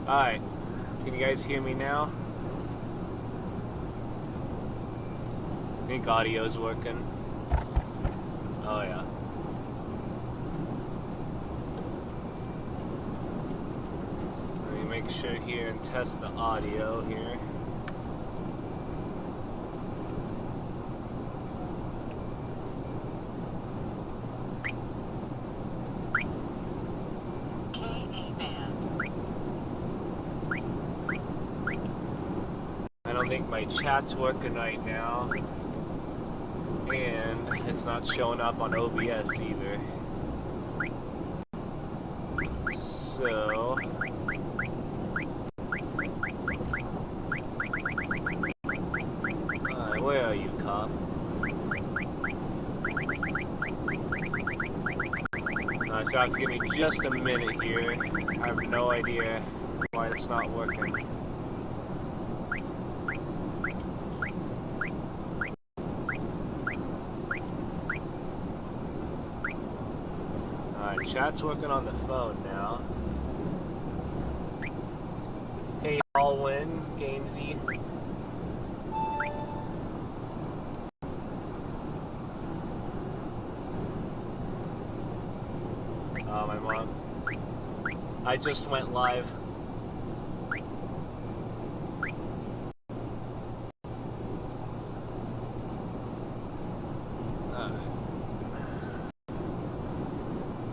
Alright, can you guys hear me now? I think audio's working. Oh yeah. Let me make sure here and test the audio here. I don't think my chat's working right now, and it's not showing up on OBS either. So where are you, cop? So I have to give me just a minute here. I have no idea why it's not working. Alright, chat's working on the phone now. Hey, Alwyn, Gamesy. My mom. I just went live.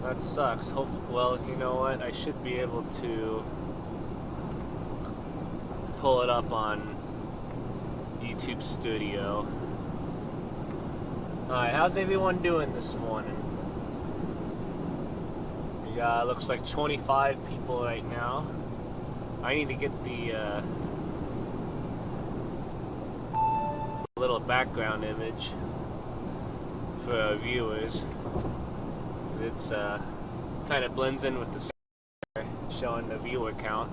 That sucks. Well, you know what? I should be able to pull it up on YouTube Studio. Alright, how's everyone doing this morning? Yeah, it looks like 25 people right now. I need to get the little background image for our viewers. It's kind of blends in with the square showing the viewer count.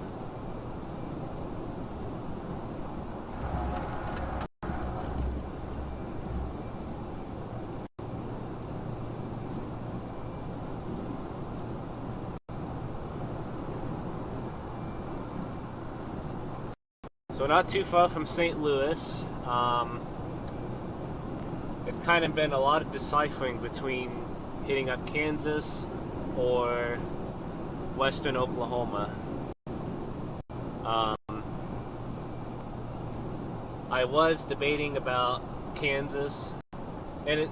So not too far from St. Louis. It's kind of been a lot of deciphering between hitting up Kansas or western Oklahoma. I was debating about Kansas, and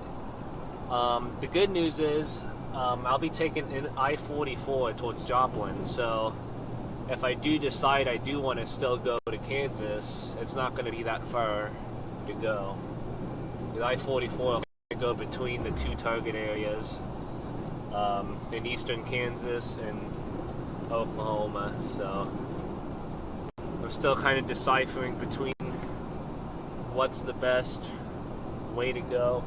the good news is I'll be taking I-44 towards Joplin, so if I do decide I do want to still go to Kansas, it's not going to be that far to go. The I-44 will go between the two target areas in eastern Kansas and Oklahoma, so I'm still kind of deciphering between what's the best way to go.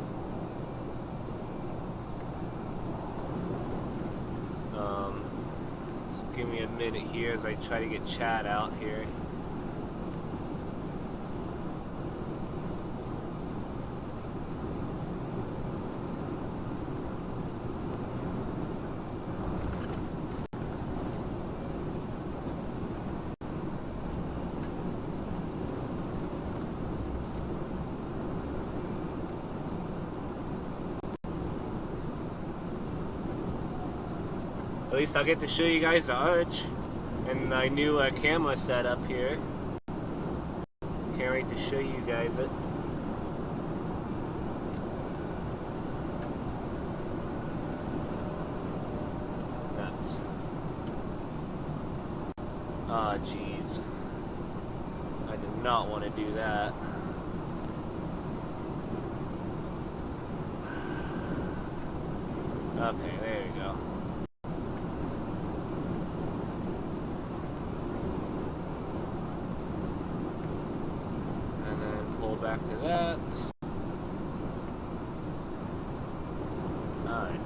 Just give me a minute here as I try to get chat out here. At least I'll get to show you guys the arch and my new camera setup here. Can't wait to show you guys it. Nuts. Ah, jeez. I did not want to do that. Okay, there you go. Back to that. Alright.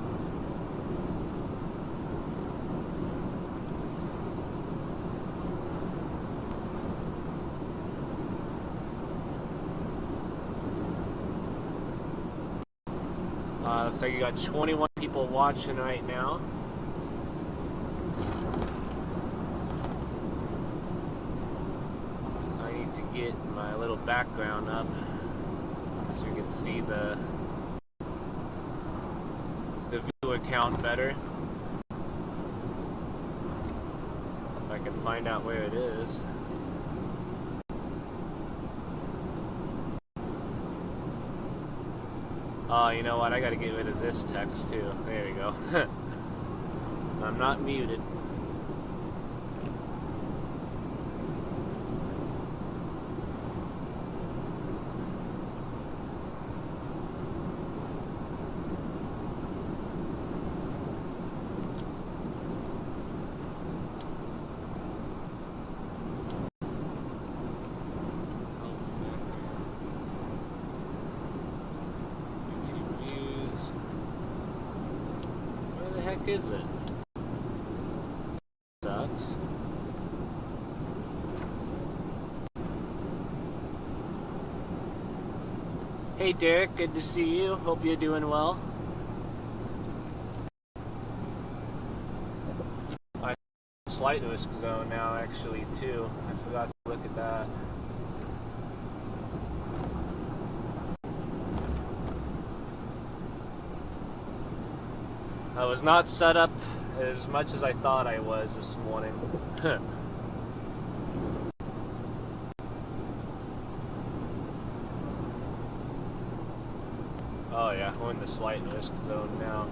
Looks like you got 21 people watching right now. get my little background up so you can see the viewer count better. If I can find out where it is. Oh, you know what? I gotta get rid of this text too. There we go. I'm not muted. Is it? Sucks. Hey Derek, good to see you. Hope you're doing well. I'm in slight risk zone now actually too. I forgot to look at that. I was not set up as much as I thought I was this morning. Oh yeah, we're in the slight risk zone now.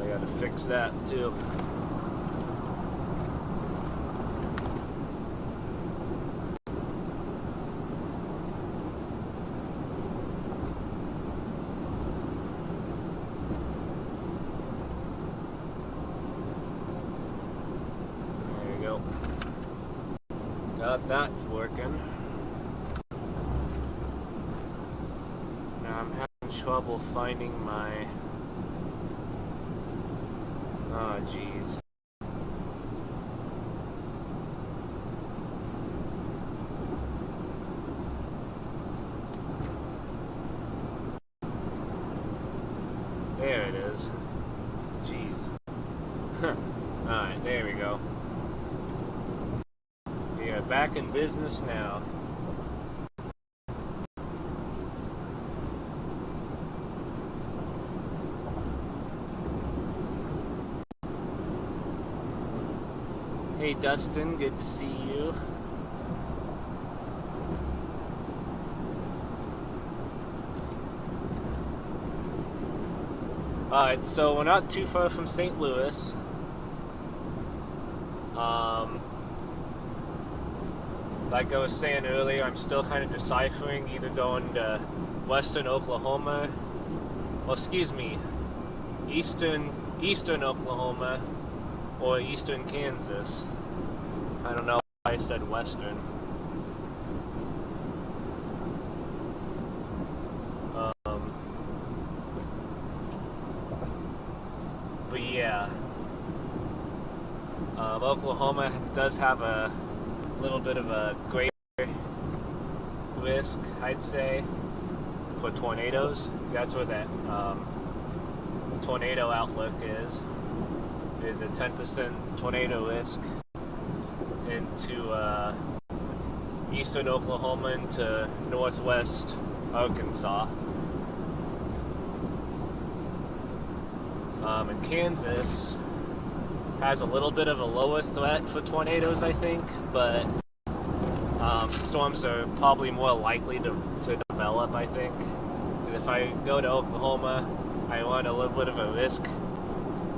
I gotta fix that too. That's working. Now I'm having trouble finding my... Oh, jeez. There it is. Jeez. Alright, there we go. Back in business now. Hey Dustin, good to see you. Alright, so we're not too far from St. Louis. Like I was saying earlier, I'm still kind of deciphering either going to western Oklahoma, well, excuse me, eastern Oklahoma or eastern Kansas. I don't know why I said western. But yeah, Oklahoma does have a little bit of a greater risk, I'd say, for tornadoes. That's where that tornado outlook is. There's a 10% tornado risk into eastern Oklahoma into northwest Arkansas. And Kansas has a little bit of a lower threat for tornadoes, I think, but storms are probably more likely to develop, I think. And if I go to Oklahoma, I run a little bit of a risk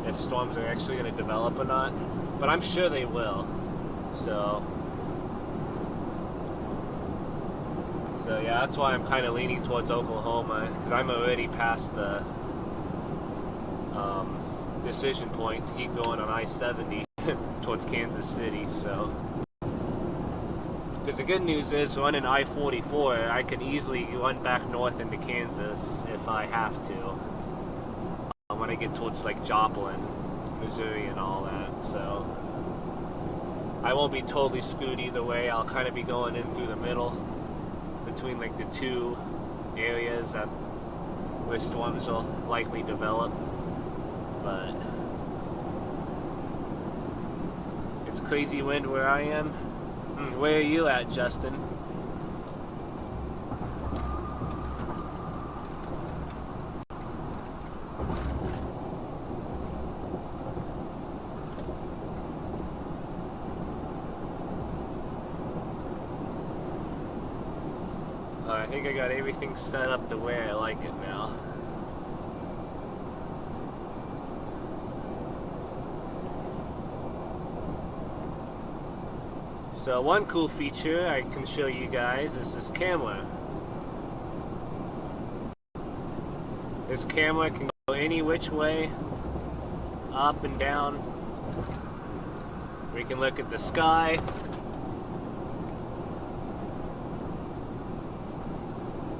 if storms are actually going to develop or not, but I'm sure they will. So yeah, that's why I'm kind of leaning towards Oklahoma, because I'm already past the decision point to keep going on I-70 towards Kansas City. So, because the good news is, running I-44, I can easily run back north into Kansas if I have to, when I get towards like Joplin, Missouri and all that. So I won't be totally screwed either way. I'll kind of be going in through the middle between like the two areas that where storms will likely develop. but it's crazy wind where I am. Where are you at, Justin? I think I got everything set up the way I like it now. So one cool feature I can show you guys is this camera. This camera can go any which way, up and down. We can look at the sky.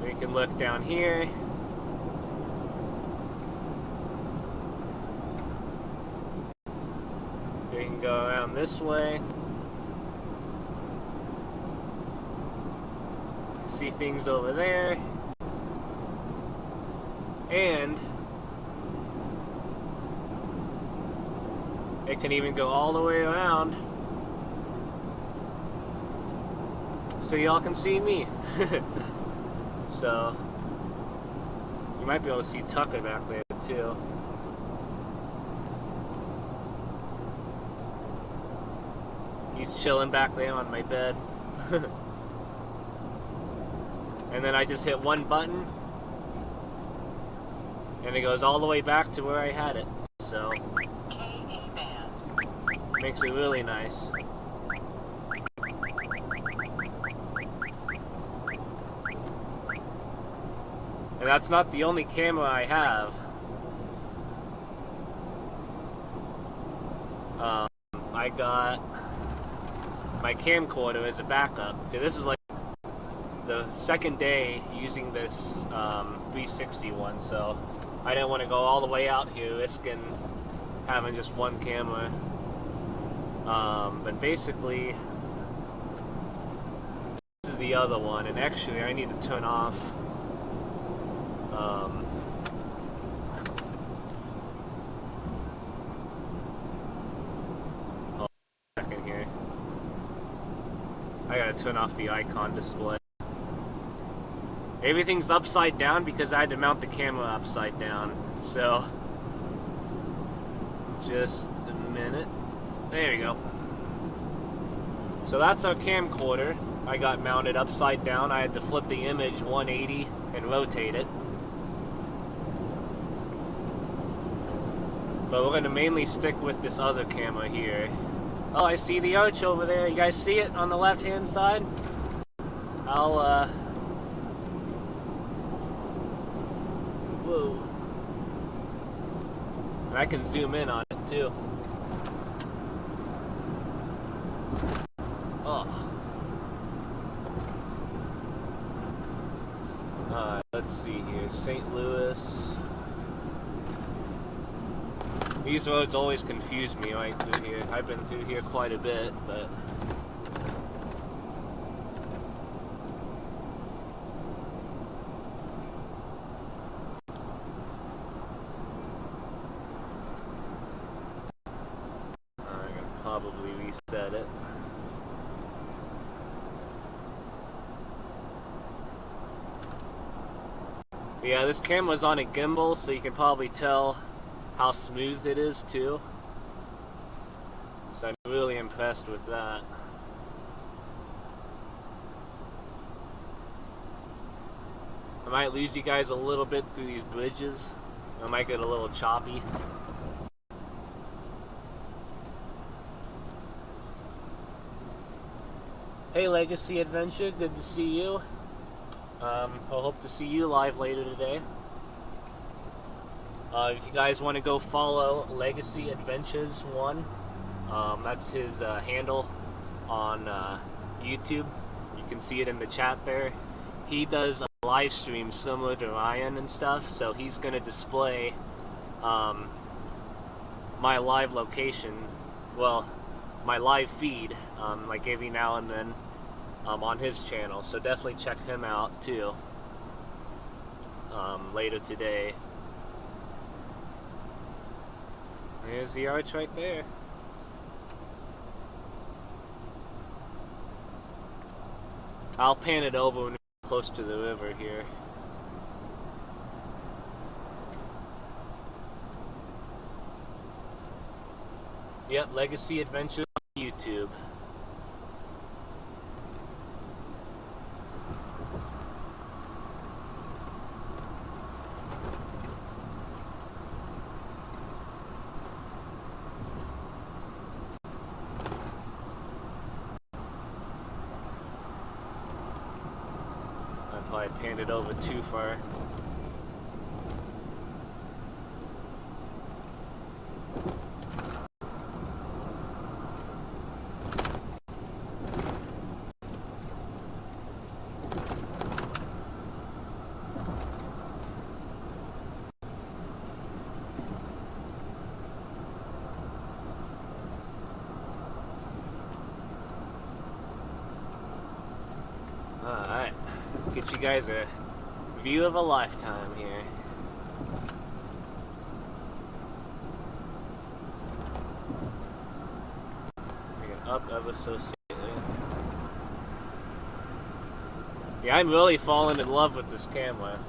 We can look down here. We can go around this way. See things over there. And it can even go all the way around so y'all can see me. So you might be able to see Tucker back there too. He's chilling back there on my bed. And then I just hit one button and it goes all the way back to where I had it. So makes it really nice. And that's not the only camera I have. I got my camcorder as a backup, because this is like the second day using this 360 one, so I didn't want to go all the way out here risking having just one camera. But basically, this is the other one, and actually I need to turn off hold on a second here. I gotta turn off the icon display. Everything's upside down because I had to mount the camera upside down. So, just a minute. There we go. So that's our camcorder. I got mounted upside down. I had to flip the image 180 and rotate it. But we're going to mainly stick with this other camera here. Oh, I see the arch over there. You guys see it on the left-hand side? Whoa. And I can zoom in on it too. Oh. Let's see here. St. Louis. These roads always confuse me right through here. I've been through here quite a bit, but I can probably reset it. But yeah, this camera's on a gimbal, so you can probably tell how smooth it is too. So I'm really impressed with that. I might lose you guys a little bit through these bridges. I might get a little choppy. Hey Legacy Adventure, good to see you. I hope to see you live later today. If you guys want to go follow Legacy Adventures 1, that's his handle on YouTube. You can see it in the chat there. He does a live stream similar to Ryan and stuff, so he's going to display my live location, well, my live feed, like every now and then on his channel. So definitely check him out too later today. There's the arch right there. I'll pan it over when we're close to the river here. Yep, Legacy Adventures on YouTube. I probably panned it over too far. Alright, get you guys a view of a lifetime here. Bring it up ever so slightly. Yeah, I'm really falling in love with this camera.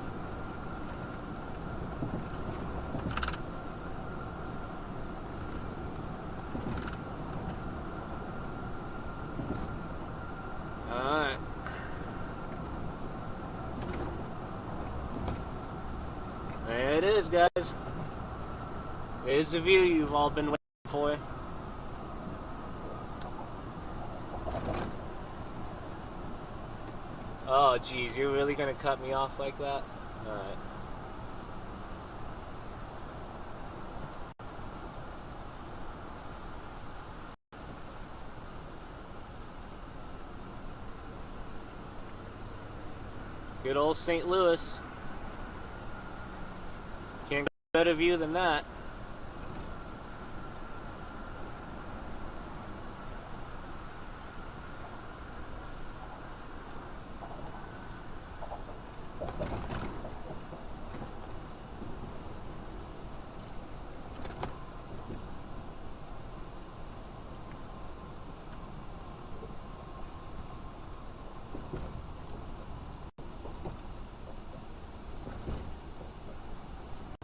Alright. There it is, guys. There's the view you've all been waiting for. Oh, geez, you're really gonna cut me off like that? Alright. Good old St. Louis. Can't get a better view than that.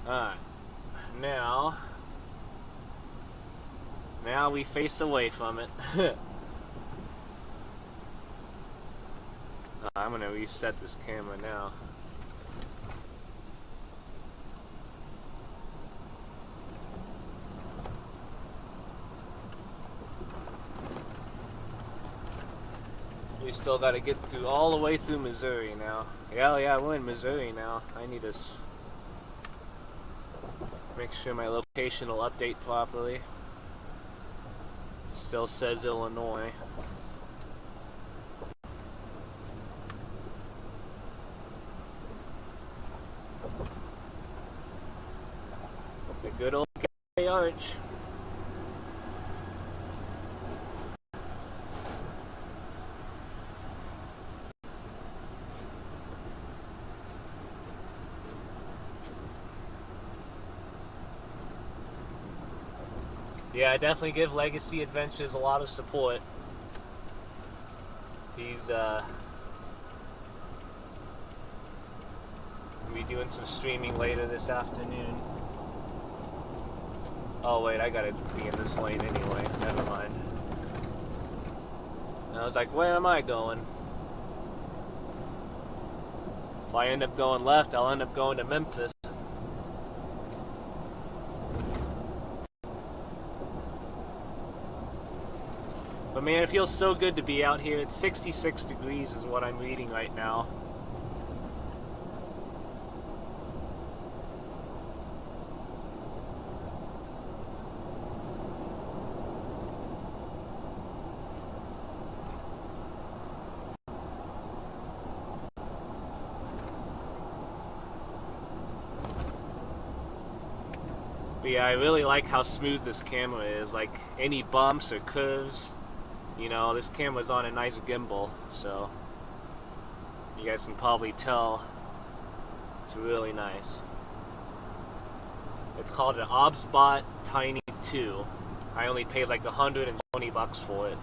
Alright, now we face away from it. I'm gonna reset this camera now. We still gotta get through all the way through Missouri now. Yeah, we're in Missouri now. I need to make sure my location will update properly. Still says Illinois. The good old Gay Arch. Yeah, I definitely give Legacy Adventures a lot of support. He's gonna be doing some streaming later this afternoon. Oh wait, I gotta be in this lane anyway. Never mind. And I was like, where am I going? If I end up going left, I'll end up going to Memphis. But man, it feels so good to be out here. It's 66 degrees is what I'm reading right now. But yeah, I really like how smooth this camera is. Like any bumps or curves, you know, this camera's on a nice gimbal, so you guys can probably tell it's really nice. It's called an OBSBot Tiny 2. I only paid like $120 for it.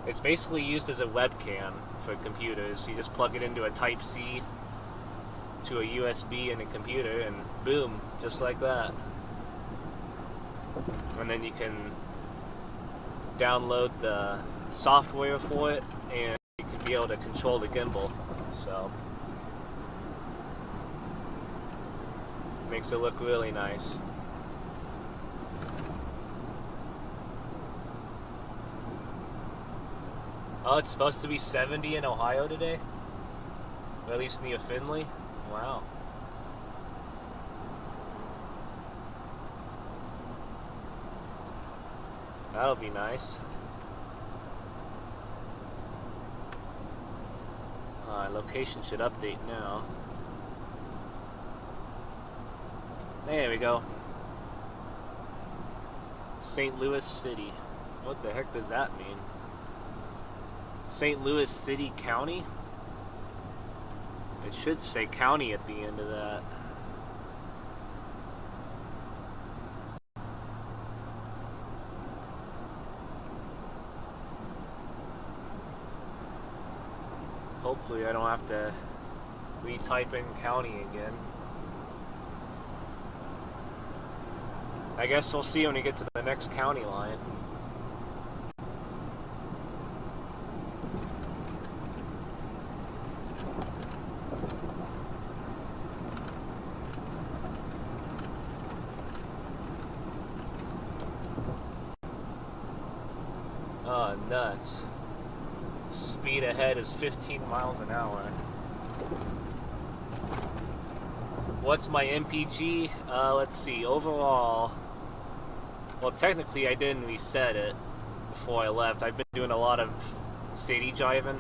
It's basically used as a webcam for computers. You just plug it into a Type-C to a USB in a computer, and boom, just like that. And then you can download the software for it, and you can be able to control the gimbal. So makes it look really nice. Oh, it's supposed to be 70 in Ohio today? Or at least near Findlay? Wow. That'll be nice. Location should update now. There we go. St. Louis City. What the heck does that mean? St. Louis City County? It should say county at the end of that. Hopefully I don't have to retype in county again. I guess we'll see when we get to the next county line. Oh, nuts. Speed ahead is 15 miles an hour. What's my MPG? Let's see. Overall, well, technically I didn't reset it before I left. I've been doing a lot of city driving,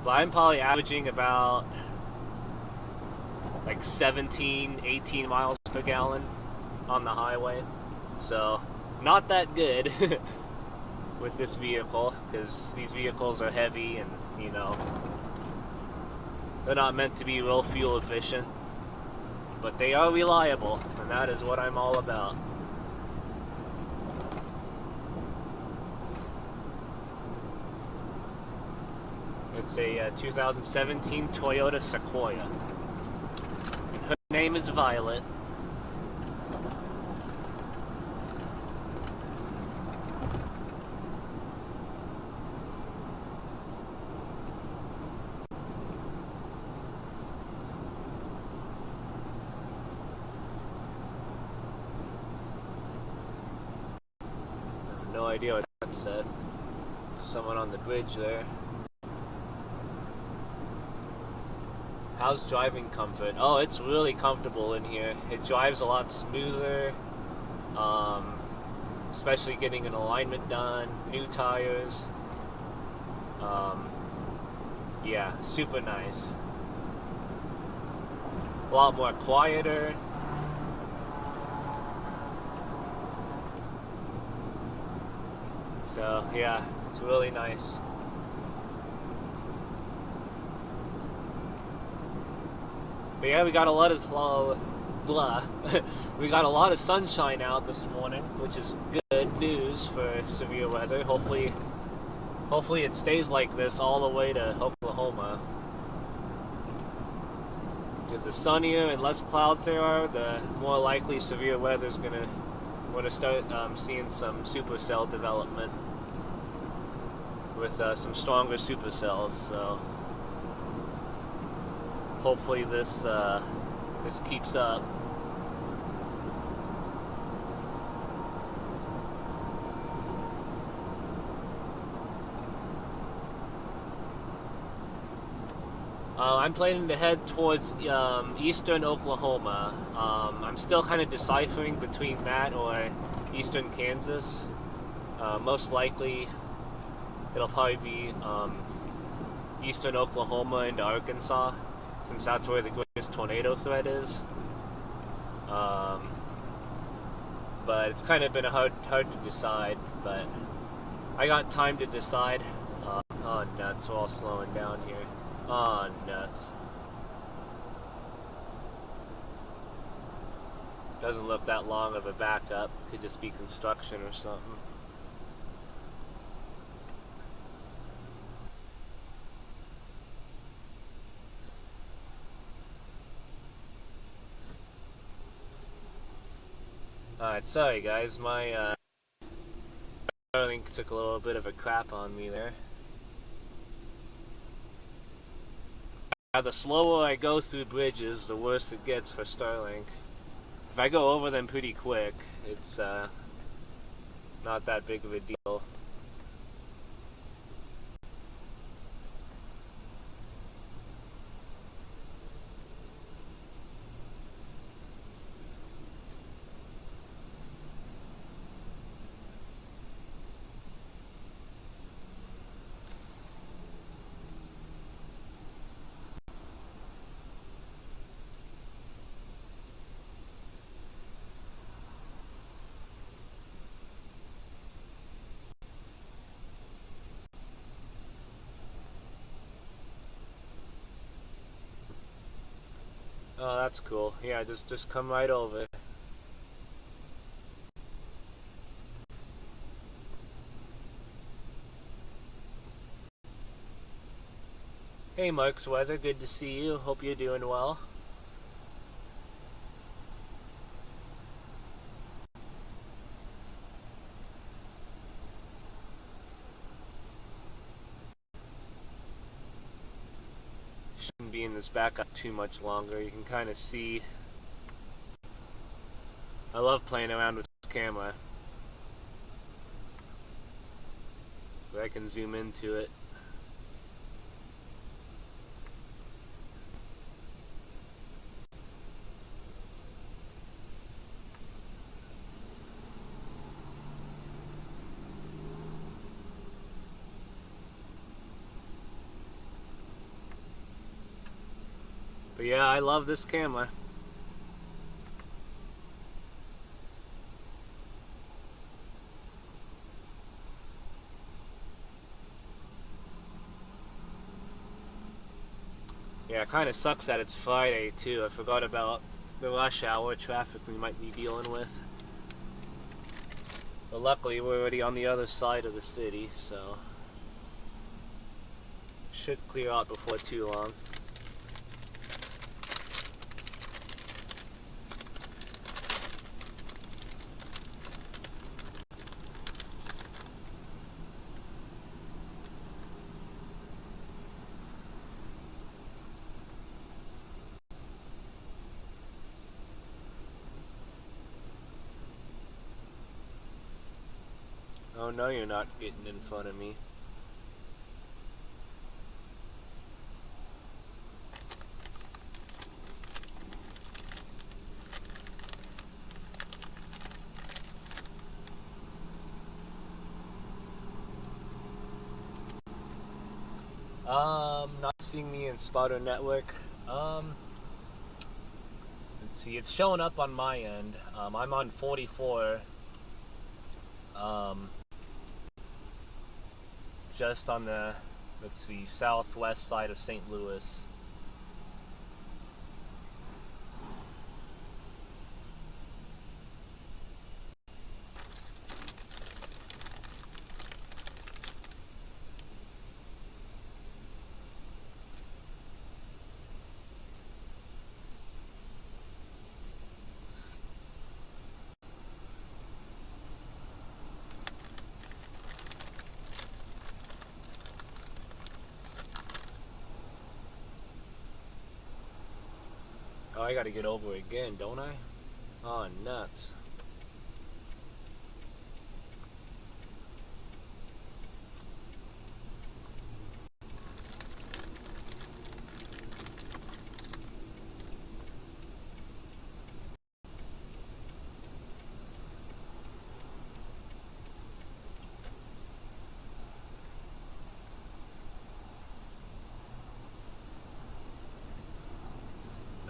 but I'm probably averaging about like 17, 18 miles per gallon on the highway. So, not that good with this vehicle, because these vehicles are heavy and, you know, they're not meant to be real fuel efficient, but they are reliable, and that is what I'm all about. It's a 2017 Toyota Sequoia, and her name is Violet. No idea what that said. Someone on the bridge there. How's driving comfort? Oh, it's really comfortable in here. It drives a lot smoother, especially getting an alignment done, new tires. Yeah, super nice. A lot more quieter. So yeah, it's really nice. But yeah, we got a lot of we got a lot of sunshine out this morning, which is good news for severe weather. Hopefully it stays like this all the way to Oklahoma. Because the sunnier and less clouds there are, the more likely severe weather is gonna. We're going to start seeing some supercell development with some stronger supercells. So hopefully this keeps up. I'm planning to head towards eastern Oklahoma. I'm still kind of deciphering between that or eastern Kansas. Most likely, it'll probably be eastern Oklahoma into Arkansas, since that's where the greatest tornado threat is. But it's kind of been hard to decide. But I got time to decide. Oh, nuts! We're all slowing down here. Oh, nuts. Doesn't look that long of a backup. Could just be construction or something. Alright, sorry guys, my Starlink took a little bit of a crap on me there. The slower I go through bridges, the worse it gets for Starlink. If I go over them pretty quick, it's not that big of a deal. Oh, that's cool. Yeah, just come right over. Hey Mark's Weather, good to see you. Hope you're doing well. Shouldn't be in this backup too much longer. You can kind of see. I love playing around with this camera. But I can zoom into it. But yeah, I love this camera. Yeah, it kind of sucks that it's Friday too. I forgot about the rush hour traffic we might be dealing with. But luckily we're already on the other side of the city, so should clear out before too long. Oh no, you're not getting in front of me. Not seeing me in Spotter Network. Let's see, it's showing up on my end. I'm on 44. Just on the, let's see, southwest side of St. Louis. Oh, I gotta get over again, don't I? Oh, nuts.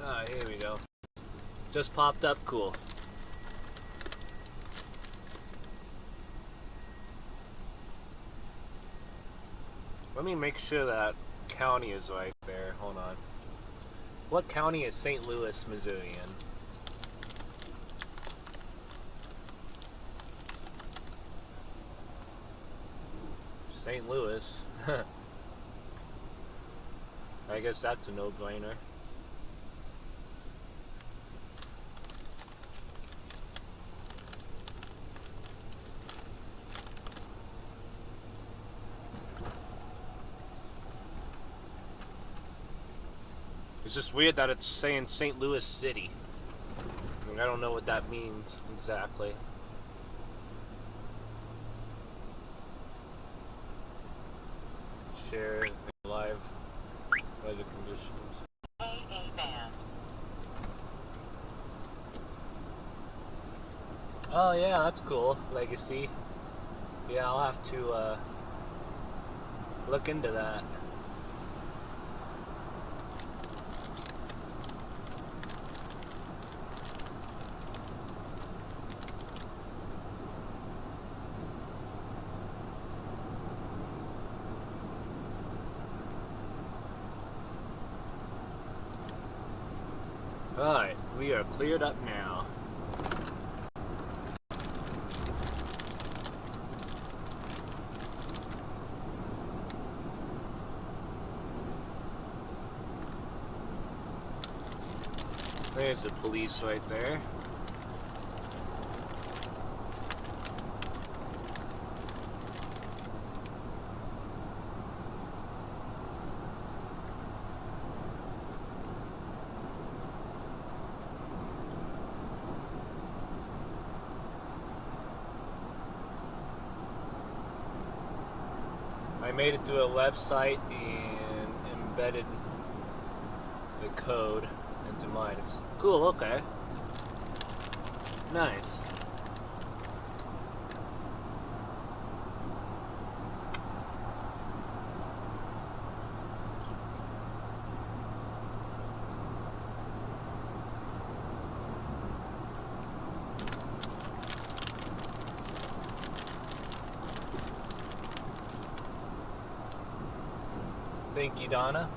Ah, here we go. Just popped up, cool. Let me make sure that county is right there. Hold on. What county is St. Louis, Missouri in? St. Louis. I guess that's a no-brainer. It's just weird that it's saying St. Louis City. I mean, I don't know what that means exactly. Share live weather conditions. AA band. Oh yeah, that's cool. Legacy. Yeah, I'll have to look into that. Alright, we are cleared up now. There's the police right there. I made it to a website and embedded the code into mine. It's cool, okay. Nice. Thank you, Donna.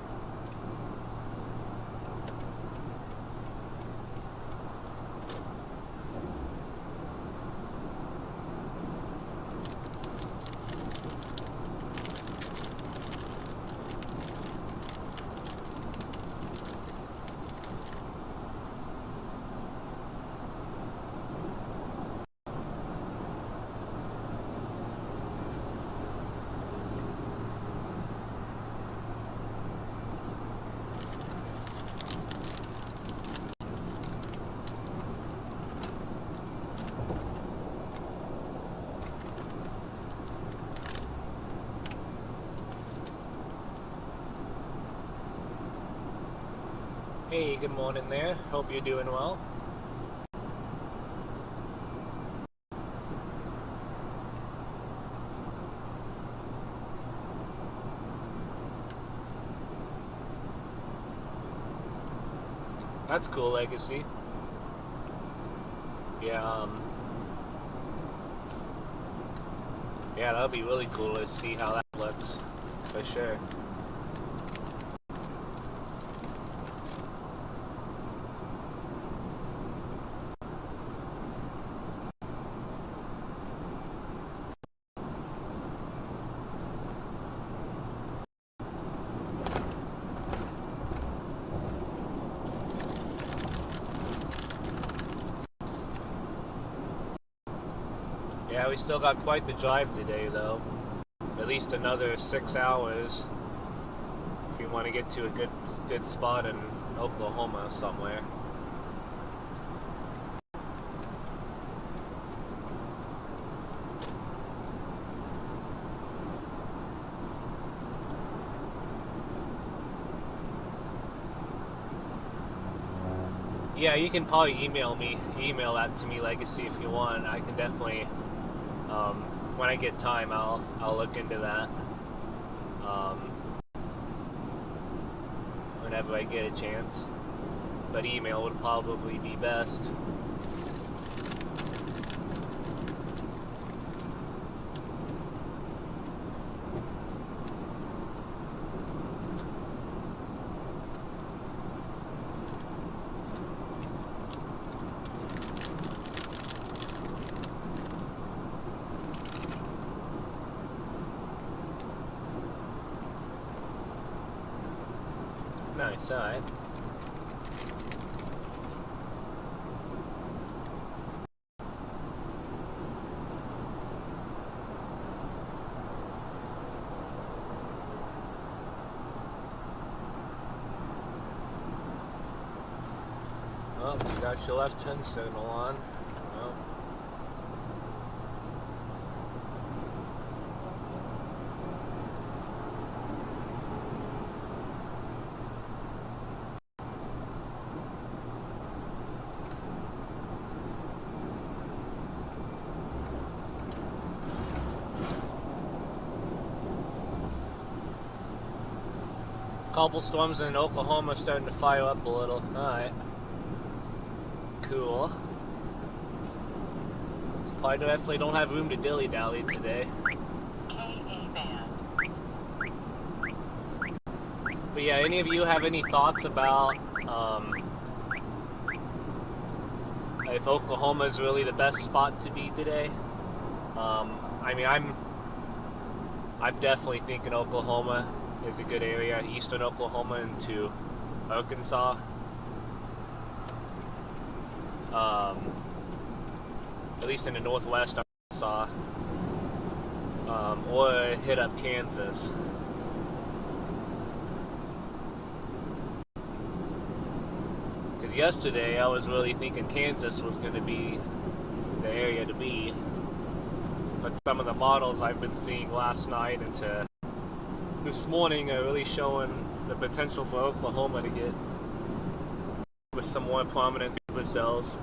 Hey, good morning there. Hope you're doing well. That's cool, Legacy. Yeah, yeah, that'll be really cool to see how that looks, for sure. Yeah, we still got quite the drive today, though. At least another 6 hours if you want to get to a good spot in Oklahoma somewhere. Yeah, you can probably email that to me, Legacy, if you want. I can definitely, when I get time, I'll look into that. Whenever I get a chance. But email would probably be best. Nice, alright. Oh, you got your left turn signal on. Oh. Couple storms in Oklahoma starting to fire up a little. Alright. Cool. So I definitely don't have room to dilly-dally today. But yeah, any of you have any thoughts about if Oklahoma is really the best spot to be today? I mean, I'm definitely thinking Oklahoma is a good area, eastern Oklahoma into Arkansas. At least in the northwest Arkansas, or hit up Kansas. Because yesterday I was really thinking Kansas was going to be the area to be, but some of the models I've been seeing last night into this morning are really showing the potential for Oklahoma to get with some more prominent cells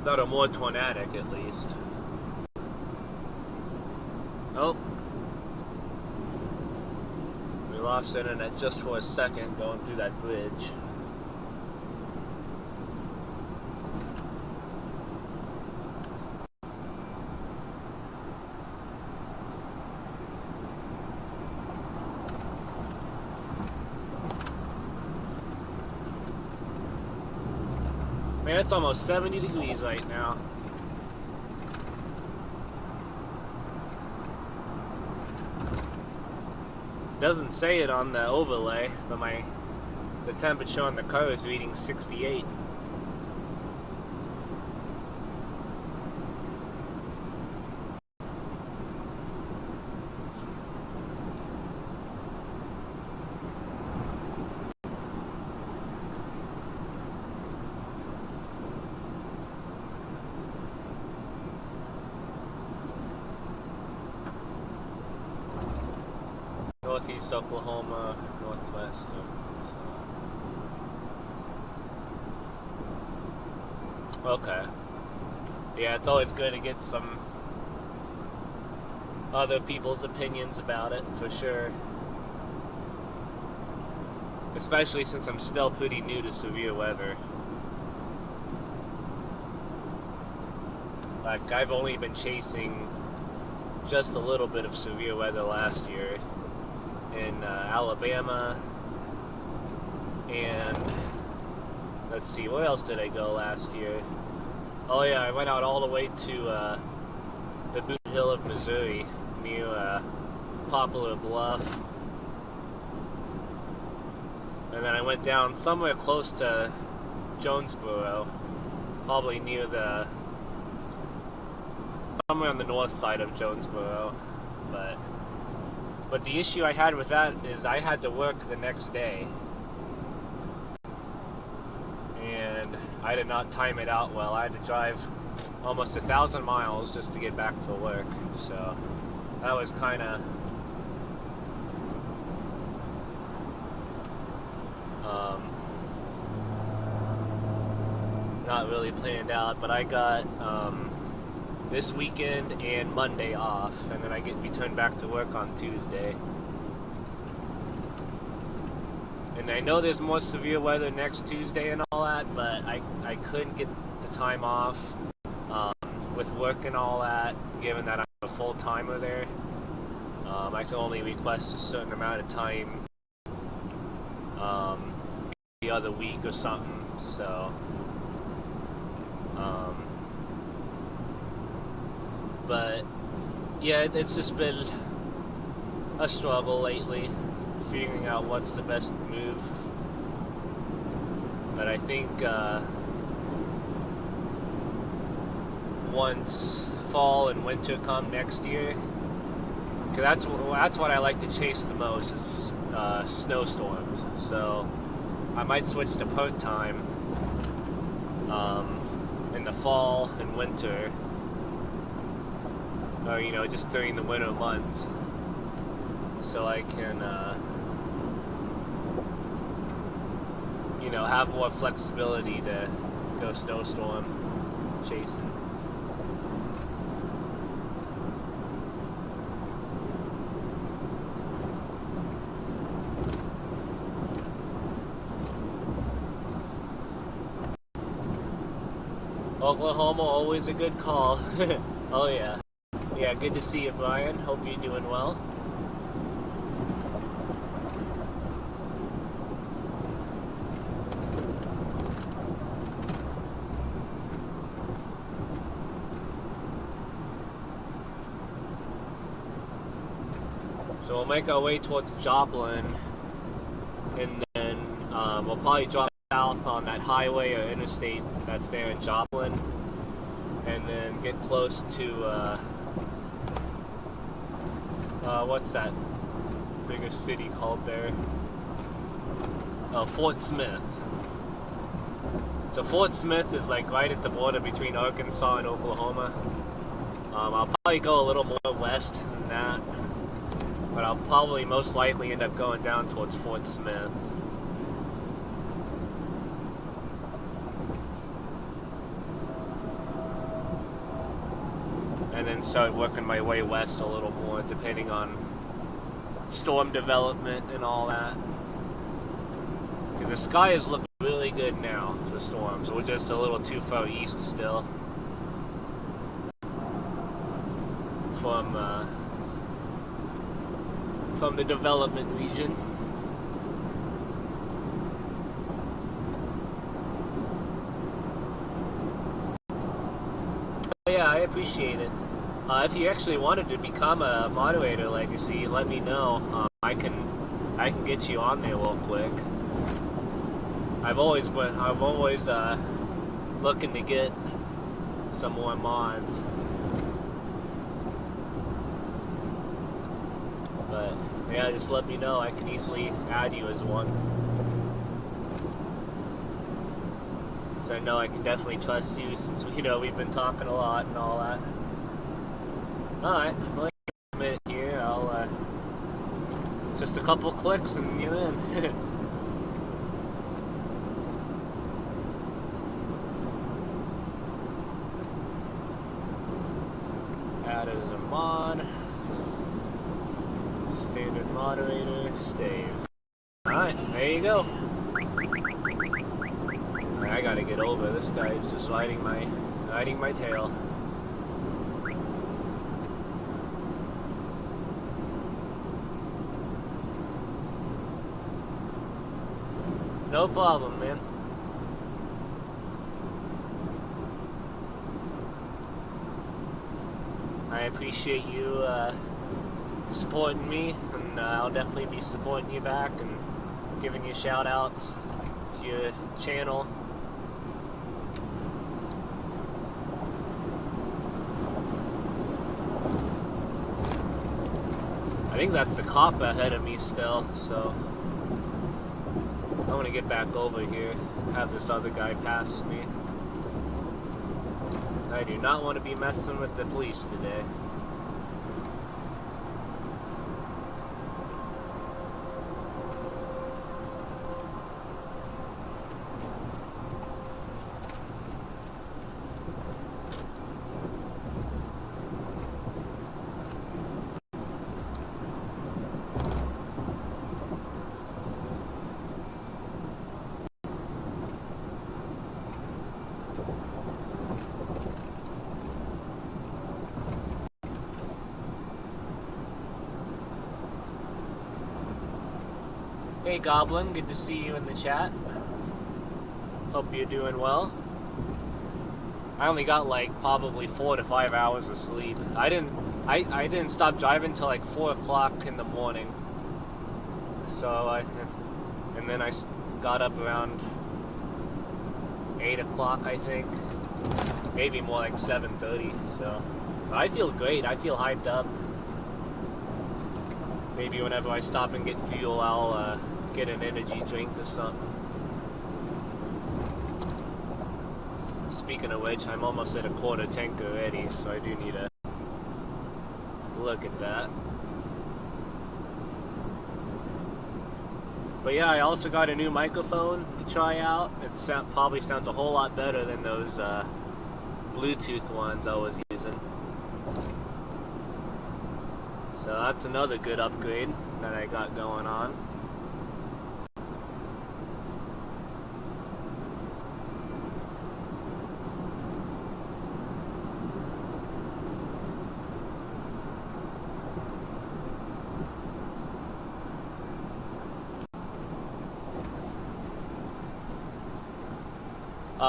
that are more tornadic, at least. Oh, we lost internet just for a second going through that bridge. Man, it's almost 70 degrees right now. Doesn't say it on the overlay, but the temperature on the car is reading 68. Northeast Oklahoma, northwest Oklahoma. Okay. Yeah, it's always good to get some other people's opinions about it, for sure. Especially since I'm still pretty new to severe weather. Like, I've only been chasing just a little bit of severe weather last year in Alabama, and let's see, where else did I go last year? Oh yeah, I went out all the way to the Boot Hill of Missouri, near Poplar Bluff, and then I went down somewhere close to Jonesboro, probably near somewhere on the north side of Jonesboro, but the issue I had with that is I had to work the next day, and I did not time it out well. I had to drive almost 1,000 miles just to get back for work, so that was kind of not really planned out, but I got this weekend and Monday off, and then I get returned back to work on Tuesday. And I know there's more severe weather next Tuesday and all that, but I couldn't get the time off with work and all that, given that I'm a full-timer there. I can only request a certain amount of time the other week or something, so but yeah, it's just been a struggle lately, figuring out what's the best move But I think once fall and winter come next year, because that's what I like to chase the most is snowstorms. So I might switch to perk time in the fall and winter, or just during the winter months, so I can have more flexibility to go snowstorm chasing. Oklahoma, always a good call. Oh yeah. Yeah, good to see you, Brian. Hope you're doing well. So we'll make our way towards Joplin, and then we'll probably drop south on that highway or interstate that's there in Joplin, and then get close to what's that bigger city called there? Fort Smith. So Fort Smith is like right at the border between Arkansas and Oklahoma. I'll probably go a little more west than that, but I'll probably most likely end up going down towards Fort Smith. And then start working my way west a little more, depending on storm development and all that. Because the sky is looking really good now for storms. We're just a little too far east still from the development region. Yeah, I appreciate it. If you actually wanted to become a moderator legacy, let me know. I can get you on there real quick. I'm always looking to get some more mods. But yeah, just let me know. I can easily add you as one. So I know I can definitely trust you since we've been talking a lot and all that. Alright, well, a minute here. I'll just a couple clicks and you're in. Add as a mod. Standard moderator. Save. Alright, there you go. I gotta get over. This guy is just riding my tail. No problem, man. I appreciate you supporting me, and I'll definitely be supporting you back and giving you shout outs to your channel. I think that's the cop ahead of me still, so I'm gonna get back over here, have this other guy pass me. I do not want to be messing with the police today. Hey Goblin, good to see you in the chat. Hope you're doing well. I only got like probably 4 to 5 hours of sleep. I didn't stop driving till like 4 o'clock in the morning. So and then I got up around 8 o'clock, I think. Maybe more like 7:30. So I feel great. I feel hyped up. Maybe whenever I stop and get fuel, I'll get an energy drink or something. Speaking of which, I'm almost at a quarter tank already, so I do need to look at that. But yeah, I also got a new microphone to try out. It probably sounds a whole lot better than those Bluetooth ones I was using. So that's another good upgrade that I got going on.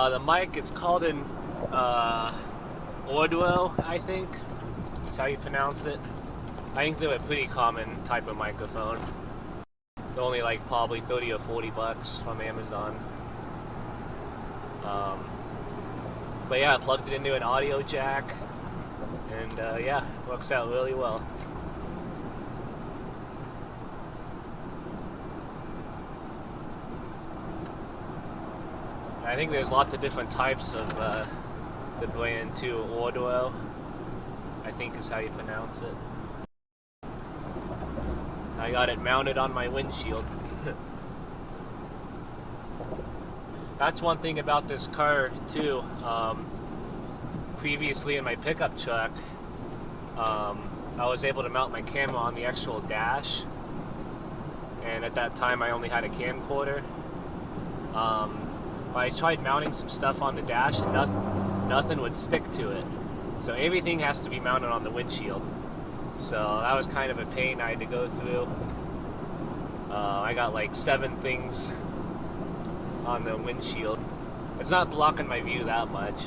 The mic, it's called an Audio, I think. That's how you pronounce it. I think they're a pretty common type of microphone. They're only like probably 30 or 40 bucks from Amazon. But yeah, I plugged it into an audio jack, and yeah, works out really well. I think there's lots of different types of the brand too. Audio, I think is how you pronounce it. I got it mounted on my windshield. That's one thing about this car too. Previously in my pickup truck, I was able to mount my camera on the actual dash, and at that time I only had a camcorder. I tried mounting some stuff on the dash and nothing would stick to it. So everything has to be mounted on the windshield. So that was kind of a pain I had to go through. I got like 7 things on the windshield. It's not blocking my view that much.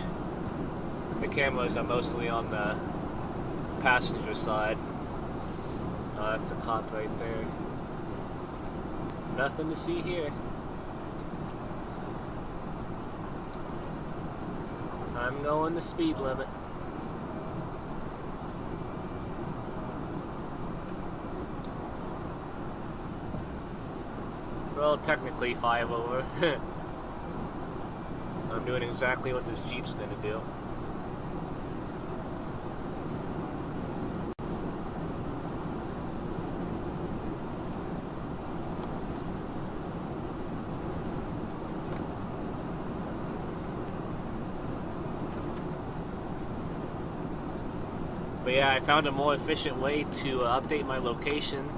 The cameras are mostly on the passenger side. That's a cop right there. Nothing to see here. I'm going the speed limit. Well, technically 5 over. I'm doing exactly what this Jeep's gonna do. But yeah, I found a more efficient way to update my location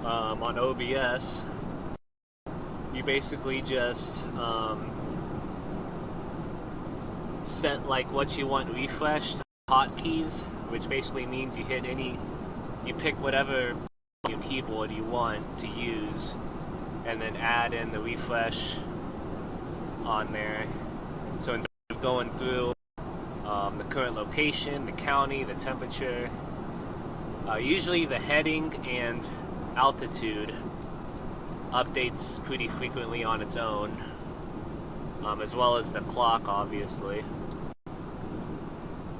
on OBS. You basically just set like what you want refreshed hotkeys, which basically means you pick whatever your keyboard you want to use, and then add in the refresh on there. So instead of going through the current location, the county, the temperature, usually the heading and altitude updates pretty frequently on its own, as well as the clock, obviously.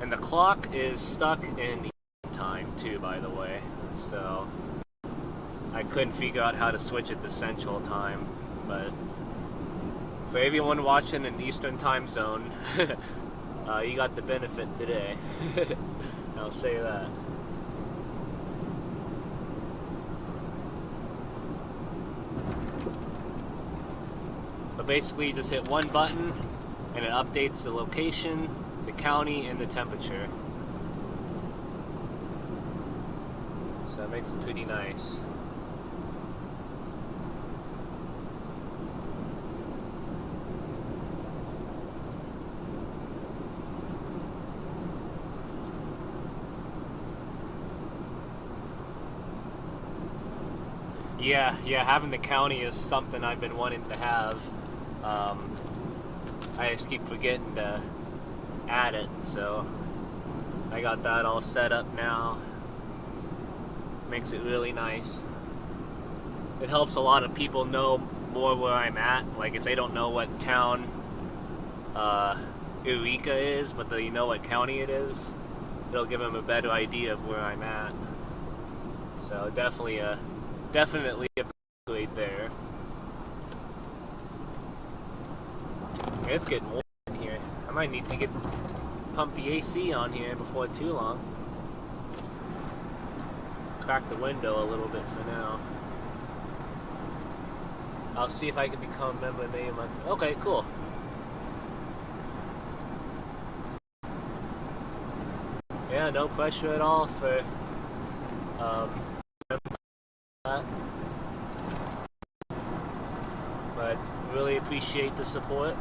And the clock is stuck in time too, by the way, so I couldn't figure out how to switch it to Central Time. But for everyone watching in Eastern Time Zone, you got the benefit today. I'll say that. But basically you just hit one button and it updates the location, the county, and the temperature. So that makes it pretty nice. Yeah, having the county is something I've been wanting to have. I just keep forgetting to add it, so I got that all set up now. Makes it really nice. It helps a lot of people know more where I'm at. Like if they don't know what town Eureka is, but you know what county it is, it'll give him a better idea of where I'm at. So definitely a upgrade there. It's getting warm in here. I might need to pump the AC on here before too long. Crack the window a little bit for now. I'll see if I can become a member name. Okay, cool. Yeah, no pressure at all for that. But really appreciate the support.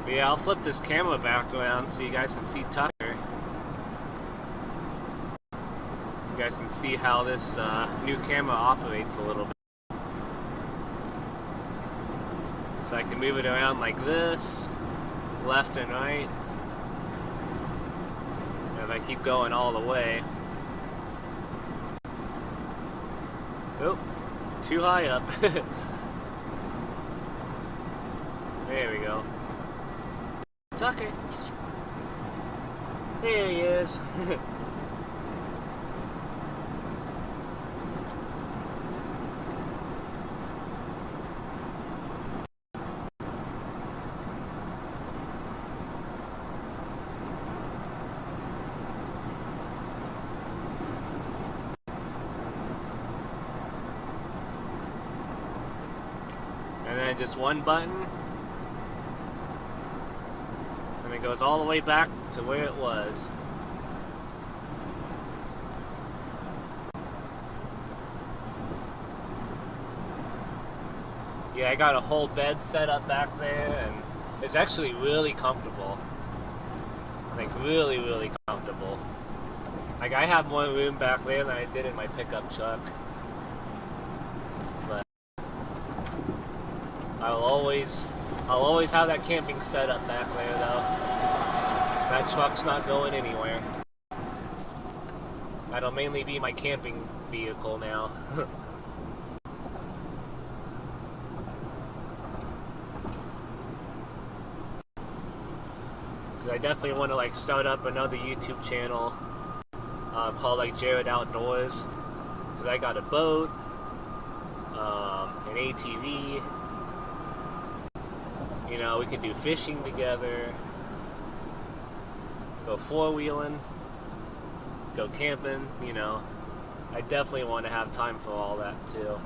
Yeah, I'll flip this camera back around so you guys can see Tucker. You guys can see how this new camera operates a little bit. So I can move it around like this, left and right. And if I keep going all the way. Oh, too high up. There we go. Tucker. There he is. And then just one button. And it goes all the way back to where it was. Yeah, I got a whole bed set up back there, and it's actually really comfortable. Like, really, really comfortable. Like, I have more room back there than I did in my pickup truck. But I'll always have that camping setup back there, though. That truck's not going anywhere. That'll mainly be my camping vehicle now. I definitely want to like start up another YouTube channel called like Jared Outdoors, because I got a boat, an ATV. You know, we can do fishing together, go four-wheeling, go camping, you know. I definitely want to have time for all that too.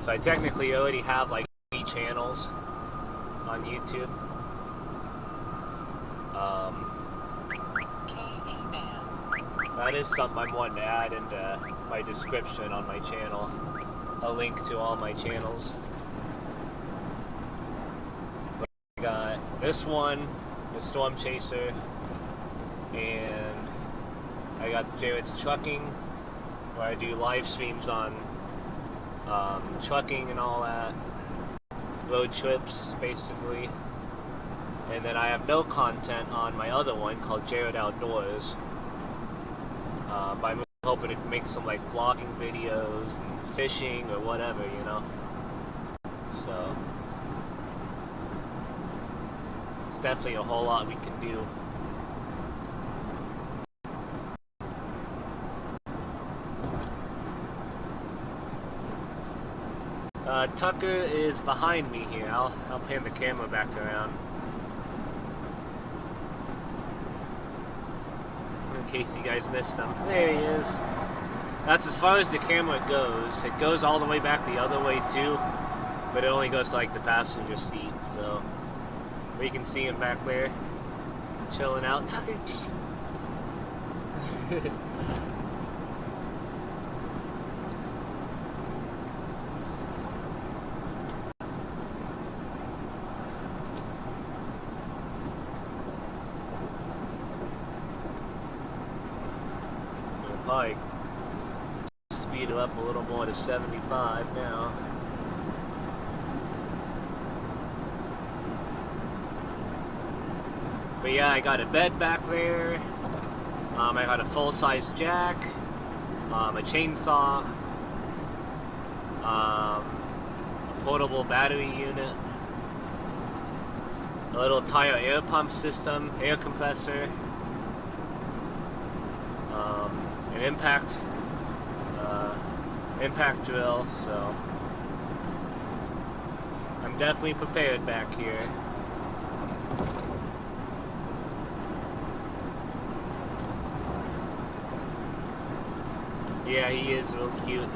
So I technically already have like 3 channels on YouTube. That is something I'm wanting to add into my description on my channel. A link to all my channels. But I got this one, the Storm Chaser, and I got Jared's Trucking, where I do live streams on trucking and all that, road trips basically. And then I have no content on my other one called Jared Outdoors. But I'm hoping to make some like vlogging videos and fishing or whatever, you know. So it's definitely a whole lot we can do. Tucker is behind me here. I'll pan the camera back around in case you guys missed him. There he is. That's as far as the camera goes. It goes all the way back the other way too, but it only goes to like the passenger seat. So we can see him back there, chilling out. Tucker. Probably speed it up a little more to 75 now. But yeah, I got a bed back there. I got a full-size jack, a chainsaw, a portable battery unit, a little tire air pump system, air compressor, an impact drill. So I'm definitely prepared back here. Yeah, he is real cute.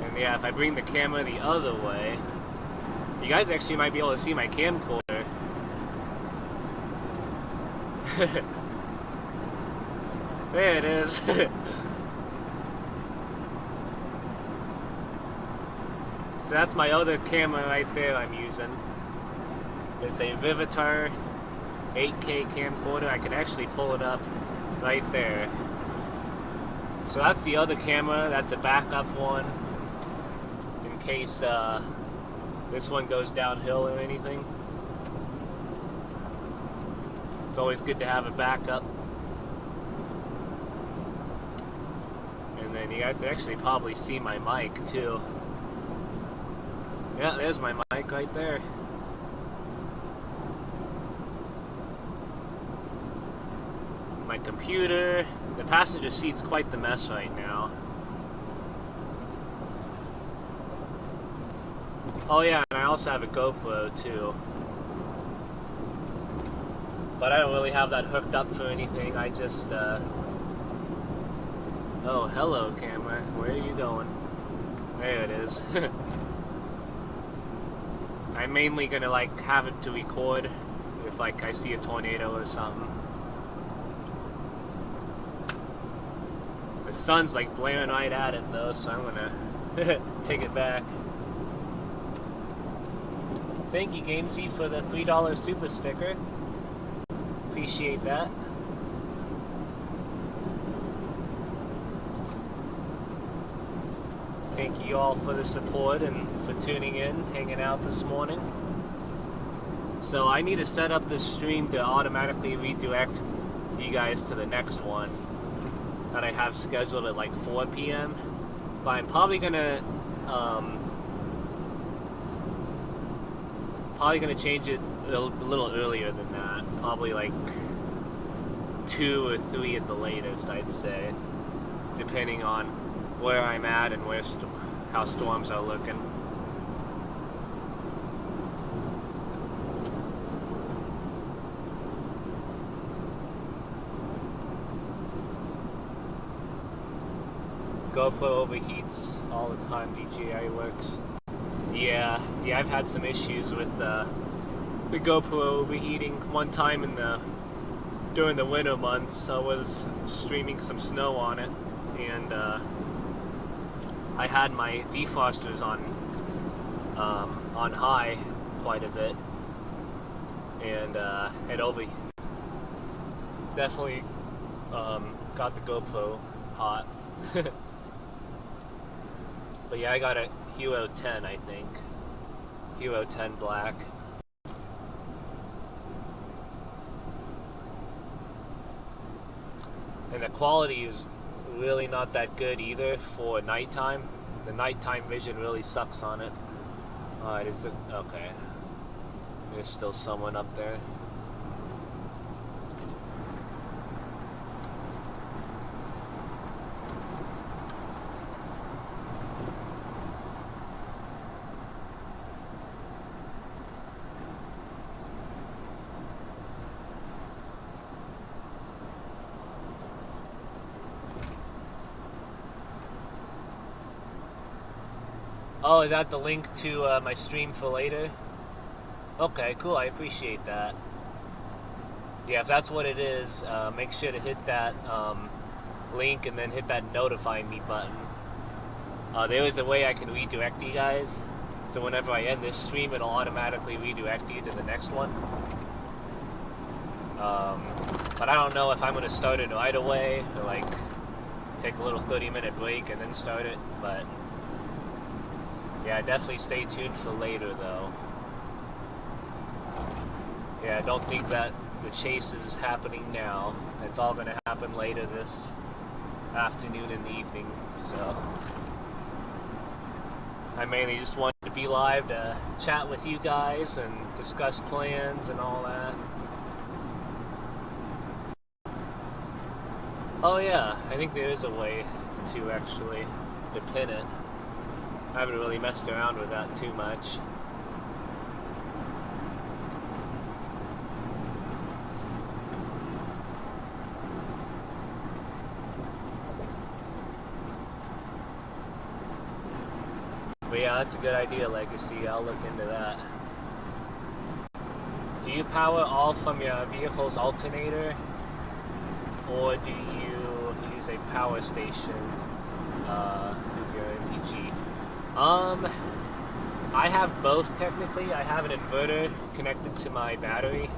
And yeah, if I bring the camera the other way, you guys actually might be able to see my camcorder. There it is. So that's my other camera right there I'm using. It's a Vivitar 8K camcorder. I can actually pull it up right there. So that's the other camera. That's a backup one in case this one goes downhill or anything. It's always good to have a backup. And then you guys can actually probably see my mic too. Yeah, there's my mic right there. My computer. The passenger seat's quite the mess right now. Oh yeah, and I also have a GoPro too. But I don't really have that hooked up for anything. I just, oh, hello camera. Where are you going? There it is. I'm mainly gonna like have it to record if like I see a tornado or something. The sun's like blaring right at it though, so I'm gonna take it back. Thank you, Gamesy, for the $3 super sticker. Appreciate that. Thank you all for the support and for tuning in, hanging out this morning. So I need to set up this stream to automatically redirect you guys to the next one that I have scheduled at like 4 p.m. But I'm probably gonna change it a little earlier than that. Probably like 2 or 3 at the latest, I'd say, depending on where I'm at and where how storms are looking. GoPro overheats all the time. DJI works. Yeah, I've had some issues with the GoPro overheating. One time during the winter months, I was streaming some snow on it, and I had my defrosters on high quite a bit, and it definitely got the GoPro hot. But yeah, I got a Hero 10, I think. Hero 10 black. And the quality is really not that good either for nighttime. The nighttime vision really sucks on it. Okay. There's still someone up there. Oh, is that the link to my stream for later? Okay, cool. I appreciate that. Yeah, if that's what it is, make sure to hit that link and then hit that notify me button. There is a way I can redirect you guys, so whenever I end this stream, it'll automatically redirect you to the next one. But I don't know if I'm going to start it right away or like take a little 30-minute break and then start it, but Yeah, definitely stay tuned for later though. Yeah, I don't think that the chase is happening now. It's all gonna happen later this afternoon and evening, so I mainly just wanted to be live to chat with you guys and discuss plans and all that. Oh yeah, I think there is a way to actually to pin it. I haven't really messed around with that too much. But yeah, that's a good idea, Legacy. I'll look into that. Do you power all from your vehicle's alternator, or do you use a power station with your MPG? I have both technically. I have an inverter connected to my battery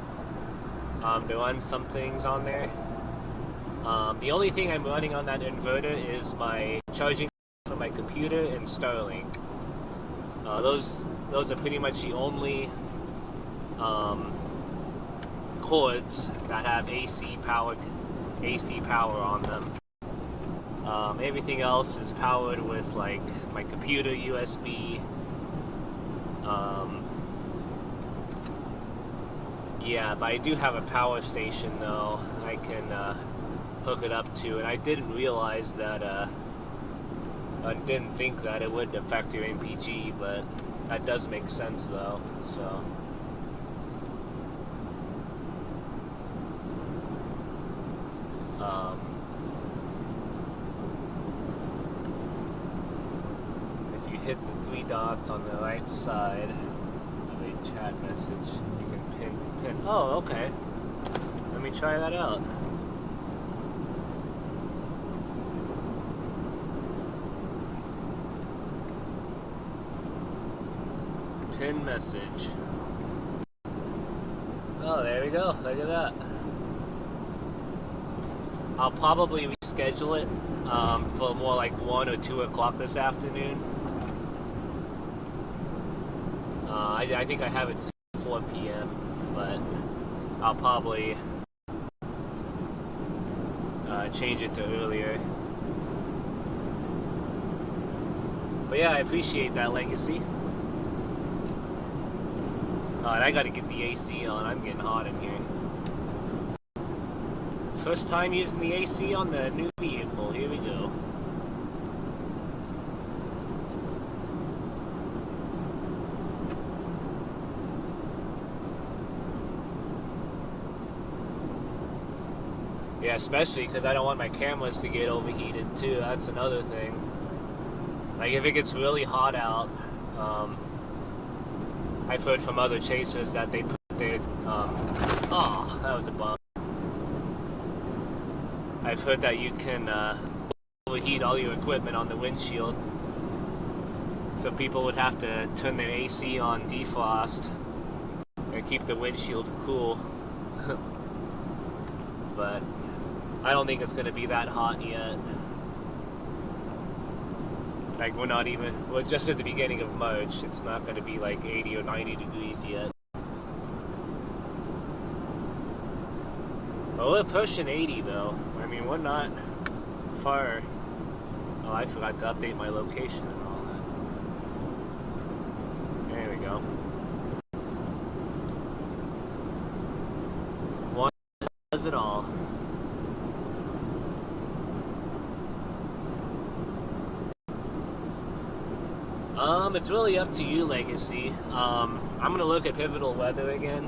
to run some things on there. The only thing I'm running on that inverter is my charging for my computer and Starlink. Those are pretty much the only cords that have AC power on them. Everything else is powered with like my computer USB. Yeah, but I do have a power station though I can hook it up to, and I didn't realize that I didn't think that it would affect your MPG, but that does make sense though, so. If you hit the 3 dots on the right side of a chat message, you can pin. Oh, okay. Let me try that out. Pin message. Oh, there we go. Look at that. I'll probably reschedule it for more like 1 or 2 o'clock this afternoon. I think I have it set 4 p.m., but I'll probably change it to earlier. But yeah, I appreciate that, Legacy. And I gotta get the AC on. I'm getting hot in here. First time using the AC on the new vehicle. Here we go. Yeah, especially because I don't want my cameras to get overheated too. That's another thing. Like if it gets really hot out, I've heard from other chasers that they put their, oh, that was a bump. I've heard that you can overheat all your equipment on the windshield. So people would have to turn their AC on defrost and keep the windshield cool. But I don't think it's going to be that hot yet. Like we're just at the beginning of March. It's not going to be like 80 or 90 degrees yet. Well, we're pushing 80 though. I mean, we're not far. Oh, I forgot to update my location and all that. There we go. One does it all. It's really up to you, Legacy. I'm gonna look at pivotal weather again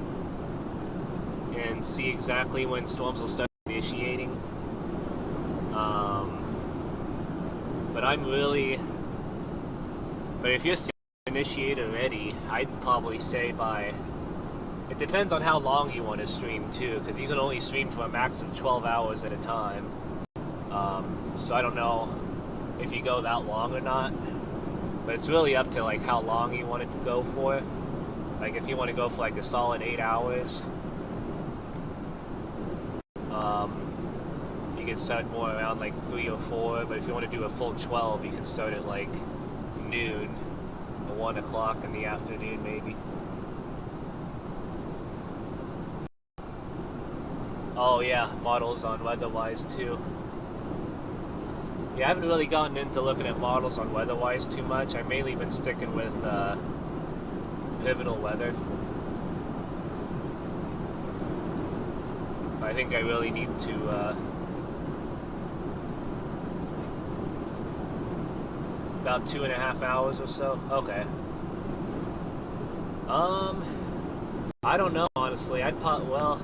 and see exactly when storms will start initiating. But if you're seeing initiate already, I'd probably say it depends on how long you want to stream too, because you can only stream for a max of 12 hours at a time. So I don't know if you go that long or not. But it's really up to like how long you want it to go for. Like if you want to go for like a solid 8 hours, you can start more around like 3 or 4. But if you want to do a full 12, you can start at like noon 1 o'clock in the afternoon, maybe. Oh yeah, models on Weatherwise too. Yeah, I haven't really gotten into looking at models on Weatherwise too much. I've mainly been sticking with Pivotal Weather. I think I really need to about 2.5 hours or so. Okay. I don't know, honestly. Well,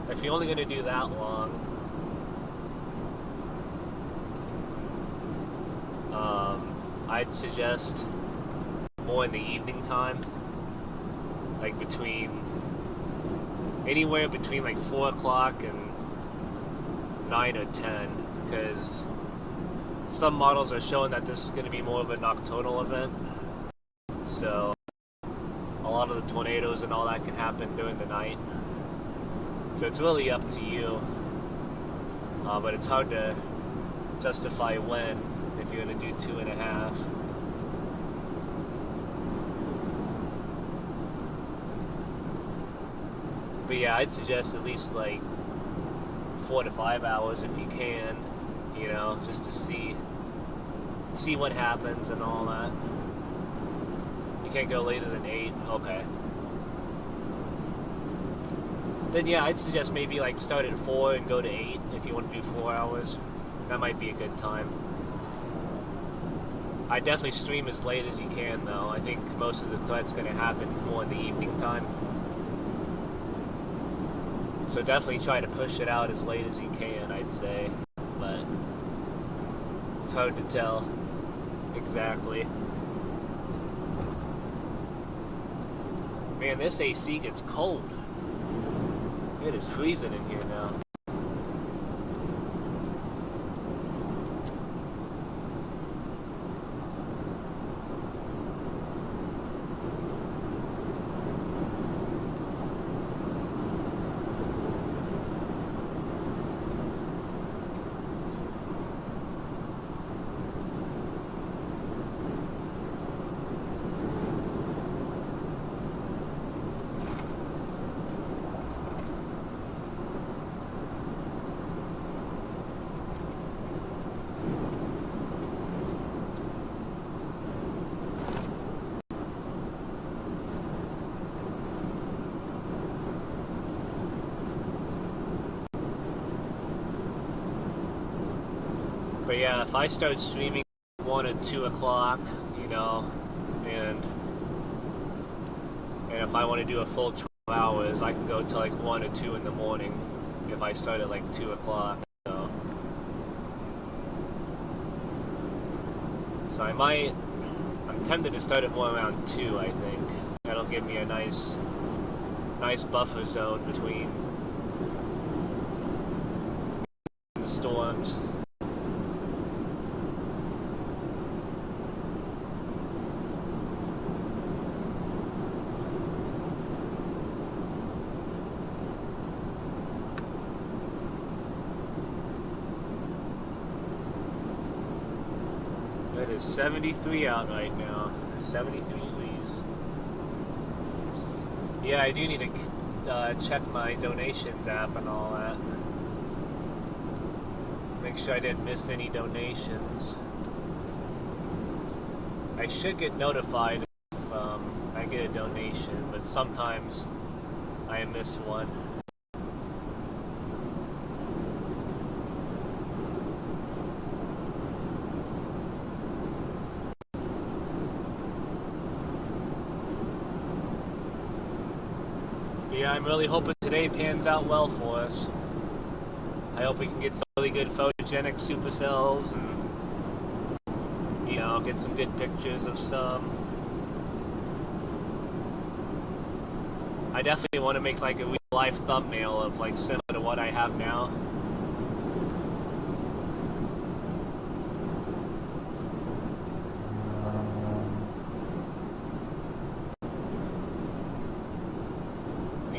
if you're only gonna do that long, I'd suggest more in the evening time, like anywhere between like 4 o'clock and 9 or 10, because some models are showing that this is going to be more of a nocturnal event. So a lot of the tornadoes and all that can happen during the night. So it's really up to you. But it's hard to justify when if you're going to do 2.5. But yeah, I'd suggest at least like 4 to 5 hours if you can, you know, just to see what happens and all that. You can't go later than 8. Okay. Then yeah, I'd suggest maybe like start at 4 and go to 8 if you want to do 4 hours. That might be a good time. I definitely stream as late as you can though. I think most of the threat's going to happen more in the evening time. So definitely try to push it out as late as you can, I'd say. But it's hard to tell exactly. Man, this AC gets cold. It is freezing in here now. But yeah, if I start streaming 1 or 2 o'clock, you know, and if I want to do a full 12 hours, I can go till like 1 or 2 in the morning if I start at like 2 o'clock. So I'm tempted to start at more around 2, I think. That'll give me a nice buffer zone between the storms. It is 73 out right now. 73 degrees. Yeah, I do need to check my donations app and all that. Make sure I didn't miss any donations. I should get notified if I get a donation, but sometimes I miss one. Yeah, I'm really hoping today pans out well for us. I hope we can get some really good photogenic supercells and, you know, get some good pictures of some. I definitely want to make like a real life thumbnail of like similar to what I have now.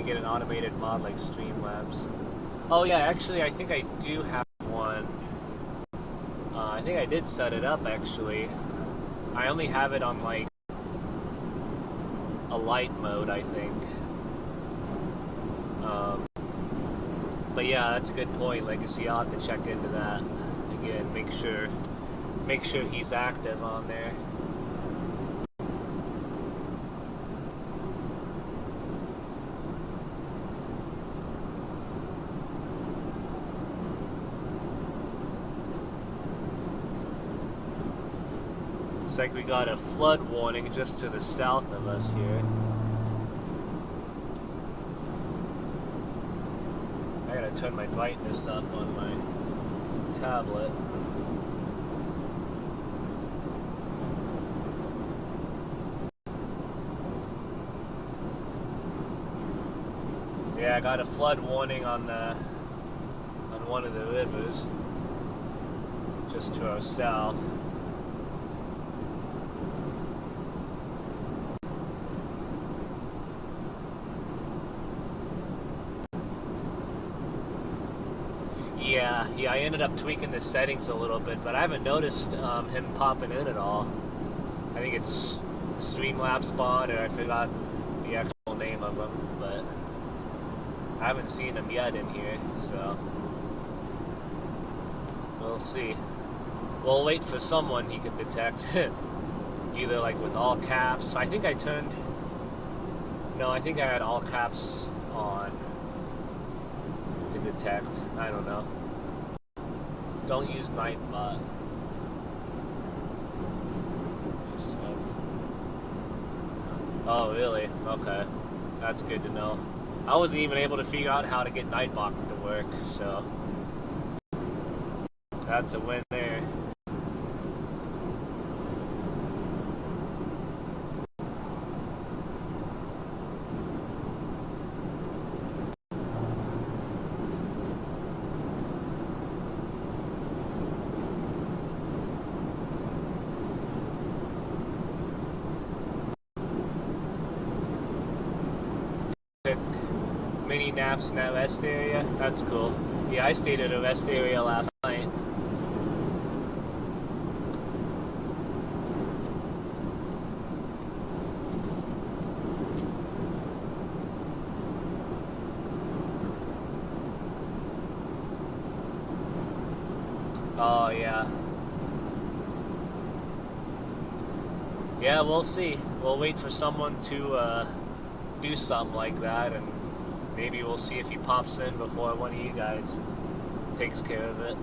Get an automated mod like Streamlabs. Oh yeah, actually I think I do have one. I think I did set it up actually. I only have it on like a light mode, I think. But yeah, that's a good point, Legacy. I'll have to check into that again. Make sure he's active on there. Looks like we got a flood warning just to the south of us here. I gotta turn my brightness up on my tablet. Yeah, I got a flood warning on one of the rivers just to our south. Yeah, I ended up tweaking the settings a little bit, but I haven't noticed him popping in at all. I think it's Streamlabs Bond, or I forgot the actual name of him, but I haven't seen him yet in here, so we'll see. We'll wait for someone he can detect, either like with all caps. I think I turned, no, I think I had all caps on to detect. I don't know. Don't use Nightbot. Oh, really? Okay. That's good to know. I wasn't even able to figure out how to get Nightbot to work, so that's a win there. Mini naps in that rest area. That's cool. Yeah, I stayed at a rest area last night. Oh, yeah. Yeah, we'll see. We'll wait for someone to do something like that, and maybe we'll see if he pops in before one of you guys takes care of it.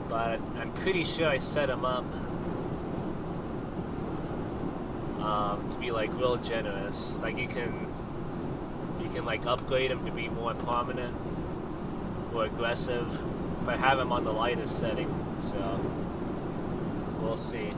But I'm pretty sure I set him up to be like real generous. Like you can like upgrade him to be more prominent or aggressive, but have him on the lightest setting. So we'll see.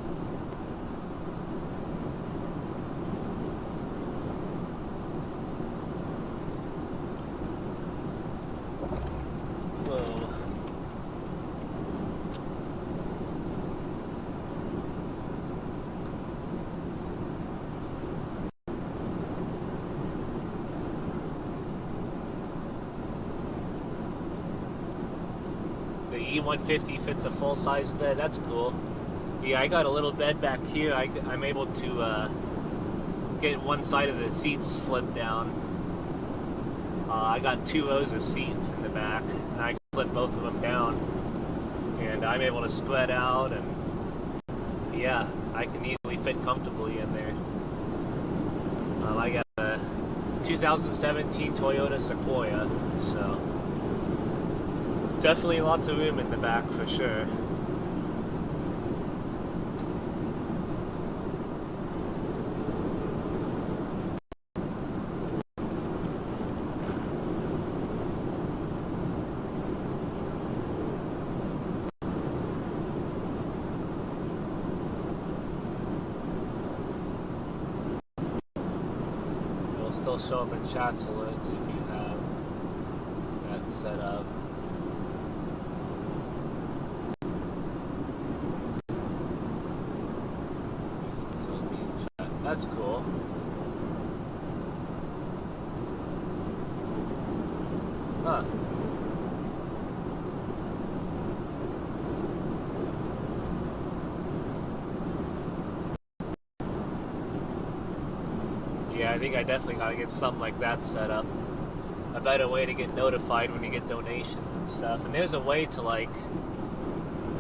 E150 fits a full-size bed. That's cool. Yeah, I got a little bed back here. I'm able to get one side of the seats flipped down. I got 2 rows of seats in the back, and I can flip both of them down. And I'm able to spread out, and yeah, I can easily fit comfortably in there. I got a 2017 Toyota Sequoia, so definitely lots of room in the back for sure. It'll still show up in chat alerts if you have that set up. That's cool. Huh. Yeah, I think I definitely gotta get something like that set up. A better way to get notified when you get donations and stuff. And there's a way to like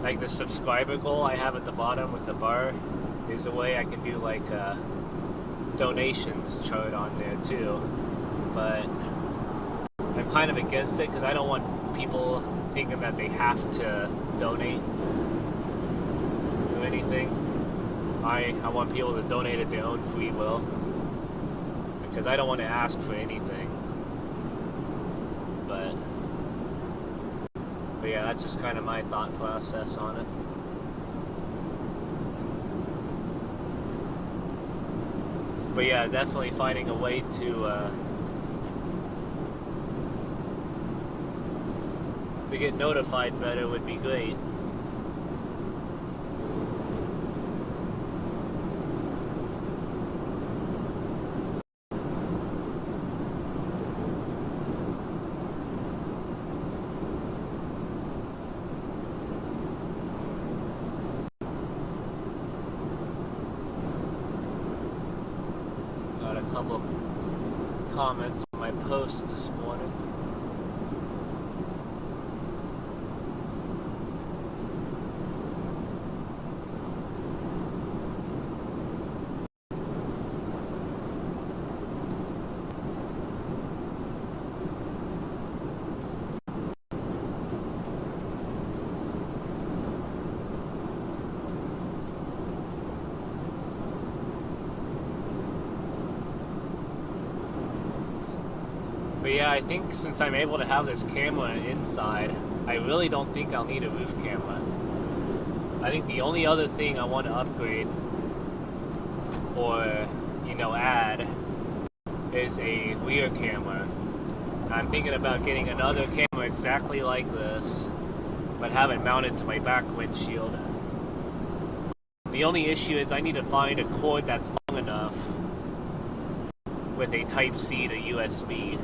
the subscriber goal I have at the bottom with the bar. There's a way I can do like a donations chart on there too. But I'm kind of against it because I don't want people thinking that they have to donate or anything. I want people to donate at their own free will because I don't want to ask for anything. But yeah, that's just kind of my thought process on it. But yeah, definitely finding a way to get notified better would be great. Got a couple comments on my post this morning. But yeah, I think since I'm able to have this camera inside, I really don't think I'll need a roof camera. I think the only other thing I want to upgrade or, add is a rear camera. I'm thinking about getting another camera exactly like this, but have it mounted to my back windshield. The only issue is I need to find a cord that's long enough with a Type-C to USB.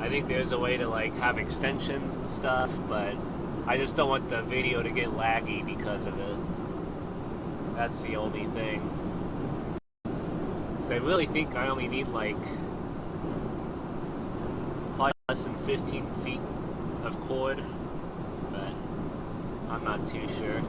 I think there's a way to have extensions and stuff, but I just don't want the video to get laggy because of it. That's the only thing. So I really think I only need probably less than 15 feet of cord, but I'm not too sure.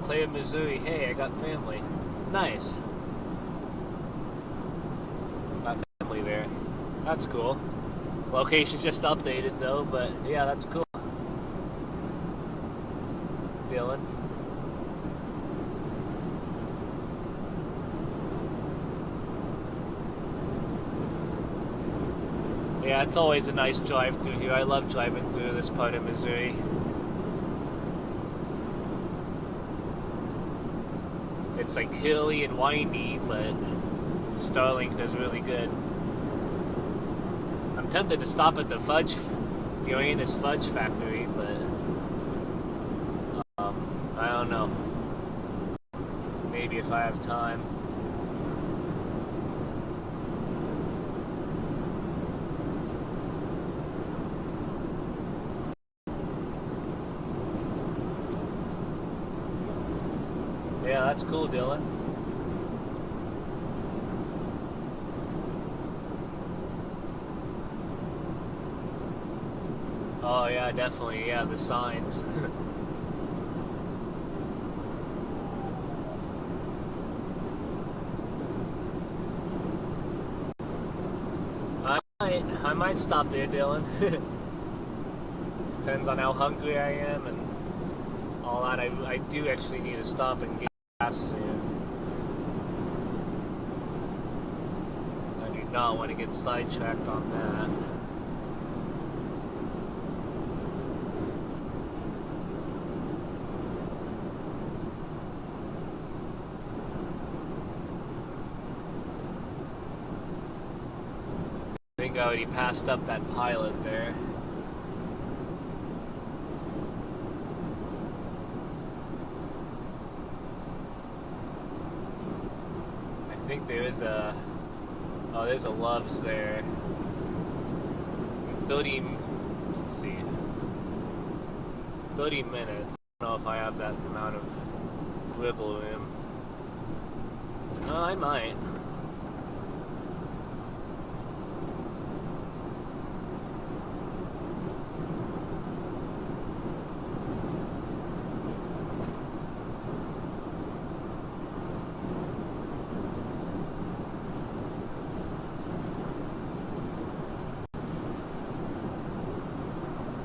Clay, Missouri. Hey, I got family. Nice. Got family there. That's cool. Location just updated though, but yeah, that's cool. Dylan. Yeah, it's always a nice drive through here. I love driving through this part of Missouri. It's hilly and windy, but Starlink is really good. I'm tempted to stop at the fudge, Uranus Fudge Factory, but I don't know. Maybe if I have time. Yeah, that's cool, Dylan. Oh yeah, definitely. Yeah, the signs. I might stop there, Dylan. Depends on how hungry I am and all that. I do actually need to stop and get gas soon. I do not want to get sidetracked on that. I think I already passed up that pilot there. I think there is a... Oh, there's a Love's there. 30, let's see, 30 minutes. I don't know if I have that amount of wiggle room. I might.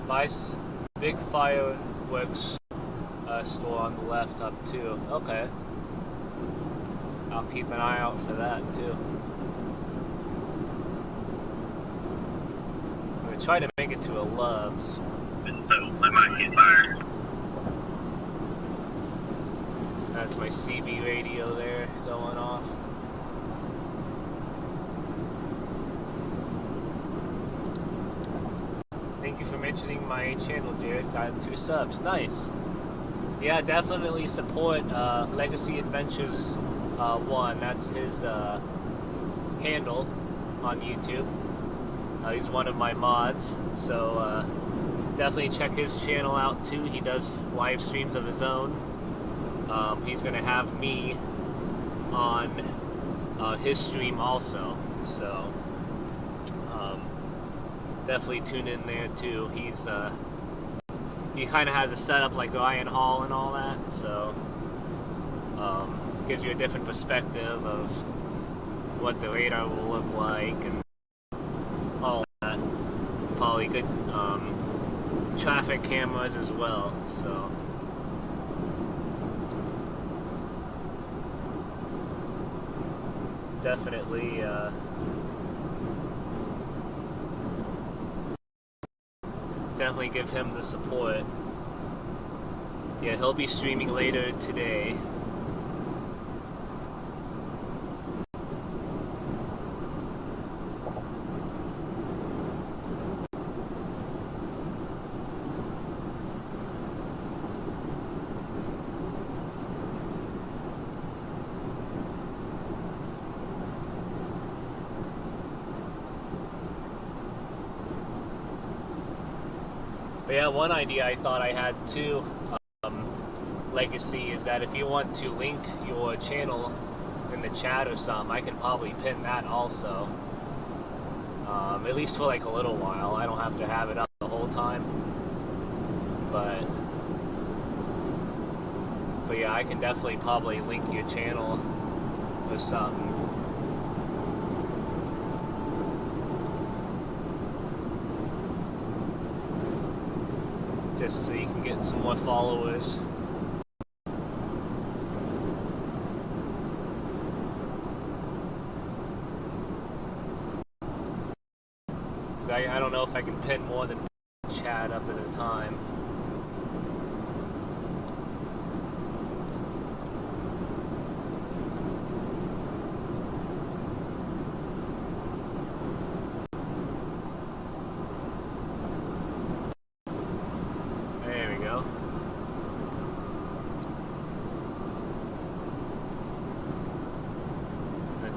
Nice big fireworks store on the left up too. Okay. I'll keep an eye out for that too. I'm gonna try to make it to a Love's. So I might get fired. That's my CB radio there going off. Thank you for mentioning my channel, Jared. Got 2 subs. Nice. Yeah, definitely support Legacy Adventures 1. That's his handle on YouTube. He's one of my mods, so definitely check his channel out too. He does live streams of his own. He's gonna have me on his stream also, so definitely tune in there too. He kind of has a setup like Ryan Hall and all that, so gives you a different perspective of what the radar will look like and all that. Probably good traffic cameras as well, so definitely definitely give him the support. Yeah, he'll be streaming later today. But yeah, one idea I thought I had too, Legacy, is that if you want to link your channel in the chat or something, I can probably pin that also. At least for like a little while. I don't have to have it up the whole time. But yeah, I can definitely probably link your channel or something. Just so you can get some more followers. I don't know if I can pin more than chat up at a time.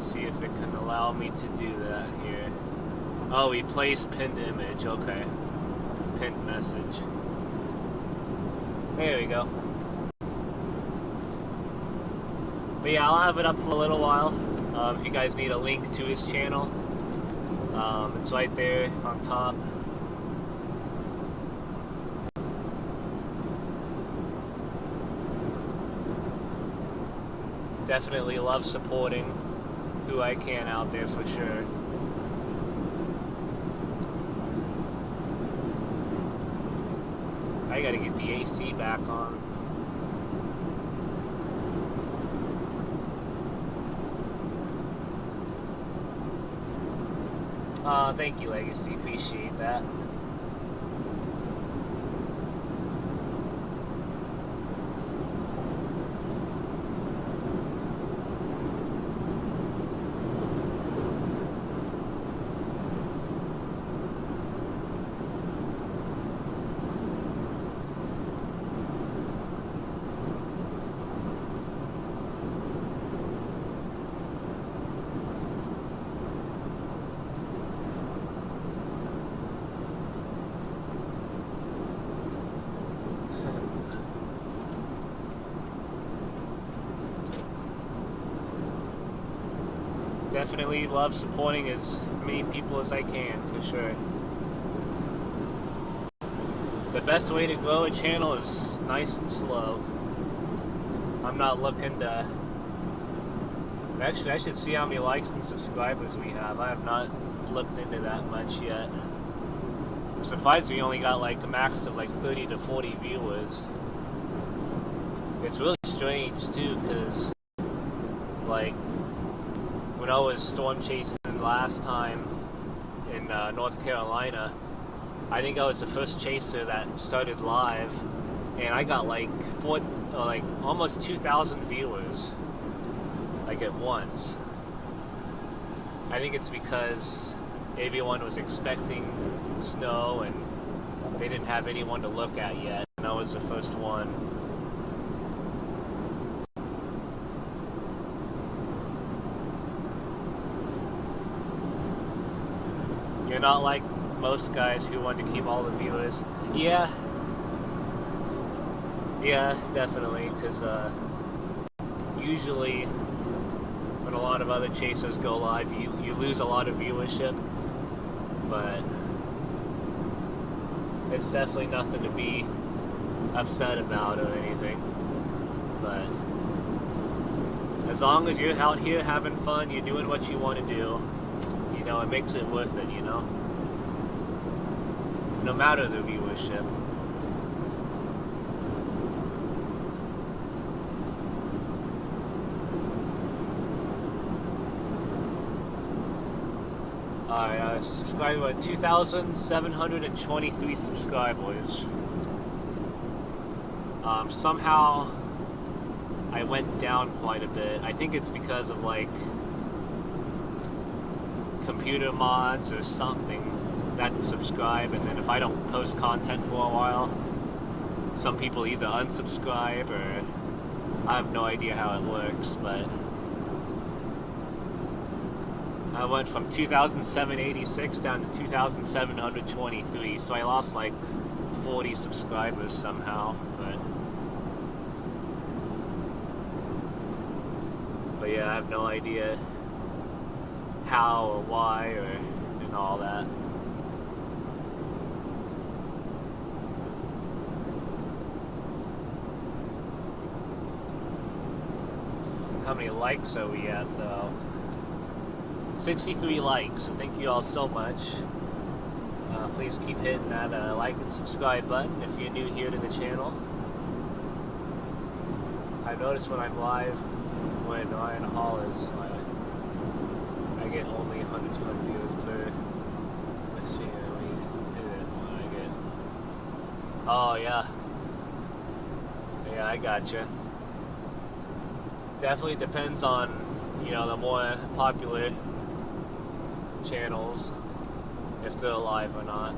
See if it can allow me to do that here. Oh, replace pinned image. Okay. Pinned message. There we go. But yeah, I'll have it up for a little while. If you guys need a link to his channel, it's right there on top. Definitely love supporting who I can out there for sure. I gotta get the AC back on. Thank you, Legacy. Appreciate that. definitely love supporting as many people as I can, for sure. The best way to grow a channel is nice and slow. I'm not looking to... Actually, I should see how many likes and subscribers we have. I have not looked into that much yet. I'm surprised we only got like a max of like 30 to 40 viewers. It's really strange too, because like when I was storm chasing last time in North Carolina, I think I was the first chaser that started live, and I got like almost 2,000 viewers like at once. I think it's because everyone was expecting snow and they didn't have anyone to look at yet, and I was the first one. You're not like most guys who want to keep all the viewers. Yeah, definitely, because usually when a lot of other chasers go live, you lose a lot of viewership, but it's definitely nothing to be upset about or anything. But as long as you're out here having fun, you're doing what you want to do, you know, it makes it worth it, you know? No matter the viewership. I subscribed with 2,723 subscribers. Somehow I went down quite a bit. I think it's because of like computer mods or something that subscribe, and then if I don't post content for a while, some people either unsubscribe or I have no idea how it works, but I went from 2,786 down to 2,723, so I lost like 40 subscribers somehow, but yeah, I have no idea how or why and all that. How many likes are we at though? 63 likes, so thank you all so much. Please keep hitting that like and subscribe button if you're new here to the channel. I noticed when I'm live, when Ryan Hall is, I get only 100 views per. Let's see here, we hit it when I get. Oh yeah. Yeah, I gotcha. Definitely depends on, you know, the more popular channels, if they're live or not.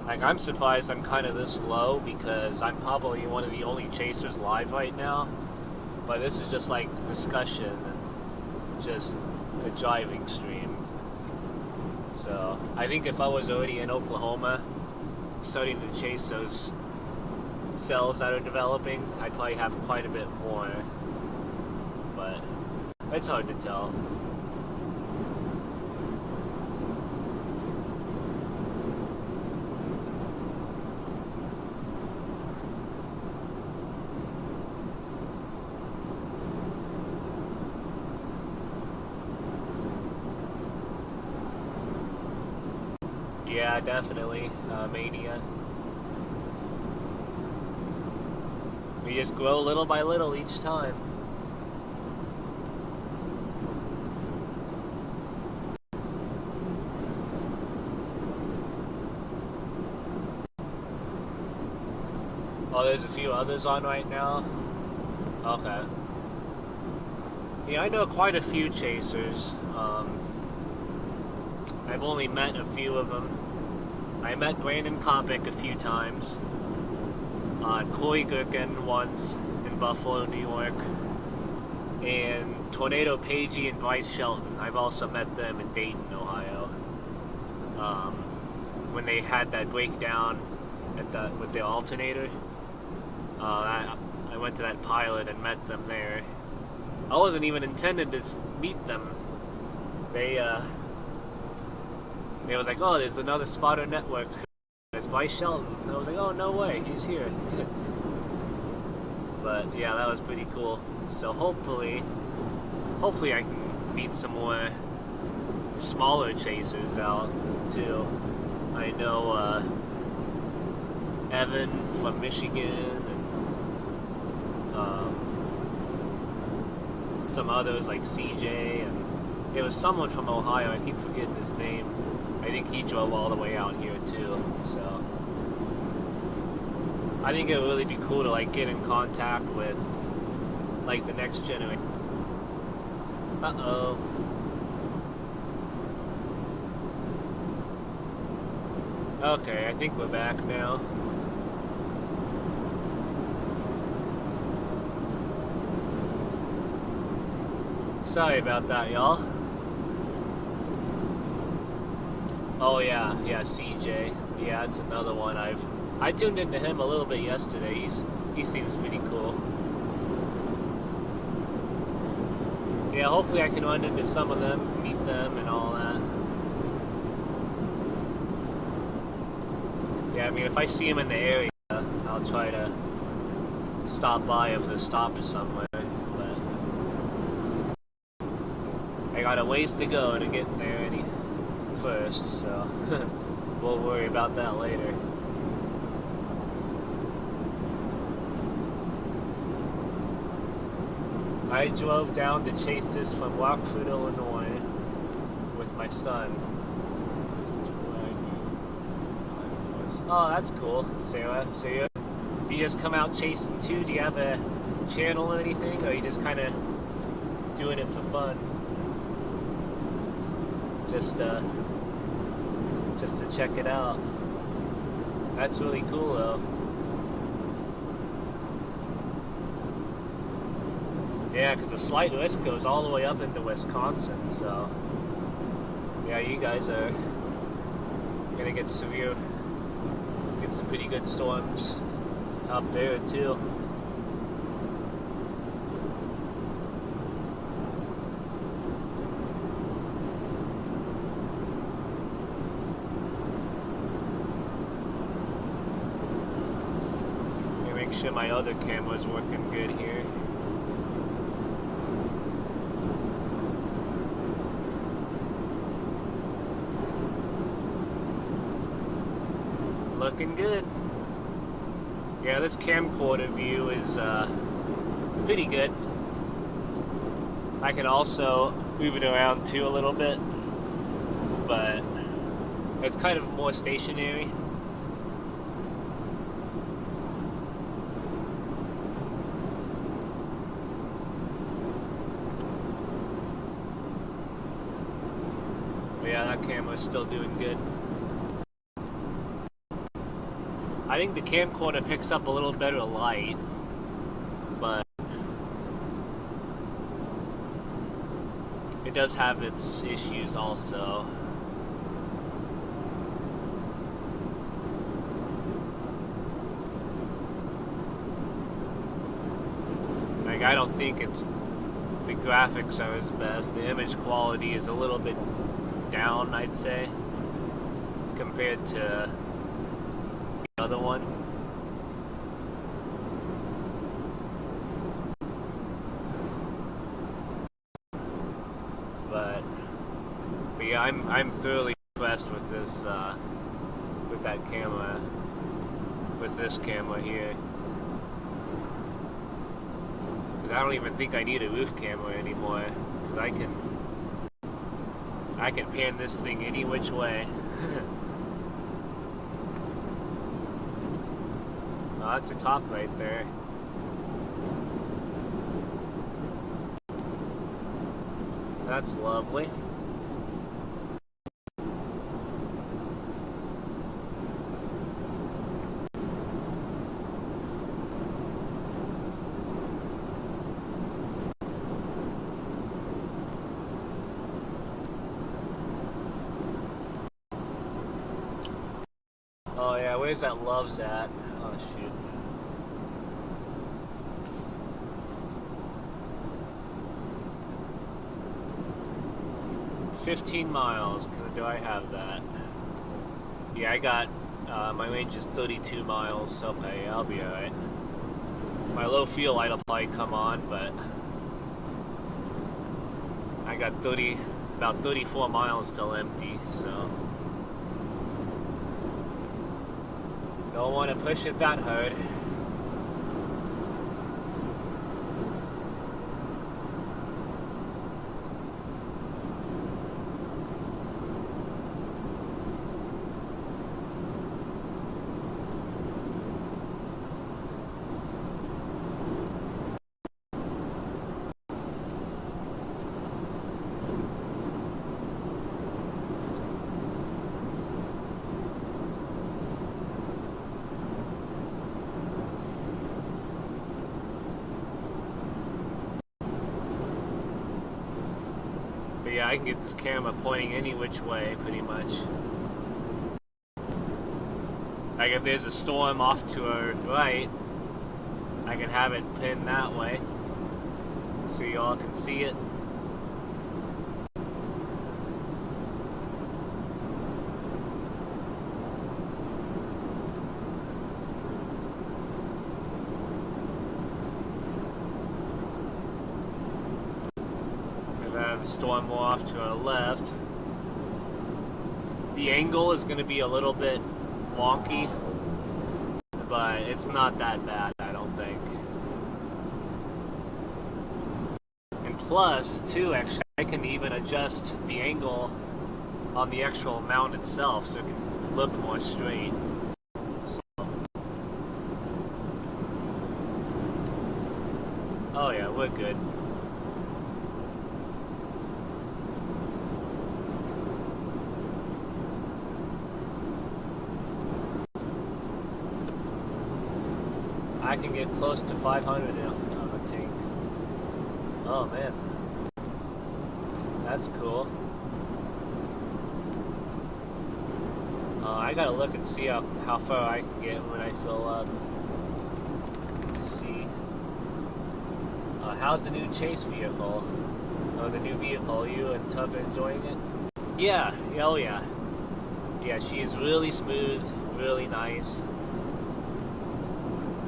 Like, I'm surprised I'm kind of this low because I'm probably one of the only chasers live right now, but this is just like discussion and just a driving stream. So I think if I was already in Oklahoma starting to chase those cells that are developing, I'd probably have quite a bit more, but it's hard to tell. Yeah, definitely, Mania. We just grow little by little each time. Oh, there's a few others on right now? Okay. Yeah, I know quite a few chasers. I've only met a few of them. I met Brandon Kopic a few times. Corey Gherkin once in Buffalo, New York. And Tornado Pagey and Bryce Shelton. I've also met them in Dayton, Ohio. When they had that breakdown with the alternator. I went to that pilot and met them there. I wasn't even intending to meet them. They was like, oh, there's another spotter network. It's by Shelton. And I was like, oh, no way, he's here. But yeah, that was pretty cool. So hopefully I can meet some more smaller chasers out too. I know Evan from Michigan and some others like CJ, and there was someone from Ohio, I keep forgetting his name. I think he drove all the way out here too. So I think it would really be cool to like get in contact with like the next generation. Uh-oh. Okay, I think we're back now. Sorry about that, y'all. Oh yeah, CJ. Yeah, it's another one I tuned into him a little bit yesterday. He seems pretty cool. Yeah, hopefully I can run into some of them, meet them and all that. Yeah, I mean if I see him in the area, I'll try to stop by if they're stopped somewhere. But I got a ways to go to get there first, so we'll worry about that later. I drove down to chase this from Rockford, Illinois with my son. Oh, that's cool, Sarah. So you just come out chasing too? Do you have a channel or anything, or are you just kind of doing it for fun? Just to check it out. That's really cool though. Yeah, because the slight risk goes all the way up into Wisconsin, so yeah, you guys are gonna get some pretty good storms up there too. Make sure my other camera's working good here. Looking good. Yeah, this camcorder view is pretty good. I can also move it around too a little bit, but it's kind of more stationary. Yeah, that camera's still doing good. I think the camcorder picks up a little better light, but it does have its issues also. Like, I don't think the graphics are as best. The image quality is a little bit down, I'd say, compared to the other one. But yeah, I'm thoroughly impressed with this with that camera, with this camera here. Because I don't even think I need a roof camera anymore. Because I can pan this thing any which way. Oh, that's a cop right there. That's lovely. Oh yeah, where's that Love's at? Oh shoot. 15 miles. Do I have that? Yeah, I got, my range is 32 miles, so okay, I'll be alright. My low fuel light will probably come on, but I got about 34 miles till empty, so don't want to push it that hard. But yeah, I can get this camera pointing any which way, pretty much. Like if there's a storm off to our right, I can have it pinned that way, so y'all can see it. The storm more off to our left. The angle is going to be a little bit wonky, but it's not that bad, I don't think. And plus, too, actually, I can even adjust the angle on the actual mount itself so it can look more straight. Oh yeah, we're good. I can get close to 500 on the tank. Oh man, that's cool. I gotta look and see how far I can get when I fill up. Let's see. How's the new chase vehicle? Oh, the new vehicle. You and Tucker enjoying it? Yeah. Oh yeah. Yeah, she is really smooth, really nice.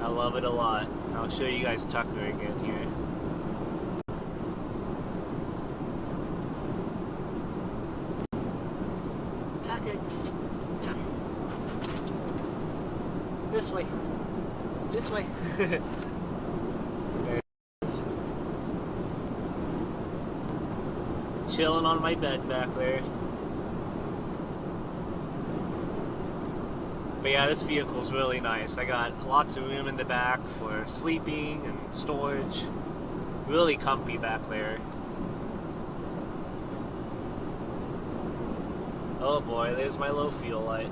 I love it a lot. I'll show you guys Tucker again here. Tucker. Tucker. This way. This way. There it is. Chilling on my bed back there. But yeah, this vehicle's really nice. I got lots of room in the back for sleeping and storage. Really comfy back there. Oh boy, there's my low fuel light.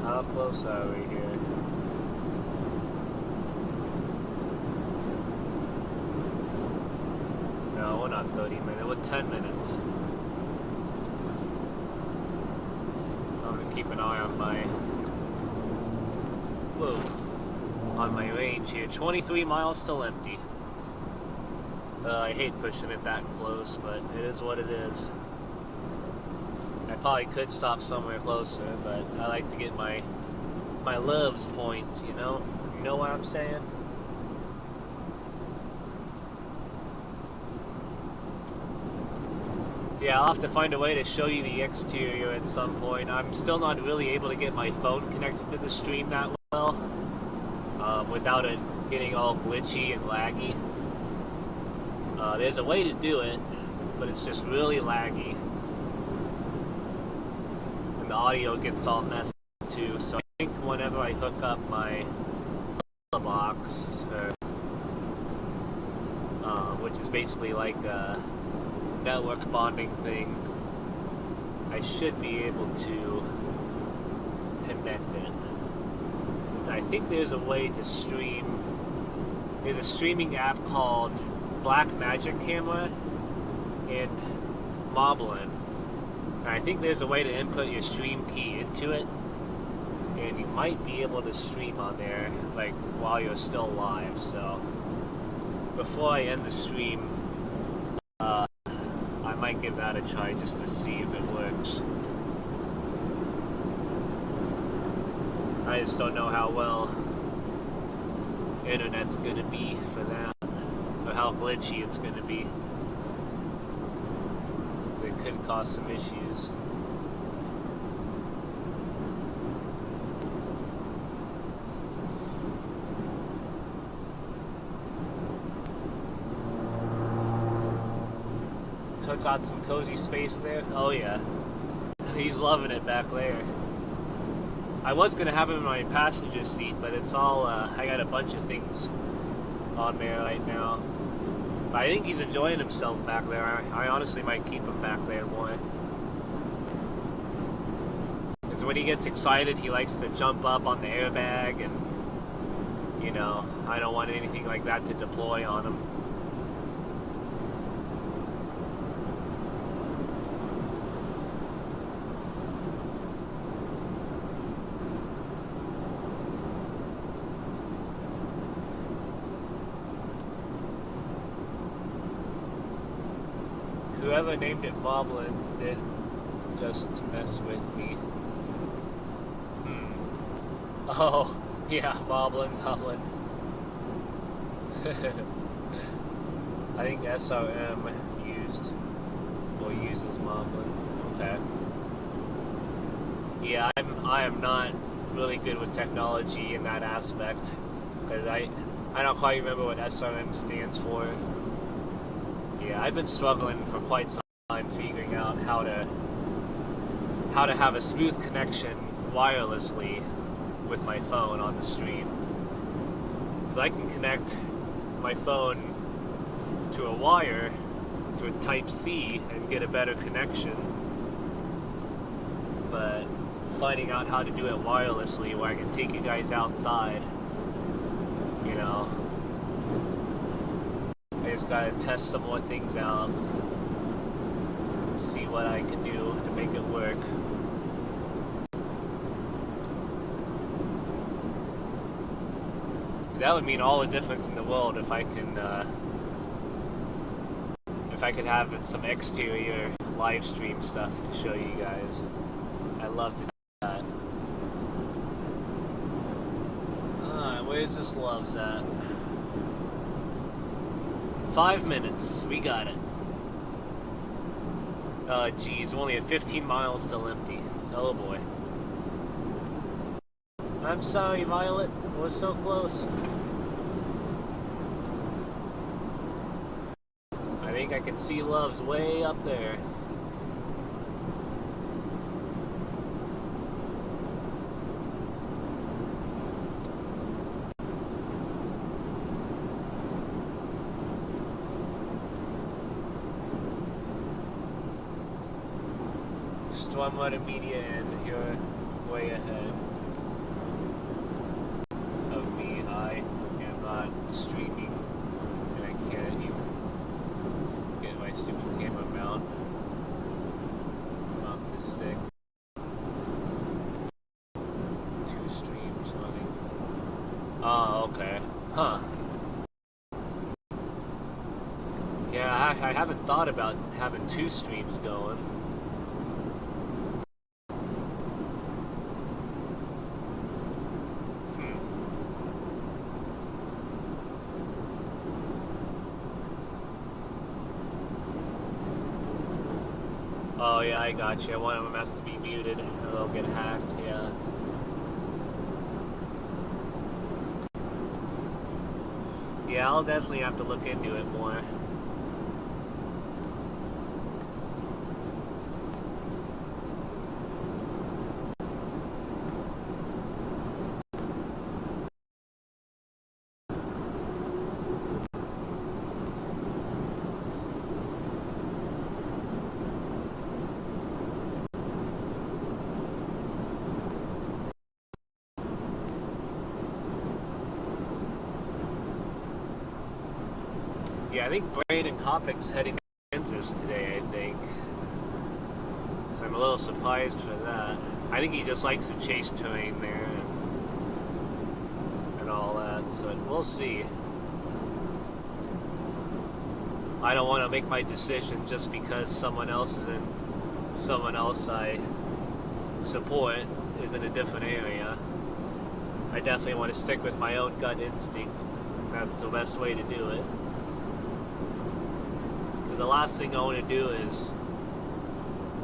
How close are we here? No, we're not 30 minutes, we're 10 minutes. Keep an eye on my range here. 23 miles till empty. I hate pushing it that close, but it is what it is. I probably could stop somewhere closer, but I like to get my loves points, you know? You know what I'm saying? Yeah, I'll have to find a way to show you the exterior at some point. I'm still not really able to get my phone connected to the stream that well, without it getting all glitchy and laggy. There's a way to do it, but it's just really laggy. And the audio gets all messed up too, so I think whenever I hook up my box, which is basically like a network bonding thing, I should be able to connect it. And I think there's a way to stream. There's a streaming app called Black Magic Camera and Moblin. And I think there's a way to input your stream key into it, and you might be able to stream on there like while you're still live. So before I end the stream, I might give that a try just to see if it works. I just don't know how well internet's gonna be for that, or how glitchy it's gonna be. It could cause some issues. Took out some cozy space there. Oh yeah, he's loving it back there. I was gonna have him in my passenger seat, but it's all, I got a bunch of things on there right now. But I think he's enjoying himself back there. I honestly might keep him back there more. Because when he gets excited, he likes to jump up on the airbag, and, you know, I don't want anything like that to deploy on him. Whoever named it Moblin did just mess with me. Oh, yeah, Moblin. I think SRM uses Moblin. Okay. Yeah, I am not really good with technology in that aspect, because I don't quite remember what SRM stands for. Yeah, I've been struggling for quite some time figuring out how to have a smooth connection wirelessly with my phone on the stream. Because I can connect my phone to a wire, to a Type-C, and get a better connection. But finding out how to do it wirelessly where I can take you guys outside, you know, I just gotta test some more things out, see what I can do to make it work. That would mean all the difference in the world if I could have some exterior live stream stuff to show you guys. I'd love to do that. Where's this Loves at? 5 minutes. We got it. Oh, geez. Only at 15 miles till empty. Oh, boy. I'm sorry, Violet. We're so close. I think I can see Loves way up there. Stormwater Media, and you're way ahead of me. I am not streaming, and I can't even get my stupid camera mount to stick. 2 streams running. Oh, okay. Huh. Yeah, I haven't thought about having 2 streams going. Oh yeah, I got you. One of them has to be muted or they'll get hacked, yeah. Yeah, I'll definitely have to look into it more. Yeah, I think Braden Kopic's heading to Kansas today, I think. So I'm a little surprised for that. I think he just likes to chase terrain there and all that, so we'll see. I don't want to make my decision just because someone else I support is in a different area. I definitely want to stick with my own gut instinct. That's the best way to do it. Because the last thing I want to do is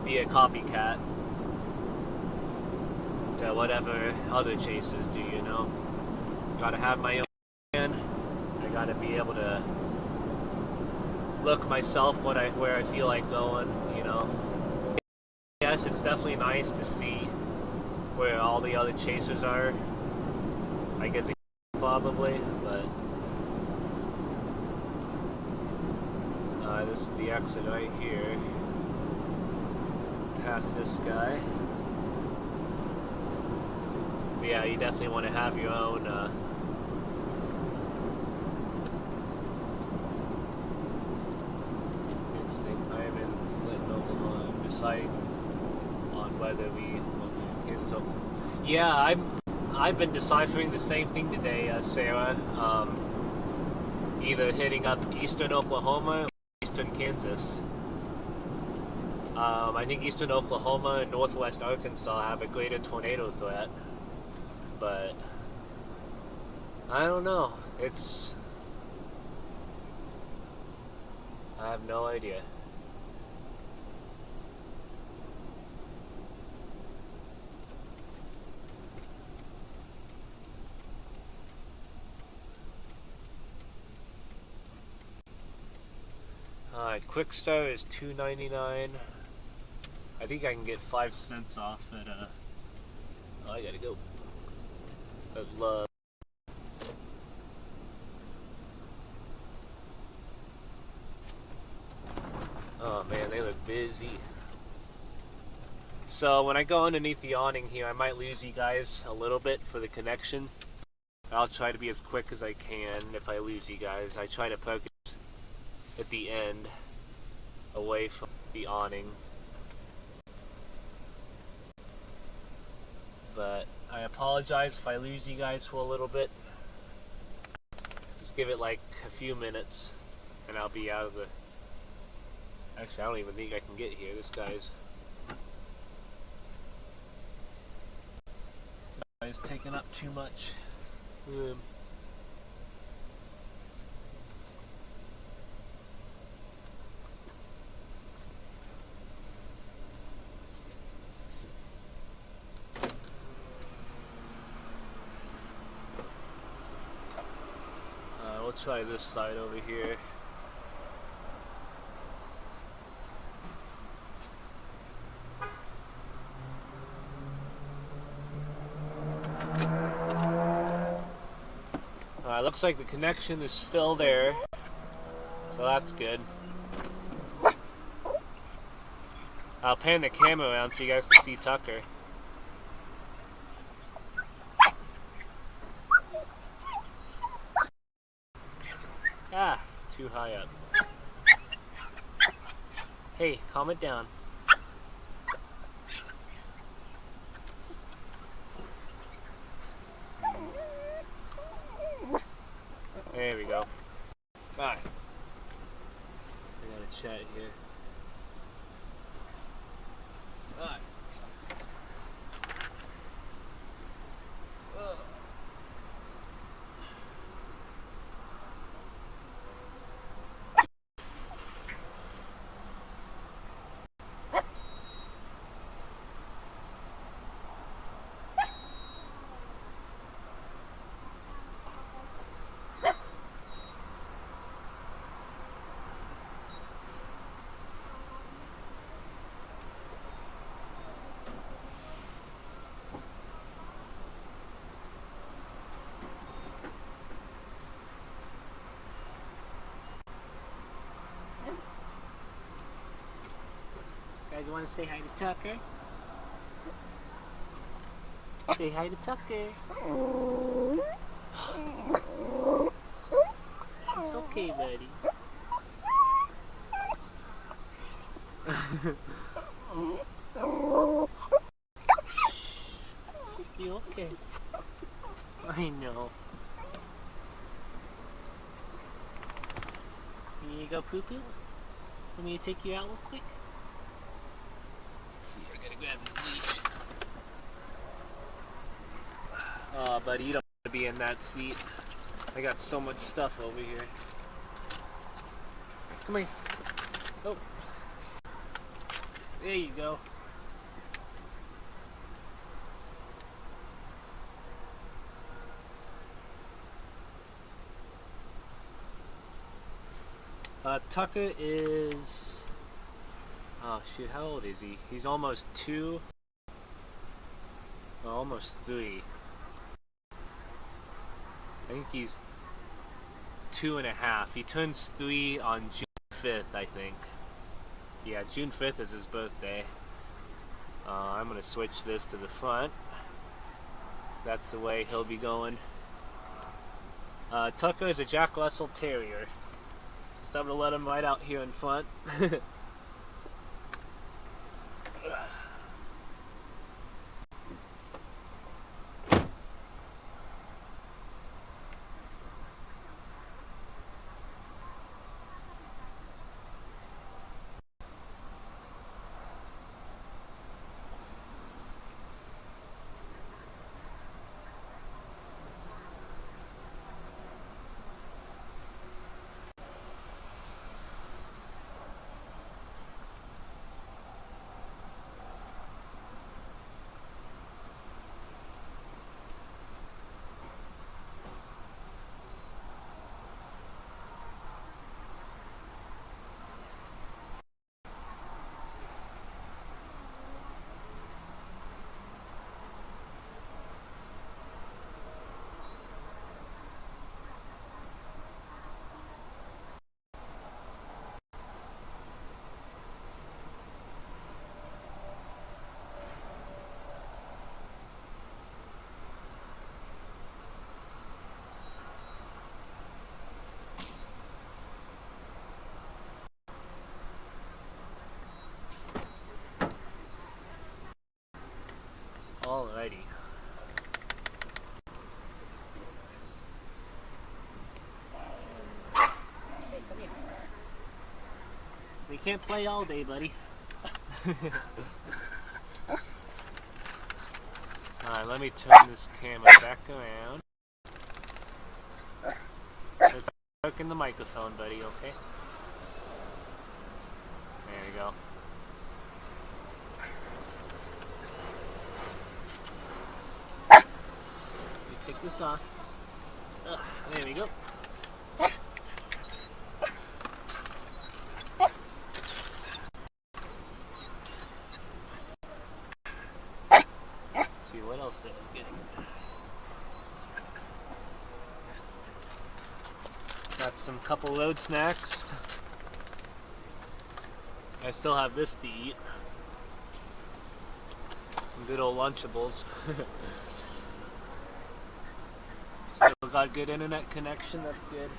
be a copycat to whatever other chasers do, you know? Gotta have my own plan. I gotta be able to look myself where I feel like going, you know? Yes, it's definitely nice to see where all the other chasers are. I guess probably, but this is the exit right here. Past this guy. But yeah, you definitely want to have your own instinct. I am in Clinton, Oklahoma. I'm deciding on whether we want to get so. Yeah, I've been deciphering the same thing today, Sarah. Either hitting up eastern Oklahoma or eastern Kansas. I think eastern Oklahoma and northwest Arkansas have a greater tornado threat, but I don't know. I have no idea. Alright, Quick Start is $2.99. I think I can get 5 cents off at oh, I gotta go. At Love. Oh man, they look busy. So when I go underneath the awning here, I might lose you guys a little bit for the connection. I'll try to be as quick as I can if I lose you guys. I try to focus at the end, away from the awning. But I apologize if I lose you guys for a little bit. Just give it like a few minutes and I'll be out of the... Actually, I don't even think I can get here. This guy's taking up too much room. We'll try this side over here. Looks like the connection is still there, so that's good. I'll pan the camera around so you guys can see Tucker. Ah, too high up. Hey, calm it down. There we go. Alright. I gotta chat here. Alright. Guys, want to say hi to Tucker? Say hi to Tucker. It's okay, buddy. You okay? I know. Here you go, poo poo. Want me to take you out real quick? Let's see, I gotta grab his leash. Oh, buddy, you don't want to be in that seat. I got so much stuff over here. Come here. Oh. There you go. Tucker is... Oh shoot, how old is he? He's almost 2. Well, almost 3. I think he's 2.5. He turns 3 on June 5th, I think. Yeah, June 5th is his birthday. I'm gonna switch this to the front. That's the way he'll be going. Tucker is a Jack Russell Terrier. So I'm gonna let him right out here in front. Alrighty. Hey, come here. We can't play all day, buddy. Alright, let me turn this camera back around. Let's work in the microphone, buddy, okay? There we go. Take this off. There we go. Let's see what else did I get. Got some couple road snacks. I still have this to eat. Some good old Lunchables. Still got good internet connection, that's good.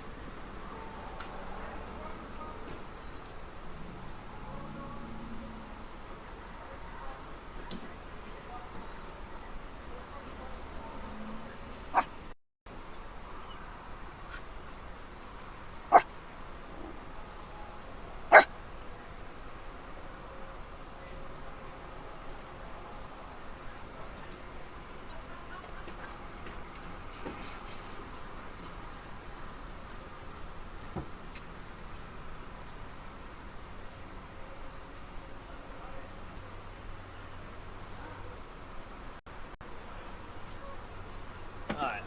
Alright.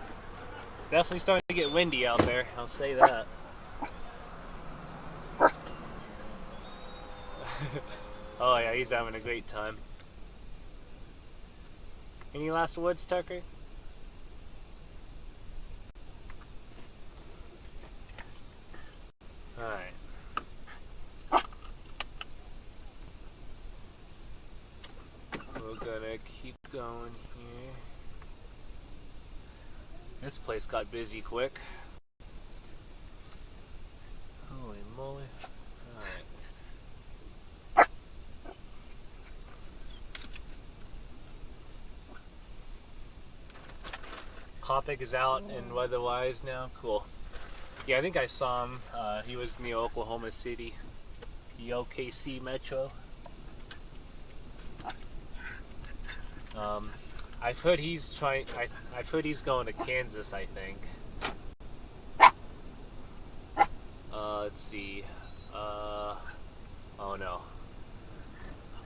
It's definitely starting to get windy out there, I'll say that. Oh yeah, he's having a great time. Any last words, Tucker? Alright. We're gonna keep going here. This place got busy quick. Holy moly. Alright. Copic is out and weather-wise now. Cool. Yeah, I think I saw him. He was near Oklahoma City, the OKC Metro. I've heard he's trying. I've heard he's going to Kansas. I think. Let's see. Oh no.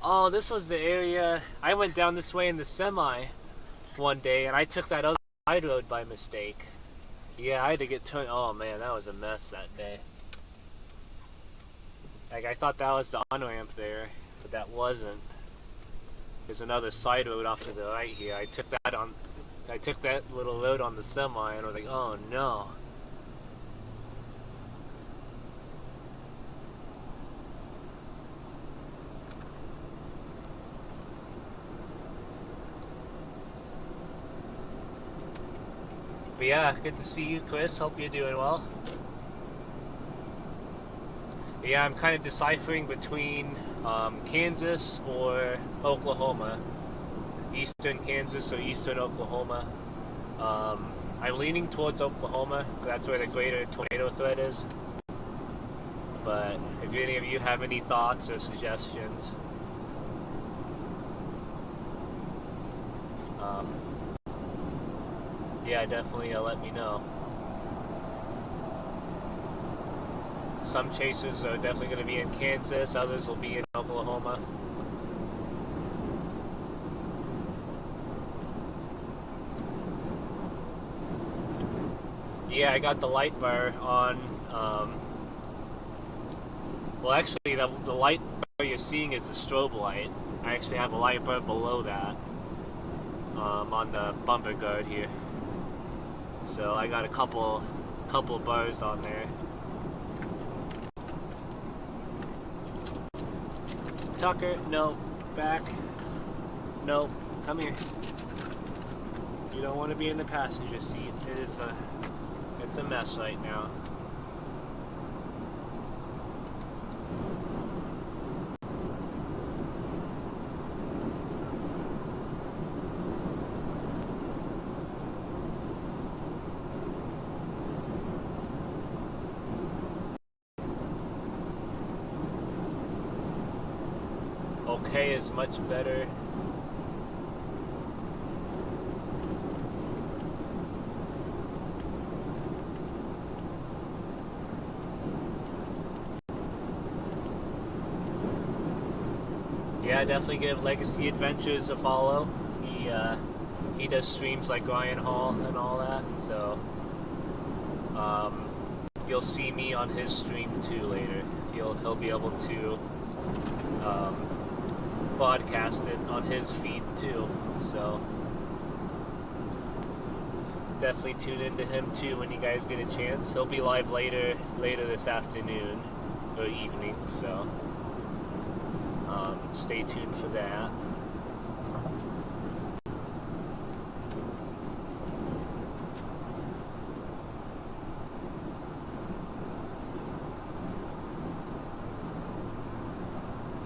Oh, this was the area. I went down this way in the semi one day, and I took that other side road by mistake. Yeah, I had to get turned. Oh man, that was a mess that day. Like, I thought that was the on-ramp there, but that wasn't. There's another side road off to the right here. I took that little road on the semi, and I was like, oh no. But yeah, good to see you, Chris. Hope you're doing well. Yeah, I'm kind of deciphering between Kansas or Oklahoma. Eastern Kansas or Eastern Oklahoma. I'm leaning towards Oklahoma. That's where the greater tornado threat is. But if any of you have any thoughts or suggestions, yeah, definitely let me know. Some chasers are definitely going to be in Kansas, others will be in Oklahoma. Yeah, I got the light bar on. Well, actually, the light bar you're seeing is the strobe light. I actually have a light bar below that on the bumper guard here. So I got a couple bars on there. Tucker, no. Back. No. Come here. You don't want to be in the passenger seat. It's a mess right now. Okay is much better. Yeah, definitely give Legacy Adventures a follow. He does streams like Ryan Hall and all that, so you'll see me on his stream too later. He'll be able to broadcast it on his feed too, so definitely tune into him too when you guys get a chance. He'll be live later this afternoon or evening, so stay tuned for that.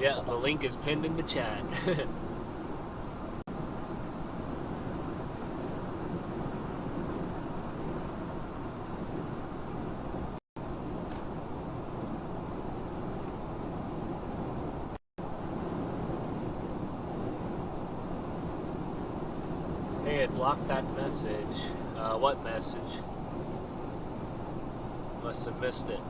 Yeah, the link is pinned in the chat. Hey, it blocked that message. What message? Must have missed it.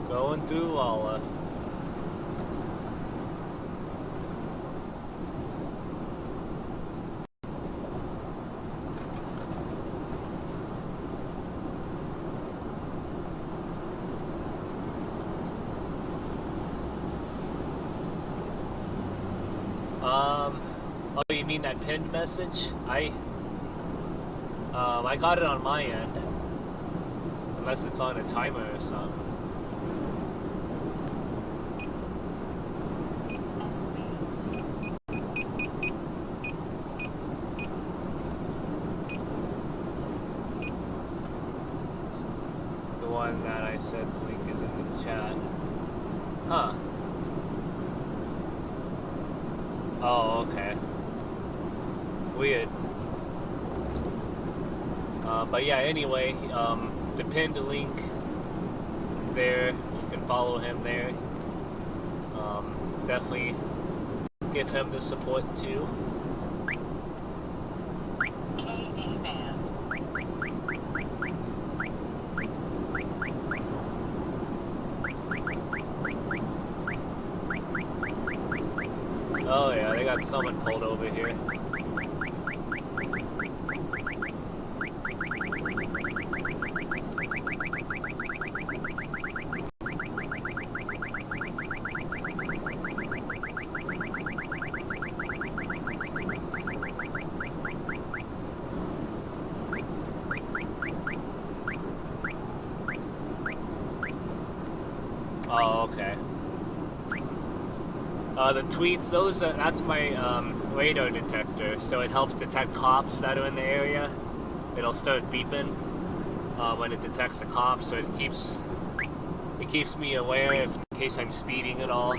Going through Lala. Oh, you mean that pinned message? I got it on my end. Unless it's on a timer or something. The one that I said the link is in the chat. Huh. Oh, okay. Weird. But yeah, anyway, the pinned link there, you can follow him there. Definitely give him the support too. Oh yeah, they got someone pulled over here. Oh, okay. The tweets, that's my radar detector, so it helps detect cops that are in the area. It'll start beeping when it detects a cop, so it keeps me aware in case I'm speeding at all.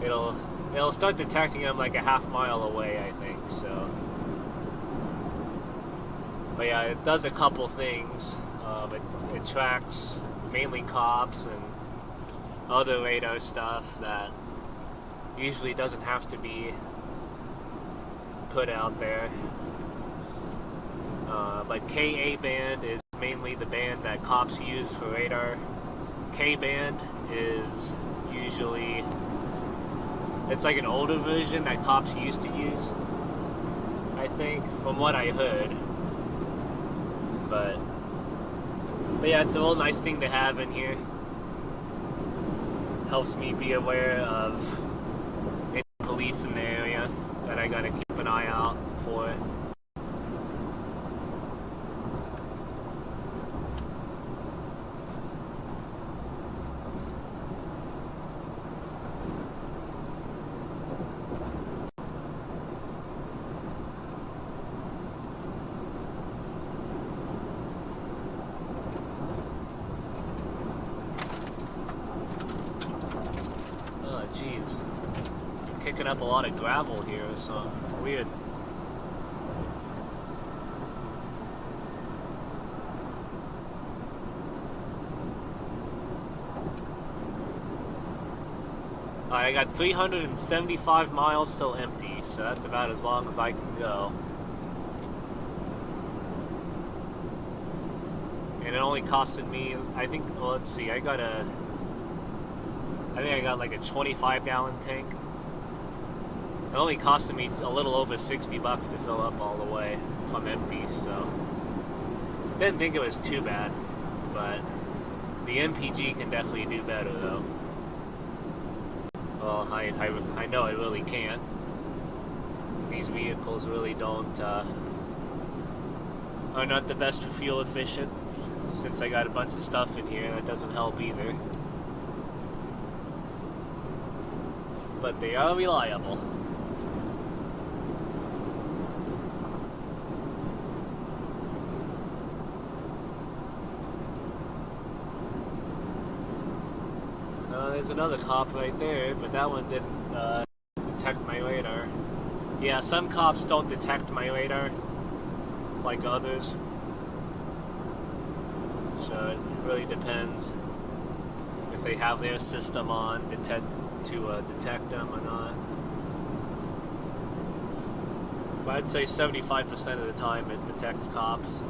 It'll start detecting them like a half-mile away, I think. So, but yeah, it does a couple things. It tracks mainly cops and other radar stuff that usually doesn't have to be put out there. But KA band is mainly the band that cops use for radar. K band is usually, it's like an older version that cops used to use, I think, from what I heard. But yeah, it's a real nice thing to have in here. Helps me be aware of any police in the area that I gotta keep an eye out for. Jeez, kicking up a lot of gravel here, so weird. Alright, I got 375 miles still empty, so that's about as long as I can go. And it only costed me, I think, well, let's see, I got like a 25-gallon tank. It only costed me a little over 60 bucks to fill up all the way if I'm empty, so didn't think it was too bad. But the MPG can definitely do better, though. Well, I know it really can't. These vehicles really don't are not the best for fuel efficient. Since I got a bunch of stuff in here, that doesn't help either. But they are reliable. There's another cop right there, but that one didn't detect my radar. Yeah, some cops don't detect my radar like others. So it really depends if they have their system on to detect them or not. But I'd say 75% of the time it detects cops.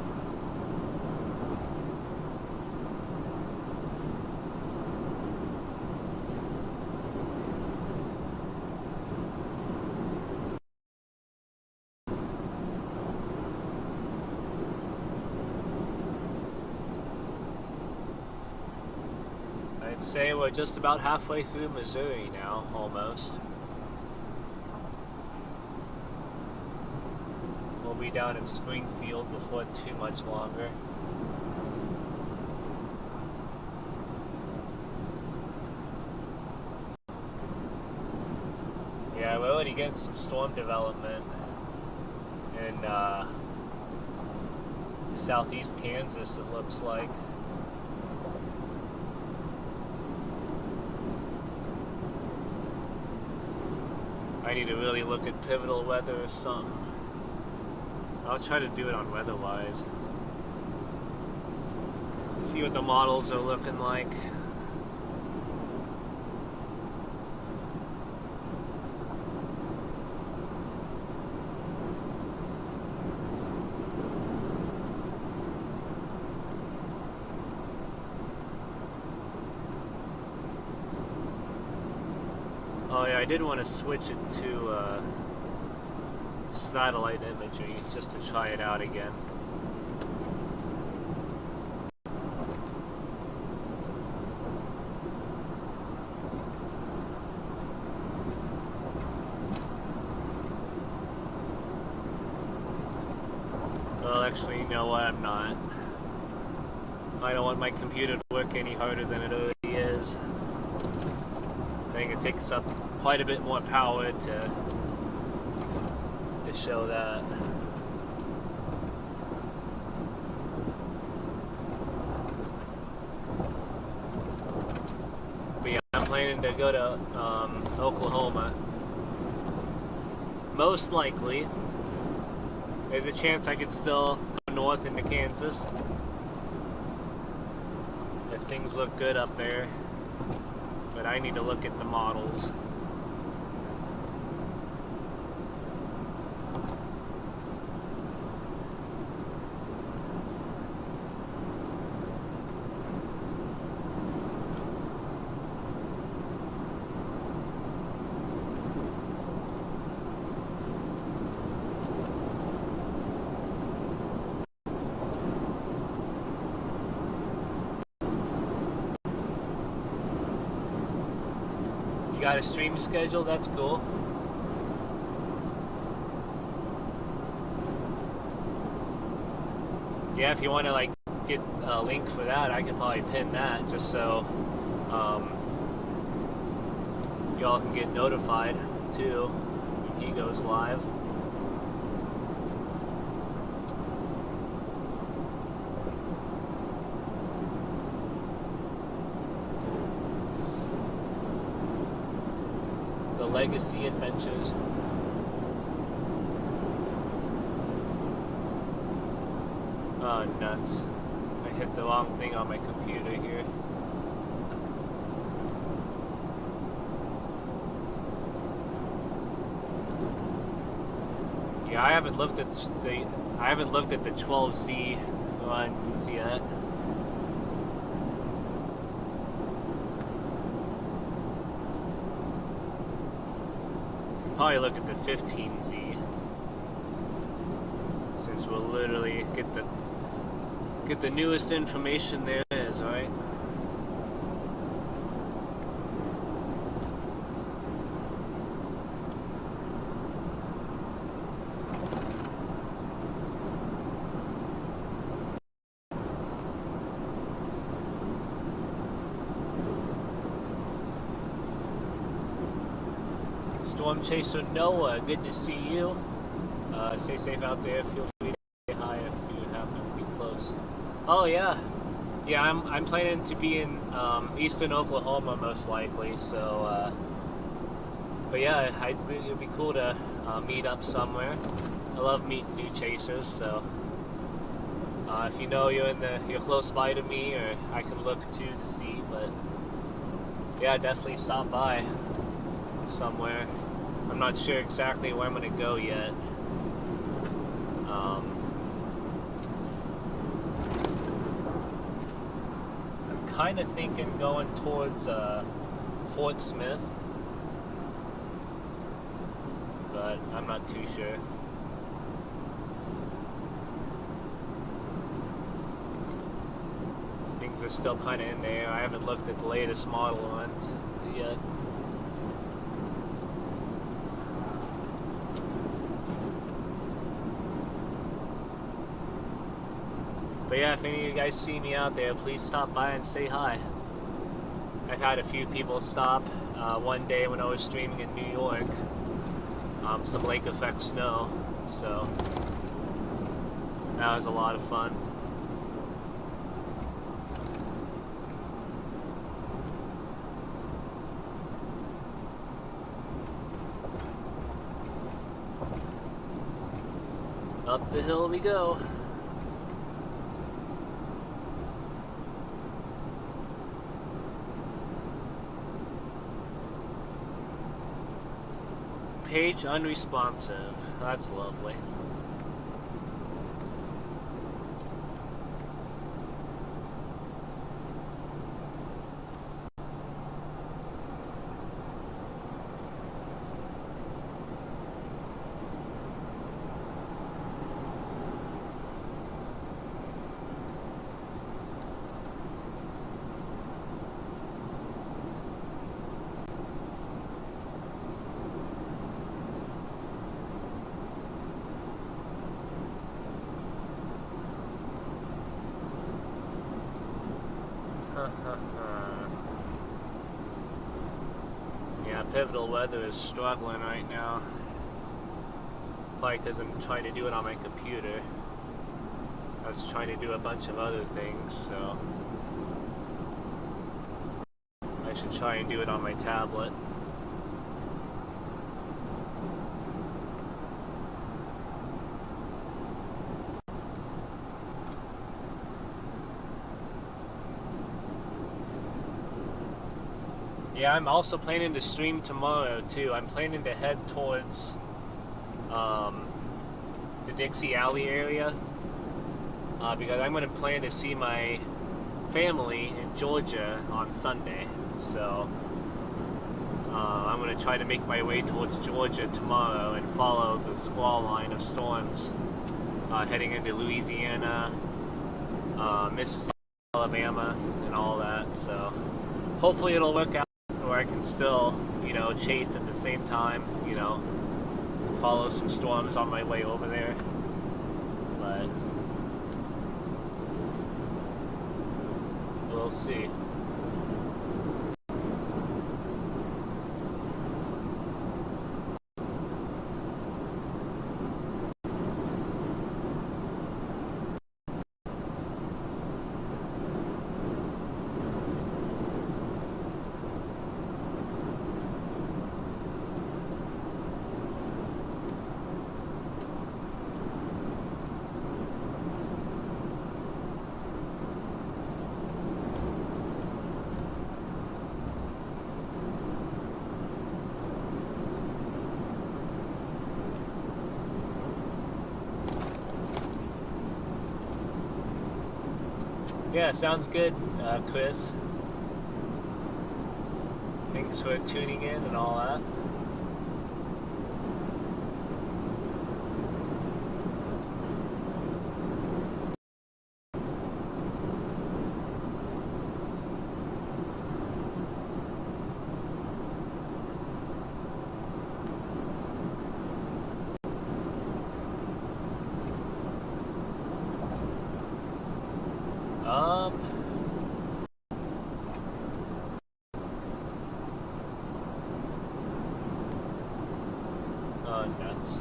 I'd say we're just about halfway through Missouri now, almost. We'll be down in Springfield before too much longer. Yeah, we're already getting some storm development in southeast Kansas, it looks like. I need to really look at pivotal weather or something. I'll try to do it on weatherwise. See what the models are looking like. Oh yeah, I did want to switch it to satellite imagery just to try it out again. Well, actually, you know what? I'm not. I don't want my computer to work any harder than it already is. I think it takes up quite a bit more power to show that. But yeah, I'm planning to go to Oklahoma. Most likely, there's a chance I could still go north into Kansas if things look good up there. But I need to look at the models. You got a stream schedule? That's cool. Yeah, if you want to like get a link for that, I can probably pin that just so y'all can get notified too when he goes live. Legacy Adventures. Oh, nuts. I hit the wrong thing on my computer here. Yeah, I haven't looked at the 12Z ones yet. Probably look at the 15Z since we'll literally get the newest information there is, right? Storm Chaser Noah, good to see you. Stay safe out there. Feel free to say hi if you happen to be close. Oh yeah, yeah. I'm planning to be in eastern Oklahoma most likely. So, but yeah, it'd be cool to meet up somewhere. I love meeting new chasers. So, if you know you're close by to me, or I can look too to see. But yeah, definitely stop by somewhere. I'm not sure exactly where I'm going to go yet. I'm kind of thinking going towards Fort Smith, but I'm not too sure. Things are still kind of in there. I haven't looked at the latest model ones yet. But yeah, if any of you guys see me out there, please stop by and say hi. I've had a few people stop one day when I was streaming in New York. Some lake effect snow, so that was a lot of fun. Up the hill we go. Page unresponsive. That's lovely. Yeah, Pivotal Weather is struggling right now. Probably because I'm trying to do it on my computer. I was trying to do a bunch of other things, so I should try and do it on my tablet. Yeah, I'm also planning to stream tomorrow too. I'm planning to head towards the Dixie Alley area because I'm going to plan to see my family in Georgia on Sunday. So I'm going to try to make my way towards Georgia tomorrow and follow the squall line of storms heading into Louisiana, Mississippi, Alabama, and all that. So hopefully it'll work out where I can still, you know, chase at the same time, you know, follow some storms on my way over there. But we'll see. Yeah, sounds good, Chris. Thanks for tuning in and all that. Oh, nuts.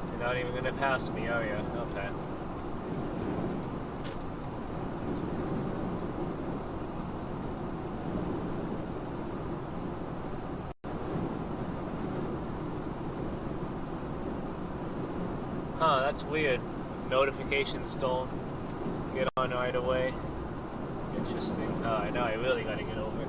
You're not even gonna pass me, are you? Okay. Huh, that's weird. Notifications don't get on right away. Interesting. Oh, I know, I really gotta get over it.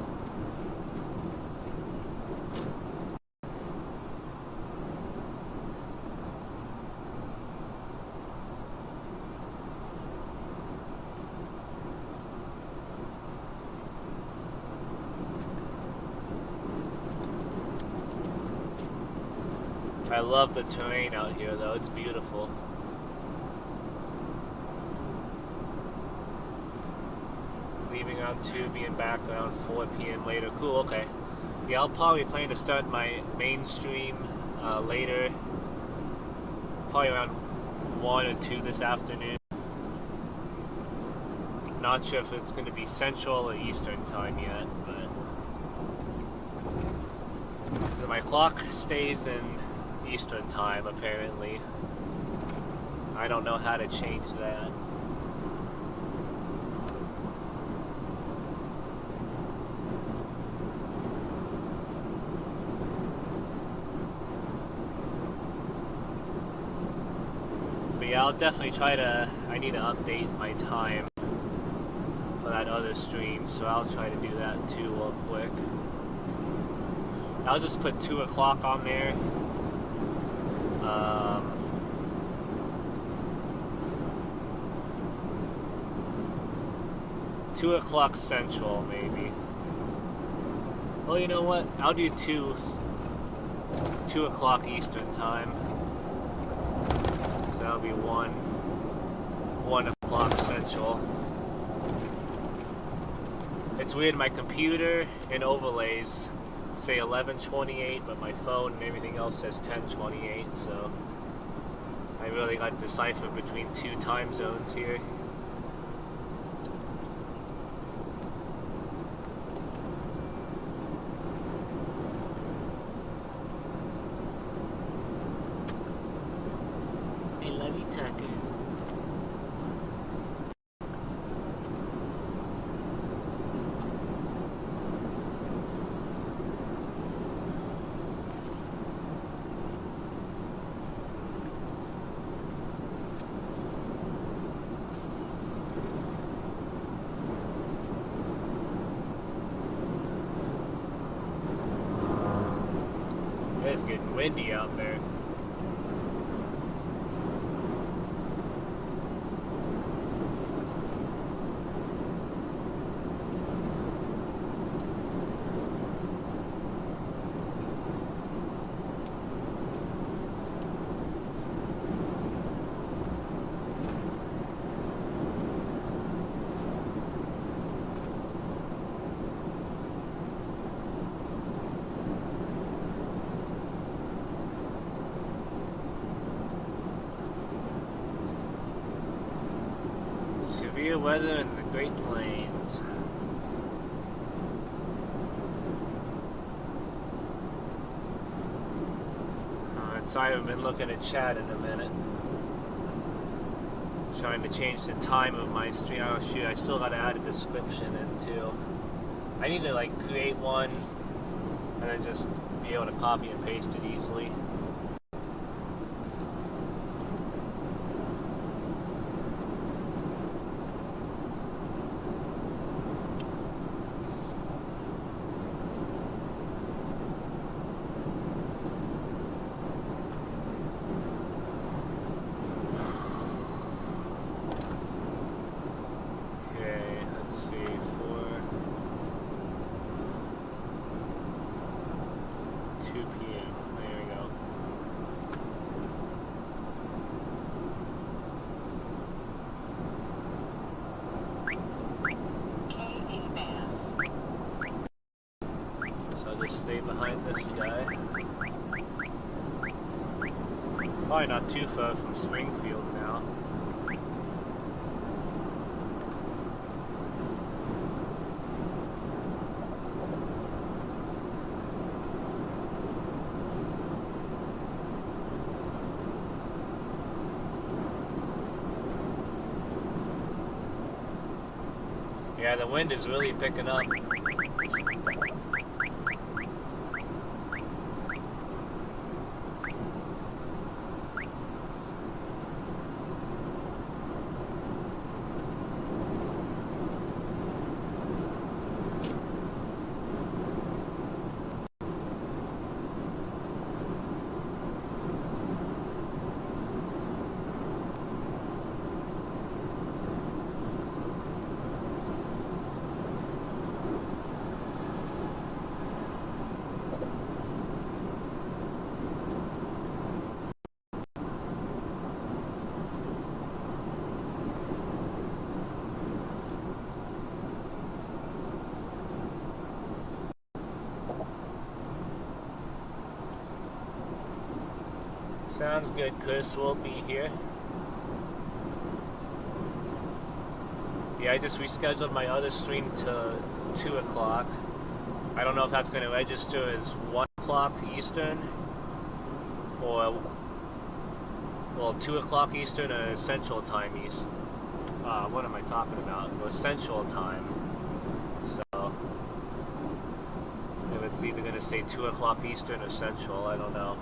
I love the terrain out here, though. It's beautiful. Leaving around 2, being back around 4 p.m. later. Cool, okay. Yeah, I'll probably plan to start my mainstream later. Probably around 1 or 2 this afternoon. Not sure if it's going to be Central or Eastern time yet, but my clock stays in Eastern time, apparently. I don't know how to change that. I'll definitely try to. I need to update my time for that other stream, so I'll try to do that too real quick. I'll just put 2 o'clock on there. 2 o'clock Central, maybe. Well, you know what? I'll do 2 o'clock Eastern time. So that'll be 1 o'clock Central. It's weird, my computer and overlays say 11:28, but my phone and everything else says 10:28, so I really got to decipher between 2 time zones here. I love you, Tucker. It's getting windy out there. Severe weather in the Great Plains. Sorry, I haven't been looking at chat in a minute. Trying to change the time of my stream. Oh shoot, I still gotta add a description in too. I need to like create one and then just be able to copy and paste it easily. Stay behind this guy. Probably not too far from Springfield now. Yeah, the wind is really picking up. Sounds good, Chris. We'll be here. Yeah, I just rescheduled my other stream to 2 o'clock. I don't know if that's going to register as 1 o'clock Eastern or, well, 2 o'clock Eastern or Central Time East. What am I talking about? It was Central Time. So, if it's either going to say 2 o'clock Eastern or Central, I don't know.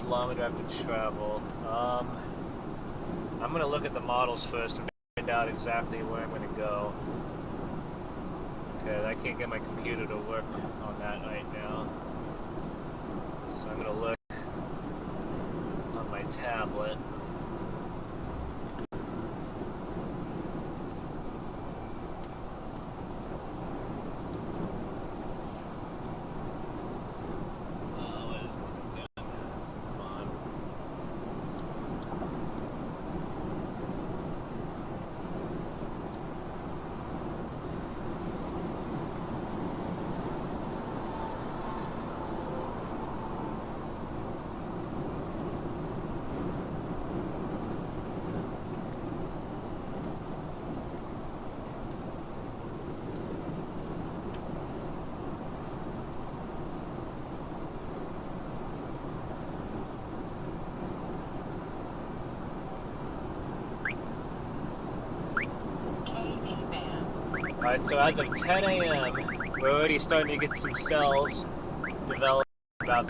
kilometer I have to travel. I'm gonna look at the models first and find out exactly where I'm gonna go. Okay, I can't get my computer to work on that right now. So I'm gonna look on my tablet. Alright, so as of 10 a.m., we're already starting to get some cells developed about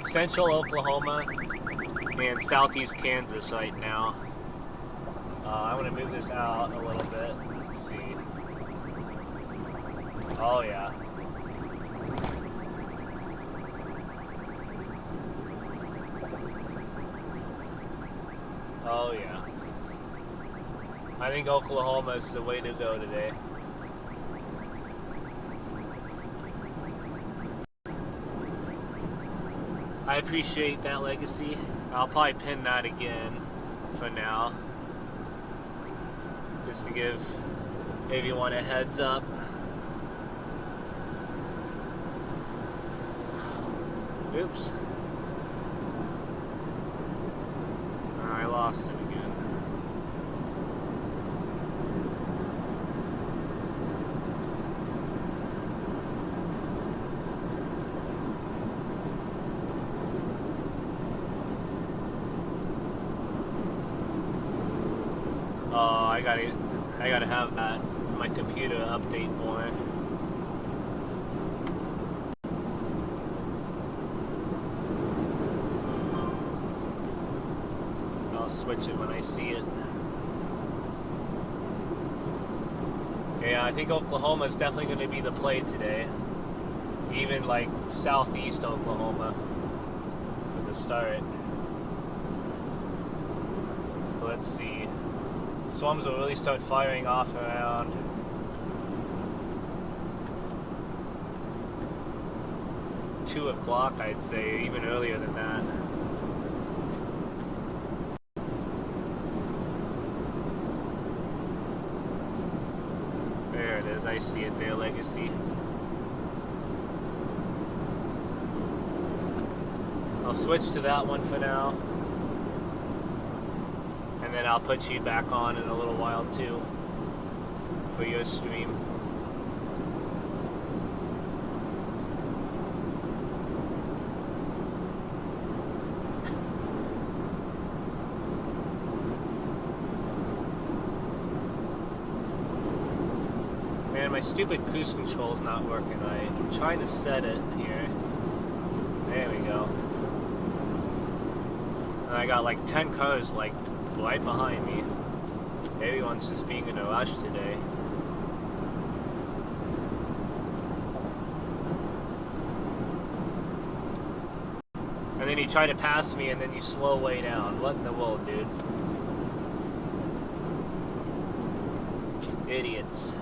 central Oklahoma and southeast Kansas right now. I want to move this out a little bit. Let's see. Oh, yeah. Oh, yeah. I think Oklahoma is the way to go today. I appreciate that, Legacy. I'll probably pin that again for now, just to give everyone a heads up. Oops. I lost it again. I gotta have that my computer update more. I'll switch it when I see it. Yeah, I think Oklahoma is definitely going to be the play today. Even like southeast Oklahoma for the start. Let's see. Swarms will really start firing off around 2 o'clock, I'd say, even earlier than that. There it is, I see it there, Legacy. I'll switch to that one for now. And then I'll put you back on in a little while too for your stream. Man, my stupid cruise control is not working right. I'm trying to set it here. There we go. And I got like 10 cars like right behind me. Everyone's just being in a rush today. And then you try to pass me and then you slow way down. What in the world, dude? Idiots.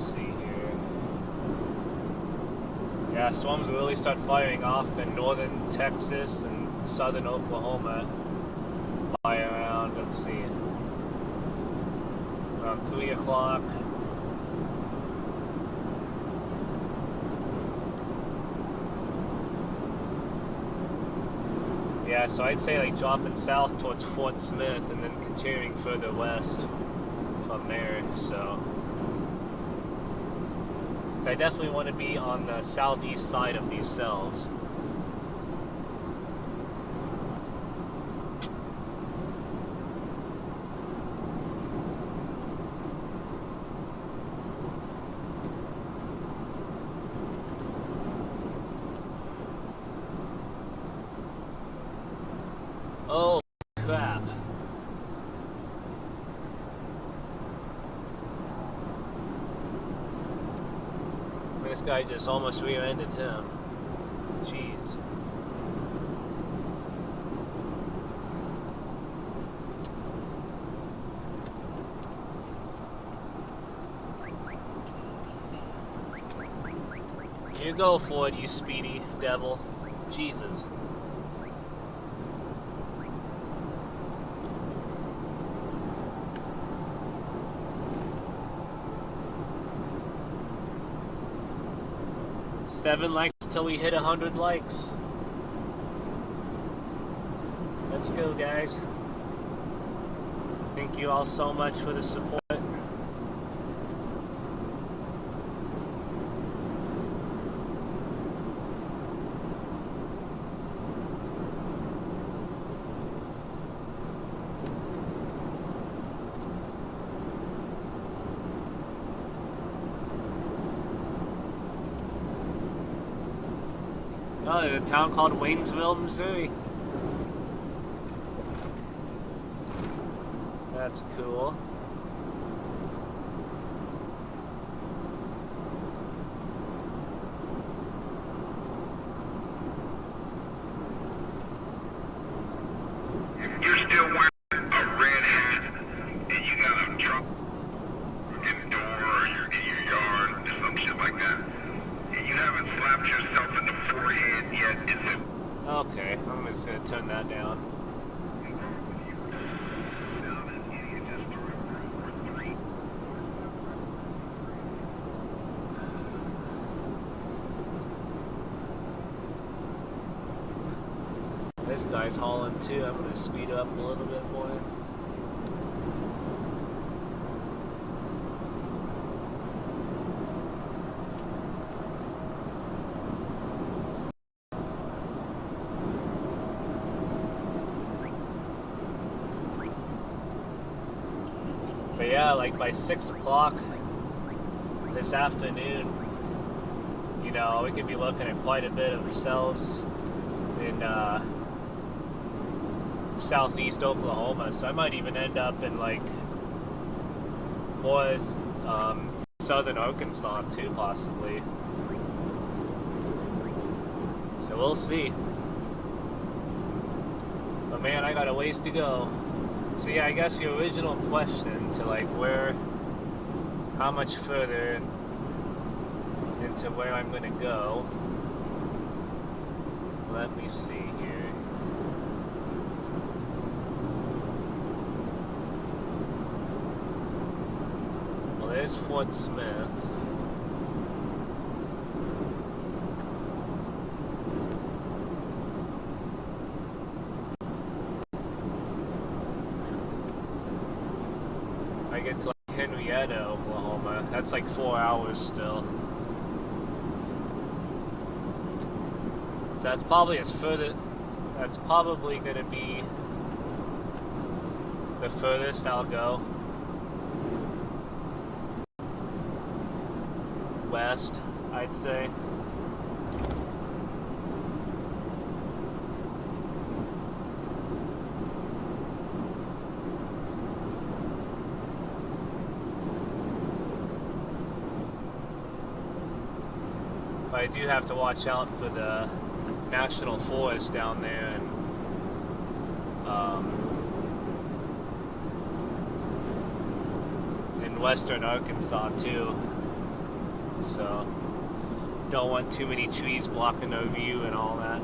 Let's see here. Yeah, storms will really start firing off in northern Texas and southern Oklahoma by around, let's see, around 3 o'clock. Yeah, so I'd say like dropping south towards Fort Smith and then continuing further west from there. So I definitely want to be on the southeast side of these cells. Oh, crap. This guy just almost rear-ended him. Jeez. You go for it, you speedy devil. Jesus. Seven likes till we hit 100 likes. Let's go, guys. Thank you all so much for the support. Oh, there's a town called Waynesville, Missouri. That's cool. You're still wearing a red hat and you got a truck in the door or you're in your yard or some shit like that. And you haven't slapped yourself in the forehead yet, is it? Okay, I'm just gonna turn that down. This guy's hauling too. I'm gonna speed up a little bit more. But yeah, like by 6 o'clock this afternoon, you know, we could be looking at quite a bit of cells in southeast Oklahoma. So I might even end up in like more southern Arkansas too, possibly. So we'll see. But man, I got a ways to go. So yeah, I guess the original question to like how much further into where I'm gonna go. Let me see here. Well, there's Fort Smith. I get to like Henrietta, Oklahoma. That's like 4 hours still. So that's probably that's probably gonna be the furthest I'll go. West, I'd say. But I do have to watch out for the national forest down there in western Arkansas too. so don't want too many trees blocking our view and all that.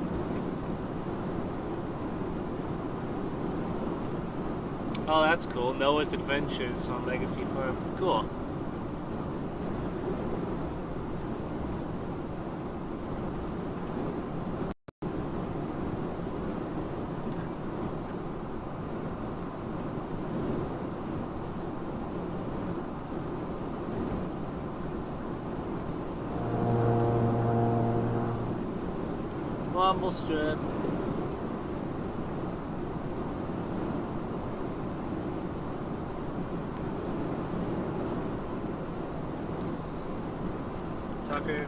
Oh, that's cool. Noah's Adventures on Legacy Farm. Cool. Rumble strip. Tucker.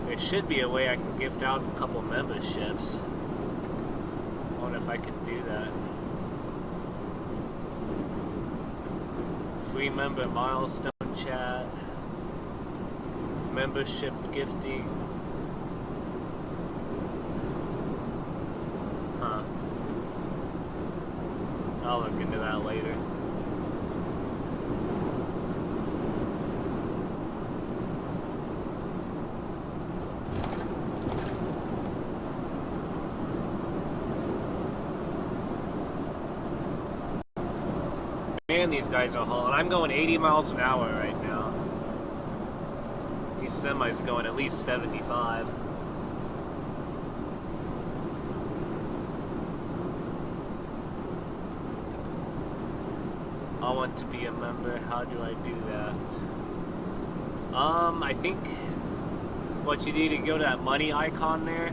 There should be a way I can gift out a couple memberships. I wonder if I can do that. Free member milestone chat. Membership gifting. Huh. I'll look into that later. Man, these guys are hauling. I'm going 80 miles an hour right now. These semis are going at least 75. I want to be a member. How do I do that? I think what you need to go to that money icon there.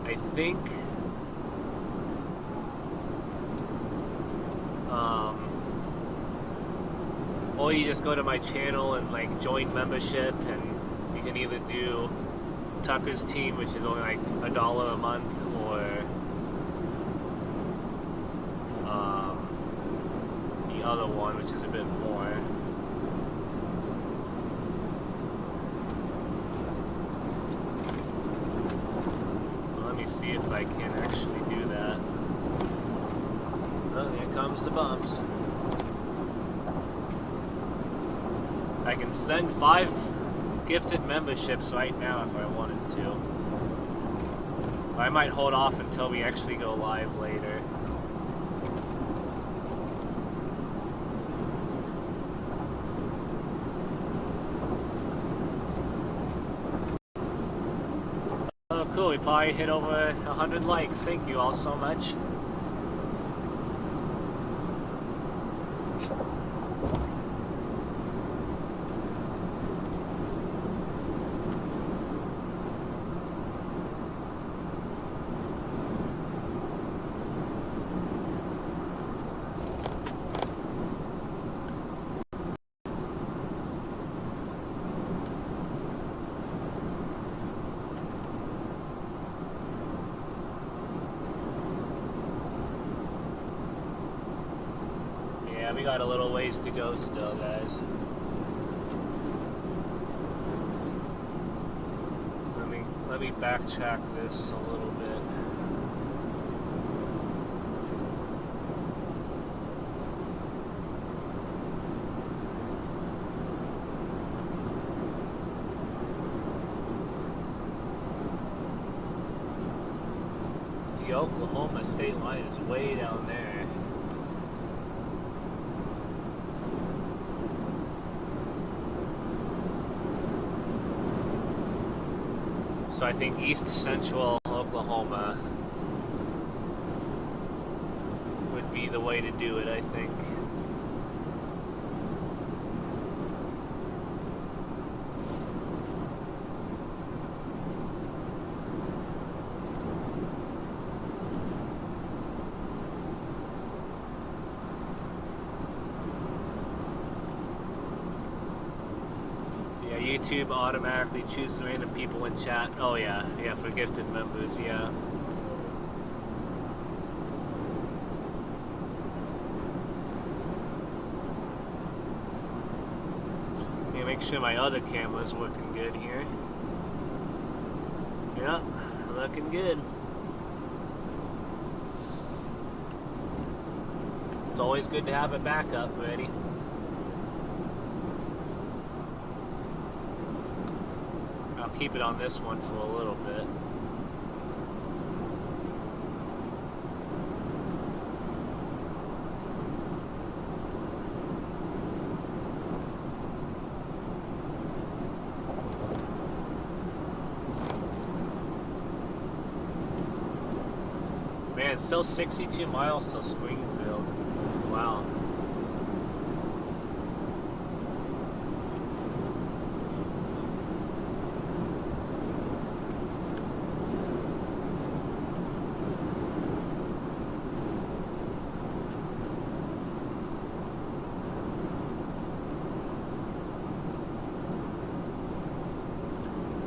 I think. Or you just go to my channel and like join membership, and you can either do Tucker's team, which is only like $1 a month, or the other one, which is a bit more. Well, let me see if I can actually do that. Oh, here comes the bumps. I can send 5 gifted memberships right now if I wanted to. I might hold off until we actually go live later. Oh, cool. We probably hit over 100 likes. Thank you all so much. Yeah, we got a little ways to go still, guys. Let me backtrack this a little bit. The Oklahoma state line is way down there. So I think East Central Oklahoma would be the way to do it, I think. YouTube automatically chooses random people in chat. Oh yeah, for gifted members, yeah. Let me make sure my other camera's working good here. Yeah, looking good. It's always good to have a backup ready. I'll keep it on this one for a little bit. Man, it's still 62 miles to Springfield. Wow.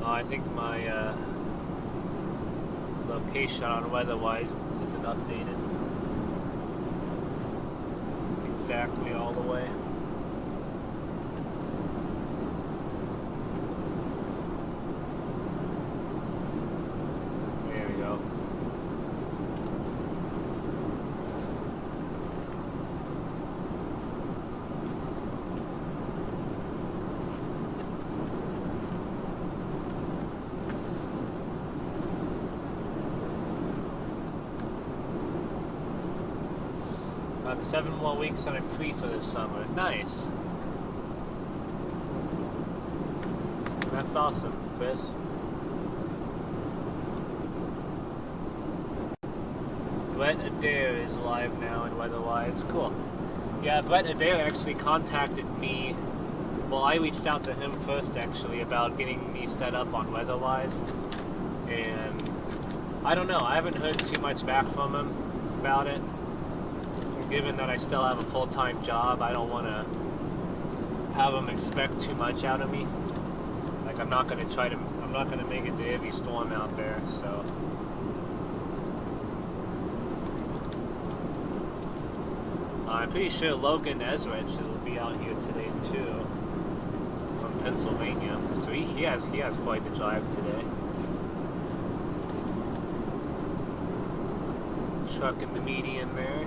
I think my location on weatherwise isn't updated exactly all the way. There we go. About 7 more weeks and I'm free for this summer. Nice. That's awesome, Chris. Brett Adair is live now in Weatherwise. Cool. Yeah, Brett Adair actually contacted me. Well, I reached out to him first actually about getting me set up on Weatherwise. And I don't know, I haven't heard too much back from him about it. Given that I still have a full-time job, I don't want to have them expect too much out of me. Like, I'm not going to make it to every storm out there, so. I'm pretty sure Logan Ezrich will be out here today too, from Pennsylvania. So he has quite the drive today. Truck in the median there.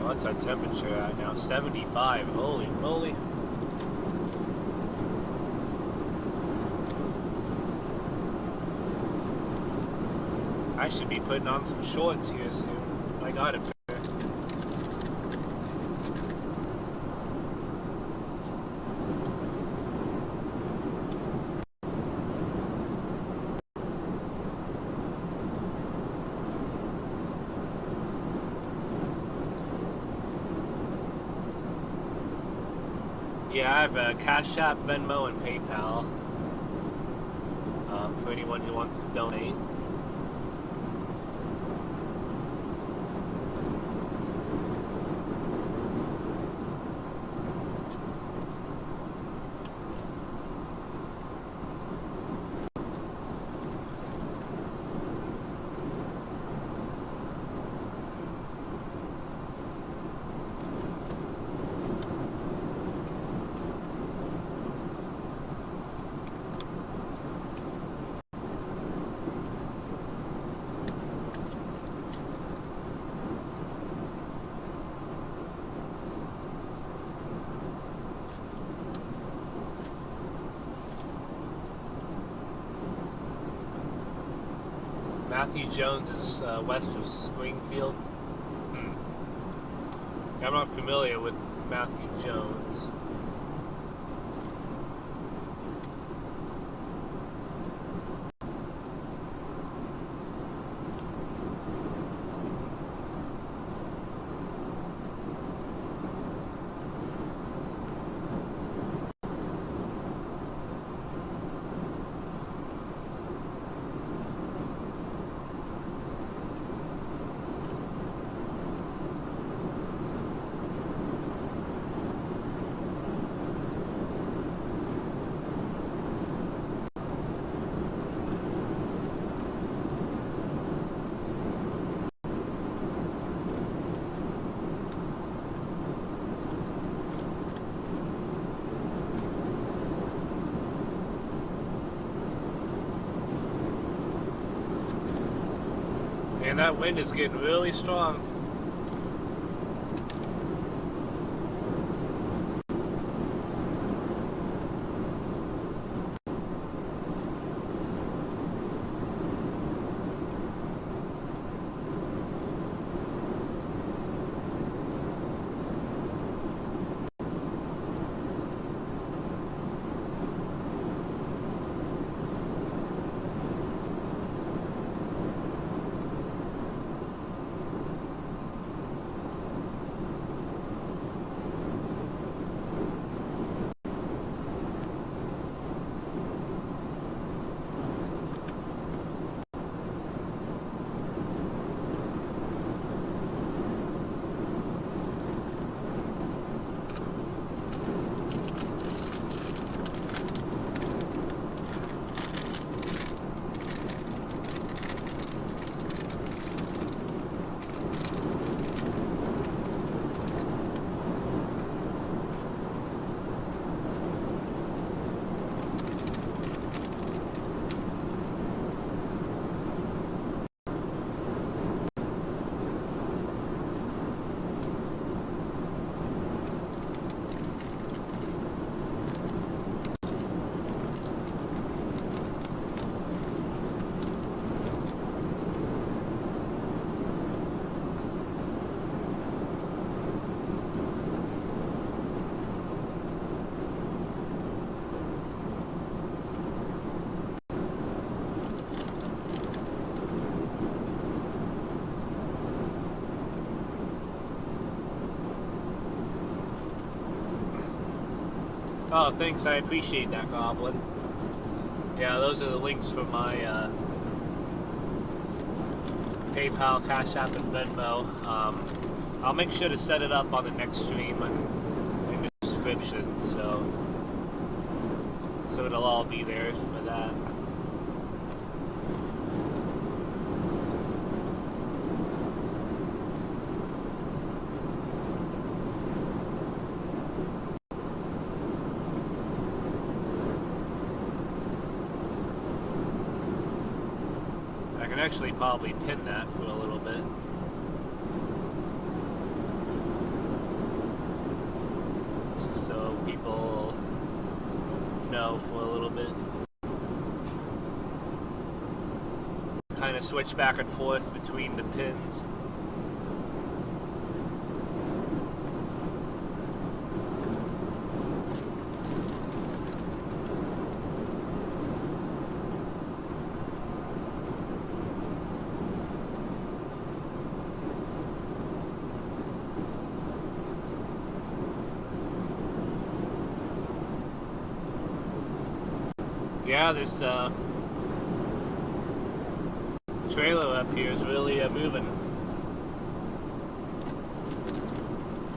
What's our temperature at now? 75. Holy moly. I should be putting on some shorts here soon. I got it. Yeah, I have Cash App, Venmo, and PayPal for anyone who wants to donate. Matthew Jones is west of Springfield. I'm not familiar with Matthew Jones. And that wind is getting really strong. Oh, thanks. I appreciate that, Goblin. Yeah, those are the links for my PayPal, Cash App, and Venmo. I'll make sure to set it up on the next stream and in the description, so it'll all be there for that. I can actually probably pin that for a little bit. So people know for a little bit. Kind of switch back and forth between the pins. Yeah, this trailer up here is really moving.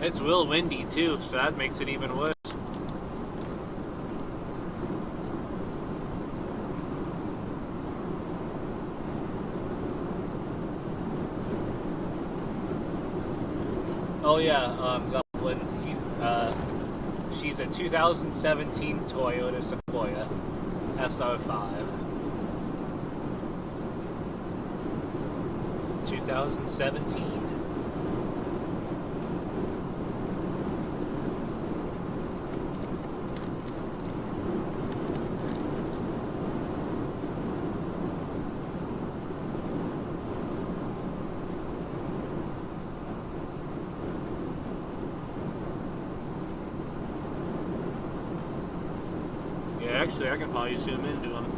It's real windy too, so that makes it even worse. Oh yeah, Goblin, she's a 2017 Toyota Sequoia SR5. 2017. Actually, I can probably zoom into them.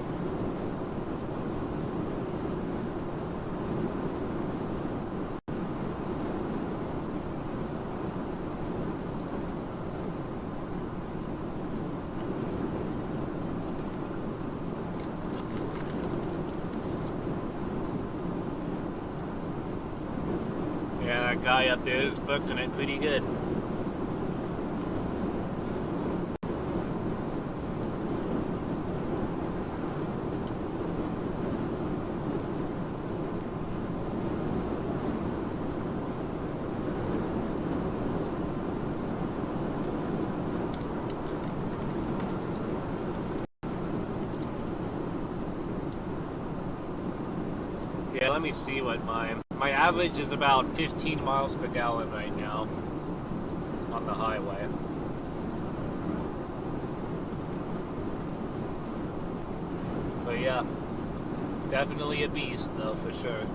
Yeah, that guy up there is booking it pretty good. Yeah, let me see what my average is about 15 miles per gallon right now on the highway. But yeah, definitely a beast though, for sure.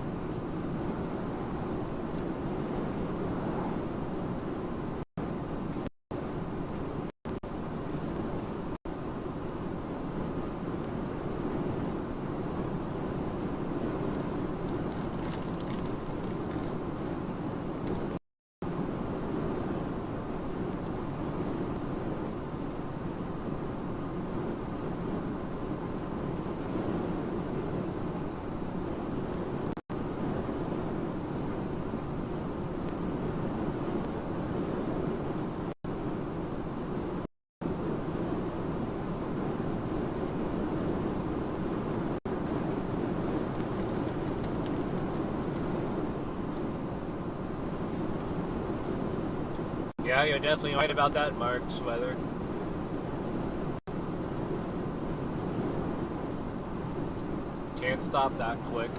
Yeah, you're definitely right about that, Mark's weather. Can't stop that quick.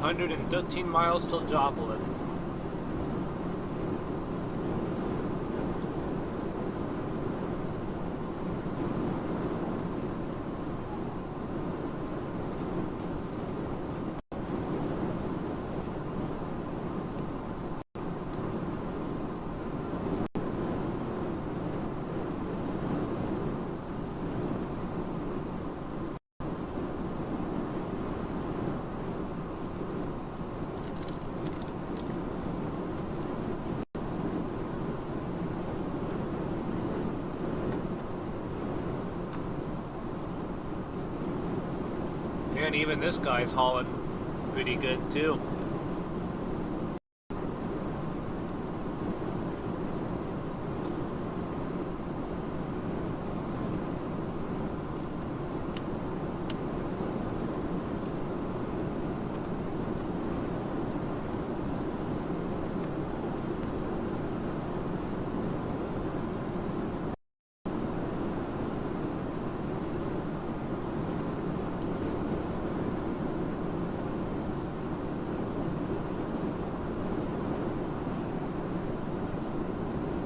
$113 miles till Joplin. And even this guy's hauling pretty good too.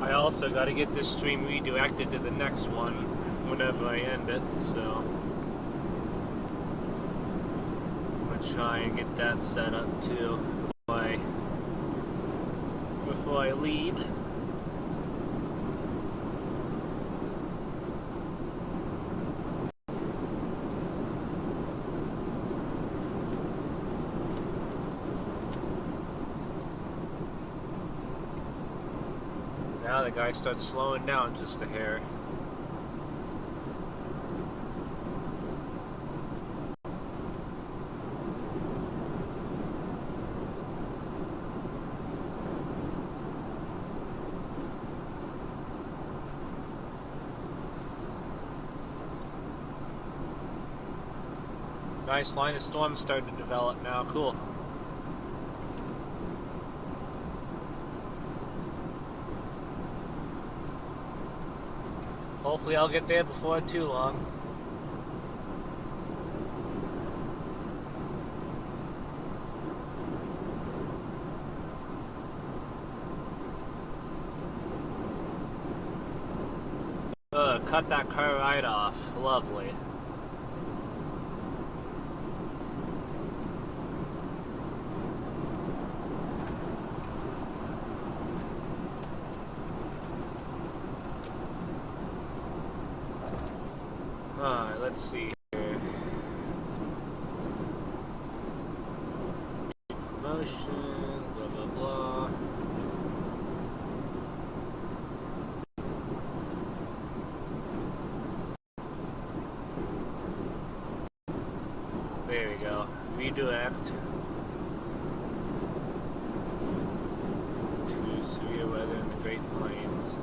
I also got to get this stream redirected to the next one whenever I end it, so I'm going to try and get that set up too before I leave. Now the guy starts slowing down just a hair. Nice line of storm starting to develop now. Cool. Hopefully I'll get there before too long. Cut that car right off. Lovely. Alright, let's see here. Motion, blah blah blah. There we go. Redirect to severe weather in the Great Plains.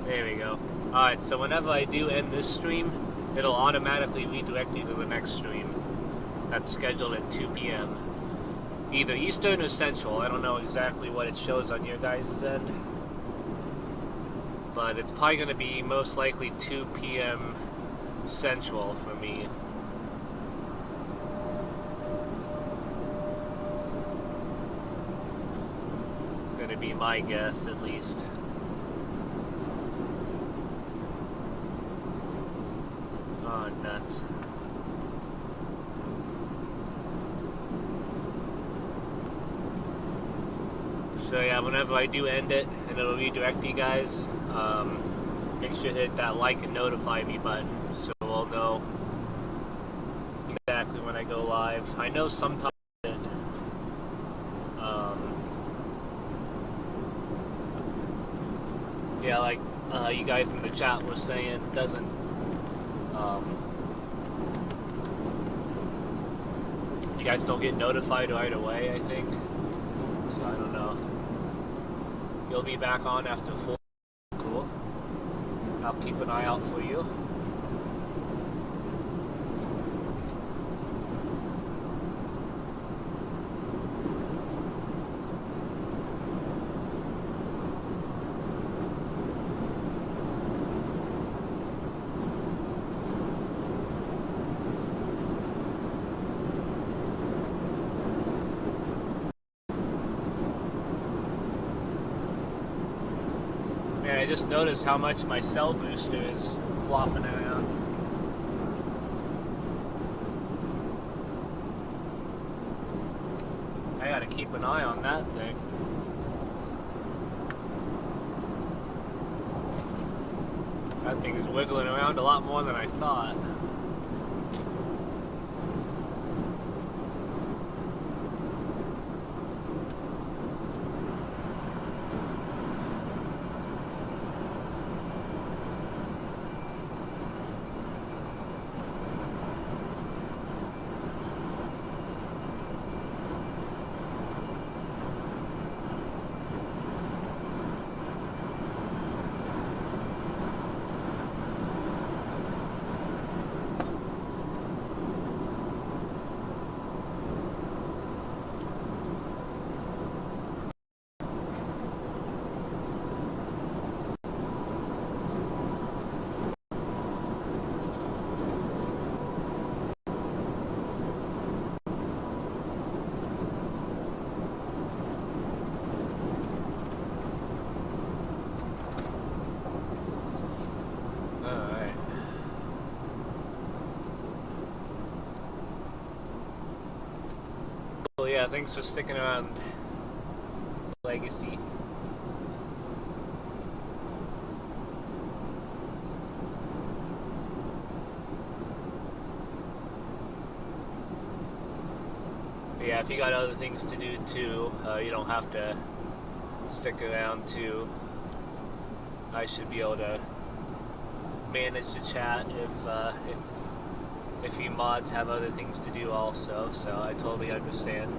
There we go. Alright, so whenever I do end this stream, it'll automatically redirect me to the next stream that's scheduled at 2 p.m. Either Eastern or Central. I don't know exactly what it shows on your guys' end. But it's probably going to be most likely 2 p.m. Central for me. It's going to be my guess, at least. Oh, nuts. So yeah, whenever I do end it, and it'll redirect you guys, make sure to hit that like and notify me button, so we'll know exactly when I go live. I know sometimes yeah, like you guys in the chat were saying, it doesn't you guys don't get notified right away, I think. So I don't know. You'll be back on after 4. Cool. I'll keep an eye out for you. I just noticed how much my cell booster is flopping around. I gotta keep an eye on that thing. That thing is wiggling around a lot more than I thought. Yeah, thanks for sticking around. Legacy. But yeah, if you got other things to do too, you don't have to stick around too. I should be able to manage the chat if you mods have other things to do also, so I totally understand.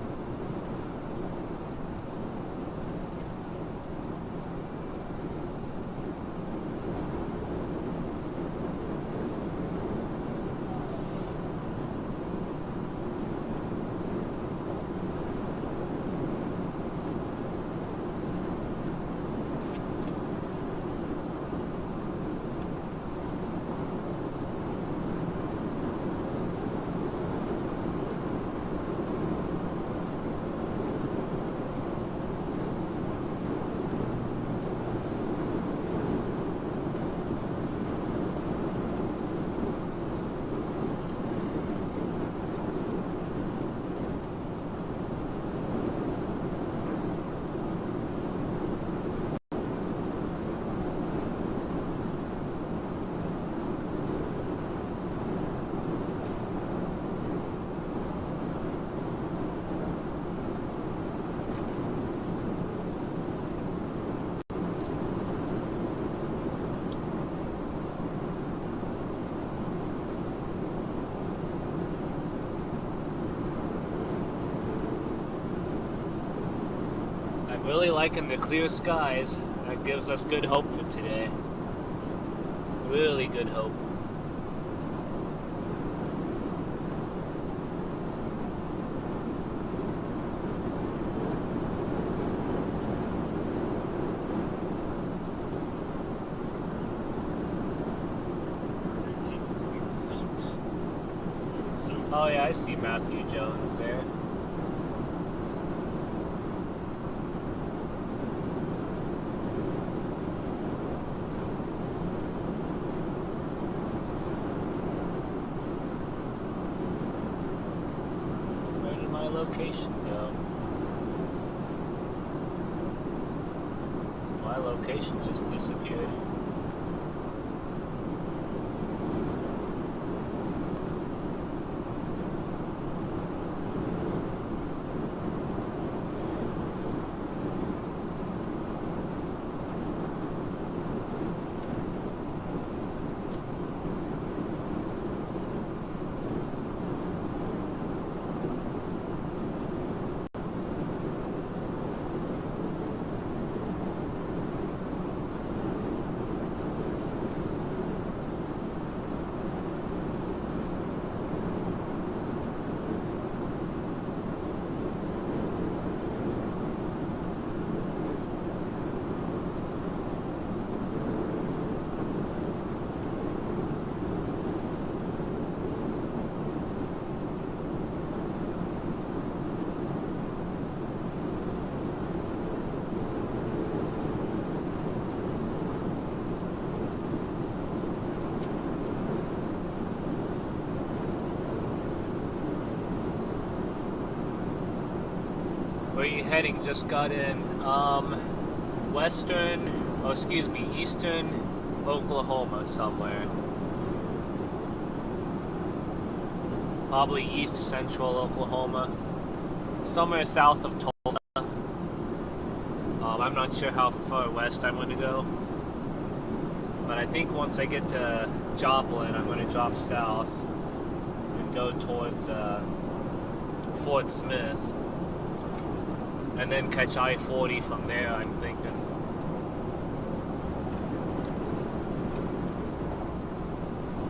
Really liking the clear skies. That gives us good hope for today. Really good hope. Oh yeah, I see Matthew Jones there. Location go? My location just disappeared. Where are you heading? Just got in eastern Oklahoma somewhere. Probably east central Oklahoma. Somewhere south of Tulsa. I'm not sure how far west I'm going to go. But I think once I get to Joplin, I'm going to drop south and go towards Fort Smith. And then catch I-40 from there, I'm thinking.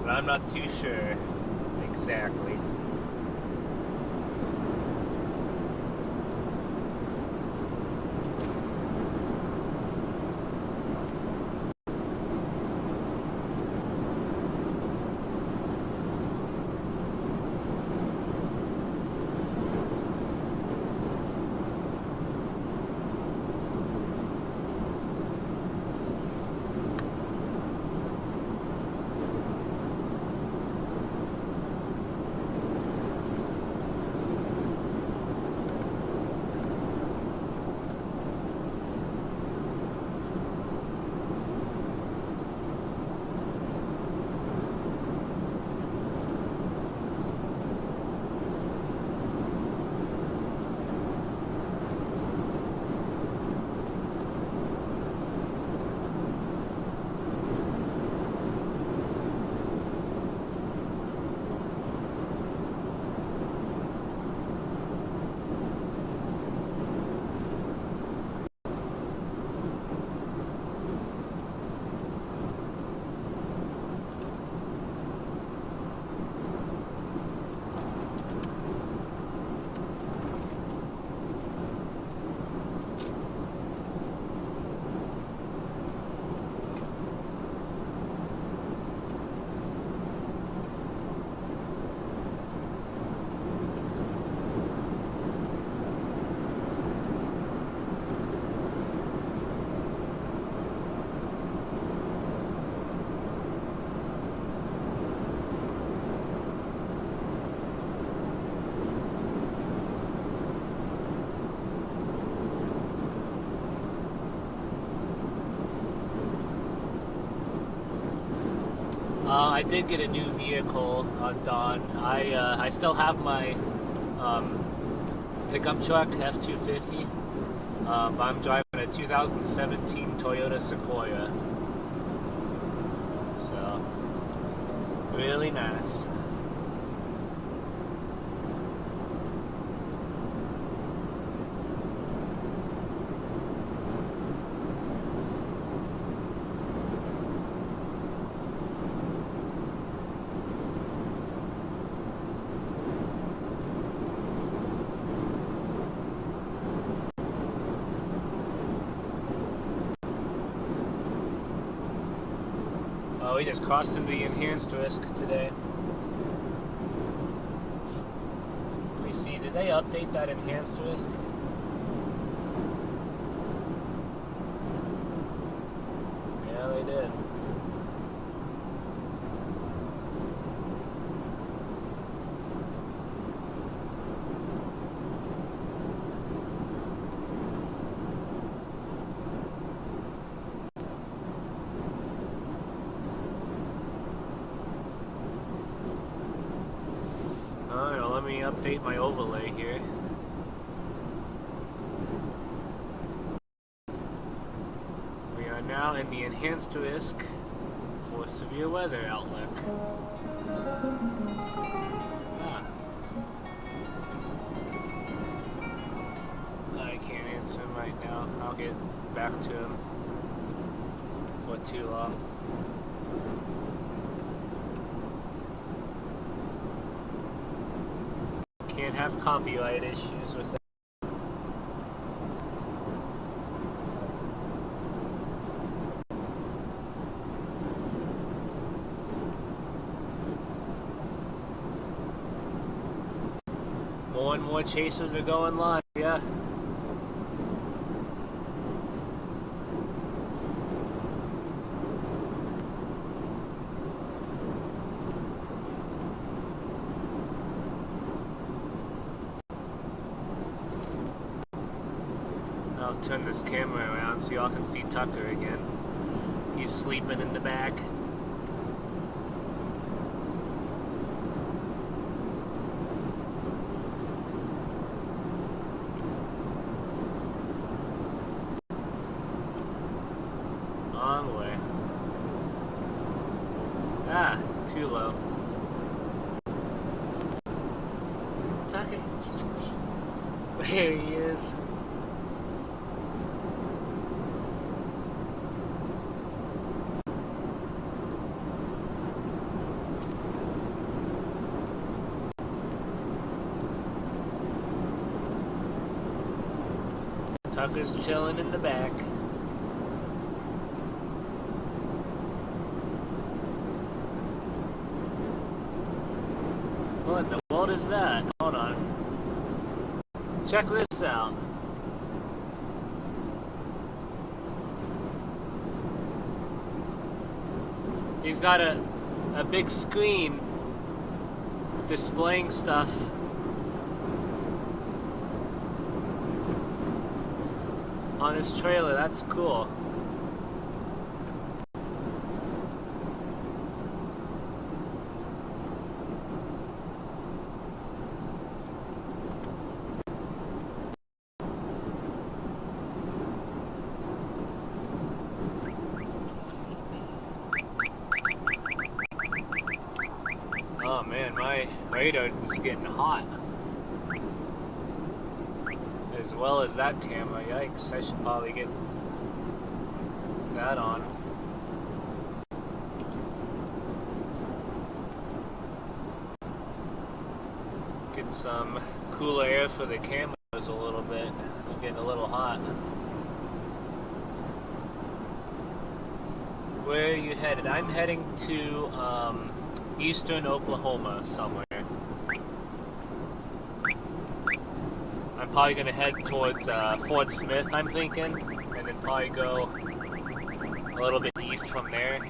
But I'm not too sure exactly. I did get a new vehicle on Dawn. I still have my pickup truck F-250. I'm driving a 2017 Toyota Sequoia. So, really nice. We just crossed into the enhanced risk today. Let me see, did they update that enhanced risk? Yeah, they did. Alright, well, let me update my overlay here. We are now in the enhanced risk for severe weather outlook. Ah. I can't answer him right now. I'll get back to him for too long. Can't have copyright issues with that. More and more chasers are going live, yeah. I'll turn this camera around so y'all can see Tucker again. He's sleeping in the back. Long way. Ah, too low. Tucker. There he is. Tucker's chilling in the back. What in the world is that? Hold on. Check this out. He's got a big screen displaying stuff. On his trailer, that's cool. Oh man, my radar is getting hot. As well as that camera, yikes, I should probably get that on. Get some cooler air for the cameras a little bit. I'm getting a little hot. Where are you headed? I'm heading to eastern Oklahoma somewhere. I'm probably going to head towards Fort Smith, I'm thinking, and then probably go a little bit east from there.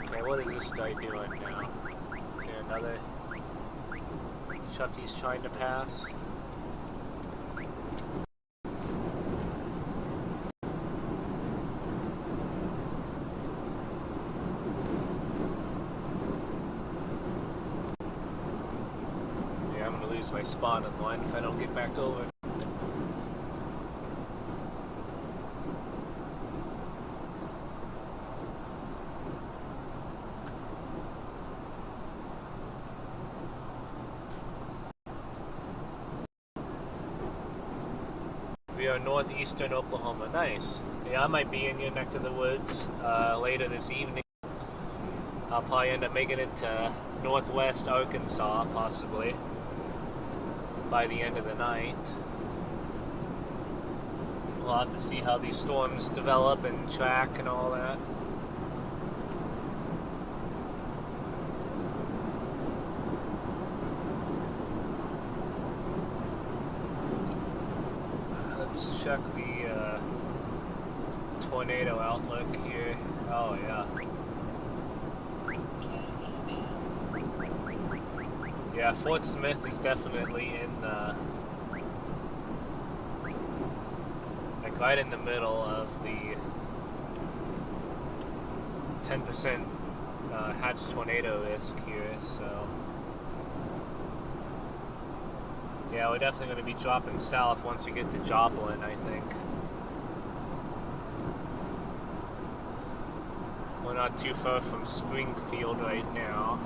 Okay, what is this guy doing now? Is there another truck he's trying to pass? miss my spawn in line if I don't get back over. We are northeastern Oklahoma. Nice. Yeah, I might be in your neck of the woods later this evening. I'll probably end up making it to northwest Arkansas, possibly, by the end of the night. We'll have to see how these storms develop and track and all that. Let's check the tornado outlook here. Oh yeah. Yeah, Fort Smith is definitely in the, like right in the middle of the 10% hatch tornado risk here, so yeah, we're definitely going to be dropping south once we get to Joplin, I think. We're not too far from Springfield right now.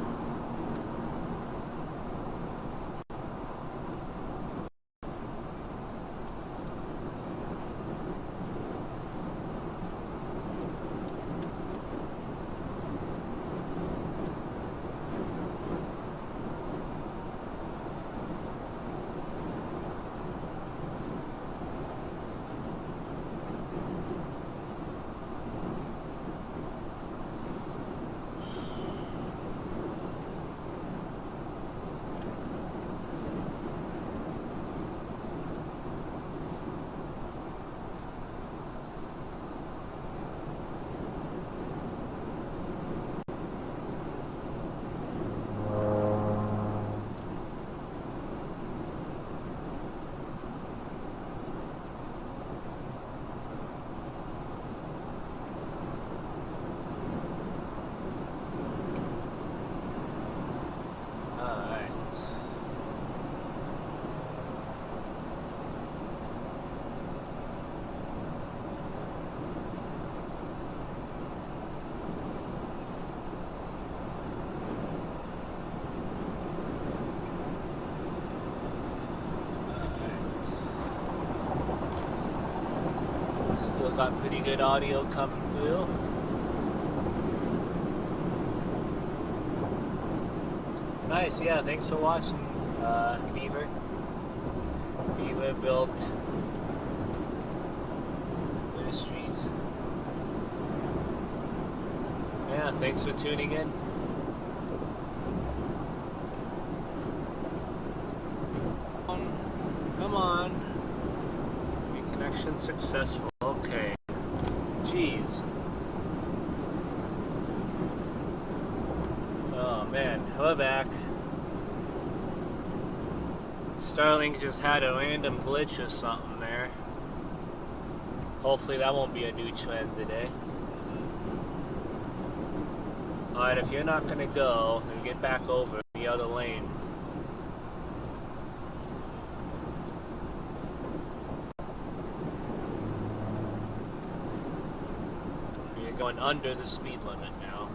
Still got pretty good audio coming through. Nice, yeah, thanks for watching, Beaver. Beaver Built Ministries. Yeah, thanks for tuning in. Come on. Reconnection successful. Okay. Jeez. Oh man, we're back. Starlink just had a random glitch or something there. Hopefully that won't be a new trend today. Alright, if you're not gonna go, then get back over the other lane. You're going under the speed limit now.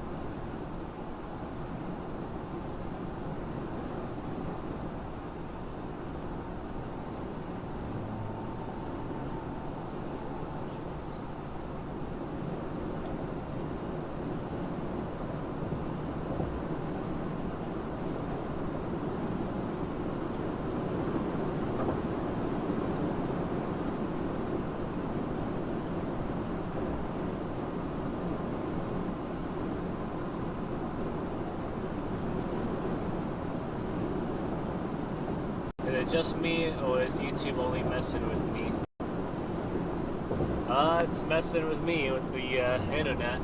Is it just me, or is YouTube only messing with me? It's messing with me with the internet.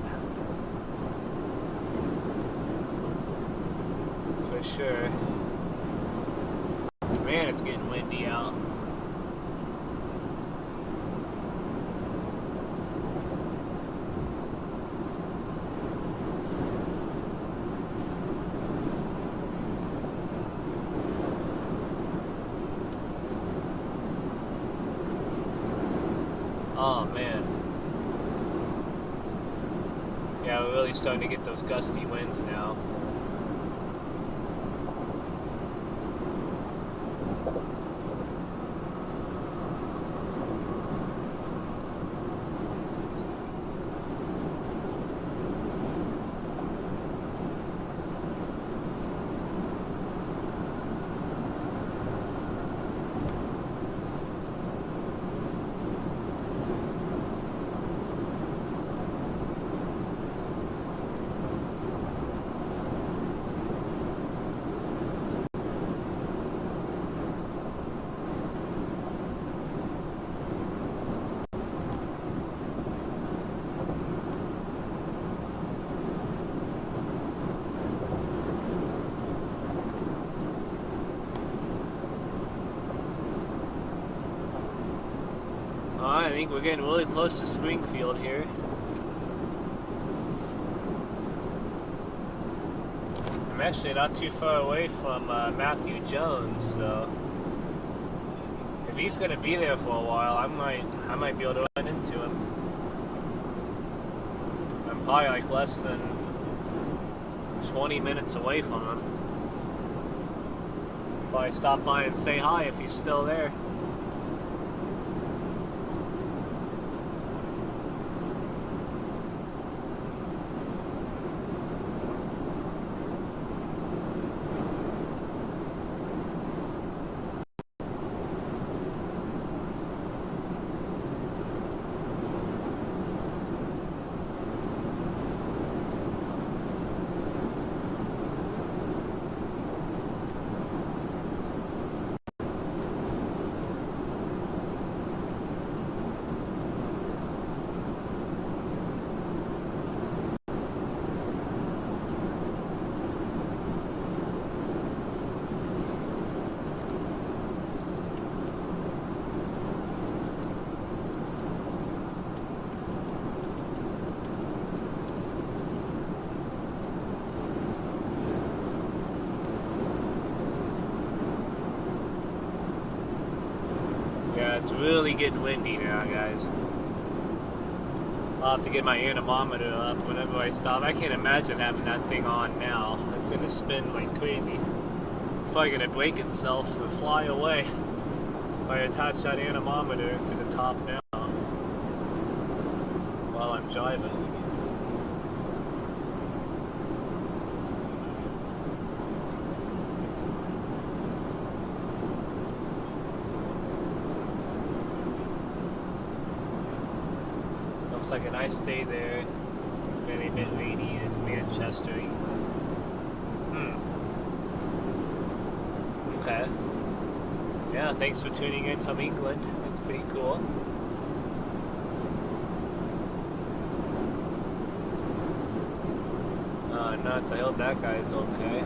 For sure. Man, it's getting windy out. Yeah, we're really starting to get those gusty winds now. I think we're getting really close to Springfield here. I'm actually not too far away from Matthew Jones, so if he's gonna be there for a while, I might be able to run into him. I'm probably like less than 20 minutes away from him. Probably stop by and say hi if he's still there. Yeah, it's really getting windy now, guys. I'll have to get my anemometer up whenever I stop. I can't imagine having that thing on now. It's gonna spin like crazy. It's probably gonna break itself or fly away if I attach that anemometer to the top now while I'm driving. Looks like a nice day there. Very bit rainy in Manchester, England. Okay. Yeah, thanks for tuning in from England. That's pretty cool. Nuts. I hope that guy's okay.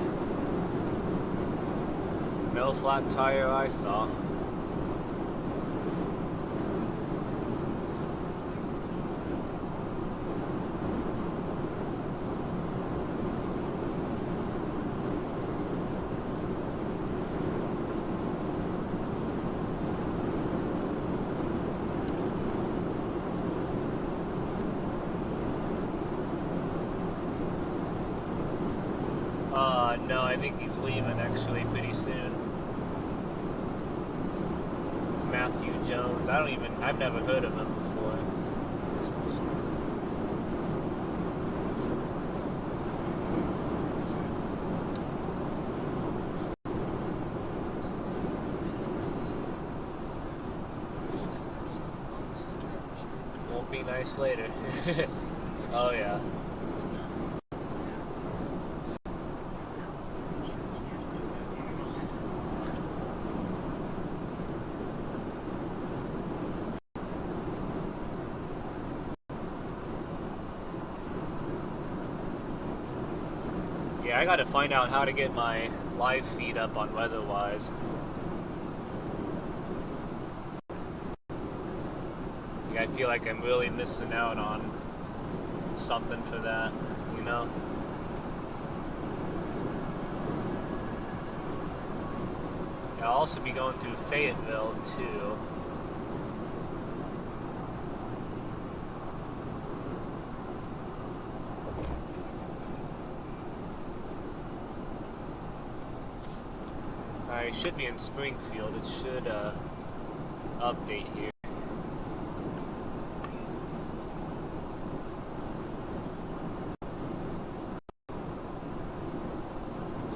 No flat tire I saw. No, I think he's leaving actually pretty soon. Matthew Jones. I've never heard of him before. Won't be nice later. Oh yeah. Yeah, I gotta find out how to get my live feed up on Weatherwise. Yeah, I feel like I'm really missing out on something for that, you know? Yeah, I'll also be going through Fayetteville too. I should be in Springfield. It should update here.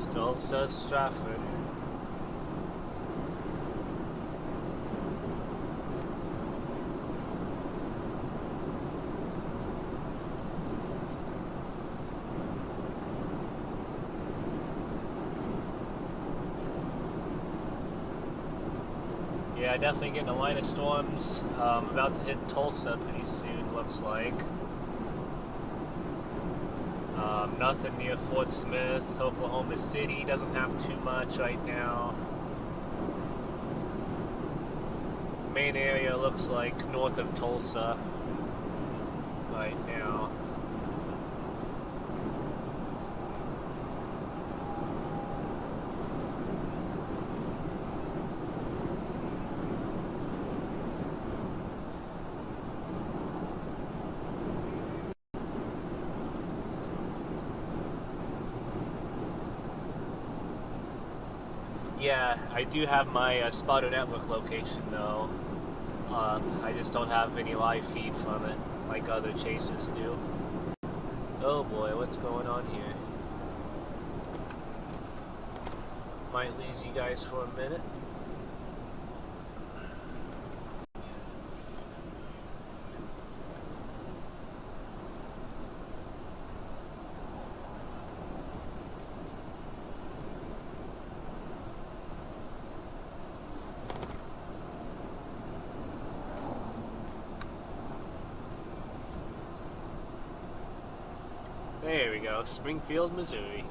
Still says Stratford. Yeah, definitely getting a line of storms. About to hit Tulsa pretty soon, looks like. Nothing near Fort Smith. Oklahoma City doesn't have too much right now. Main area looks like north of Tulsa right now. Yeah, I do have my spotter network location though. I just don't have any live feed from it like other chasers do. Oh boy, what's going on here? Might lose you guys for a minute. There we go, Springfield, Missouri.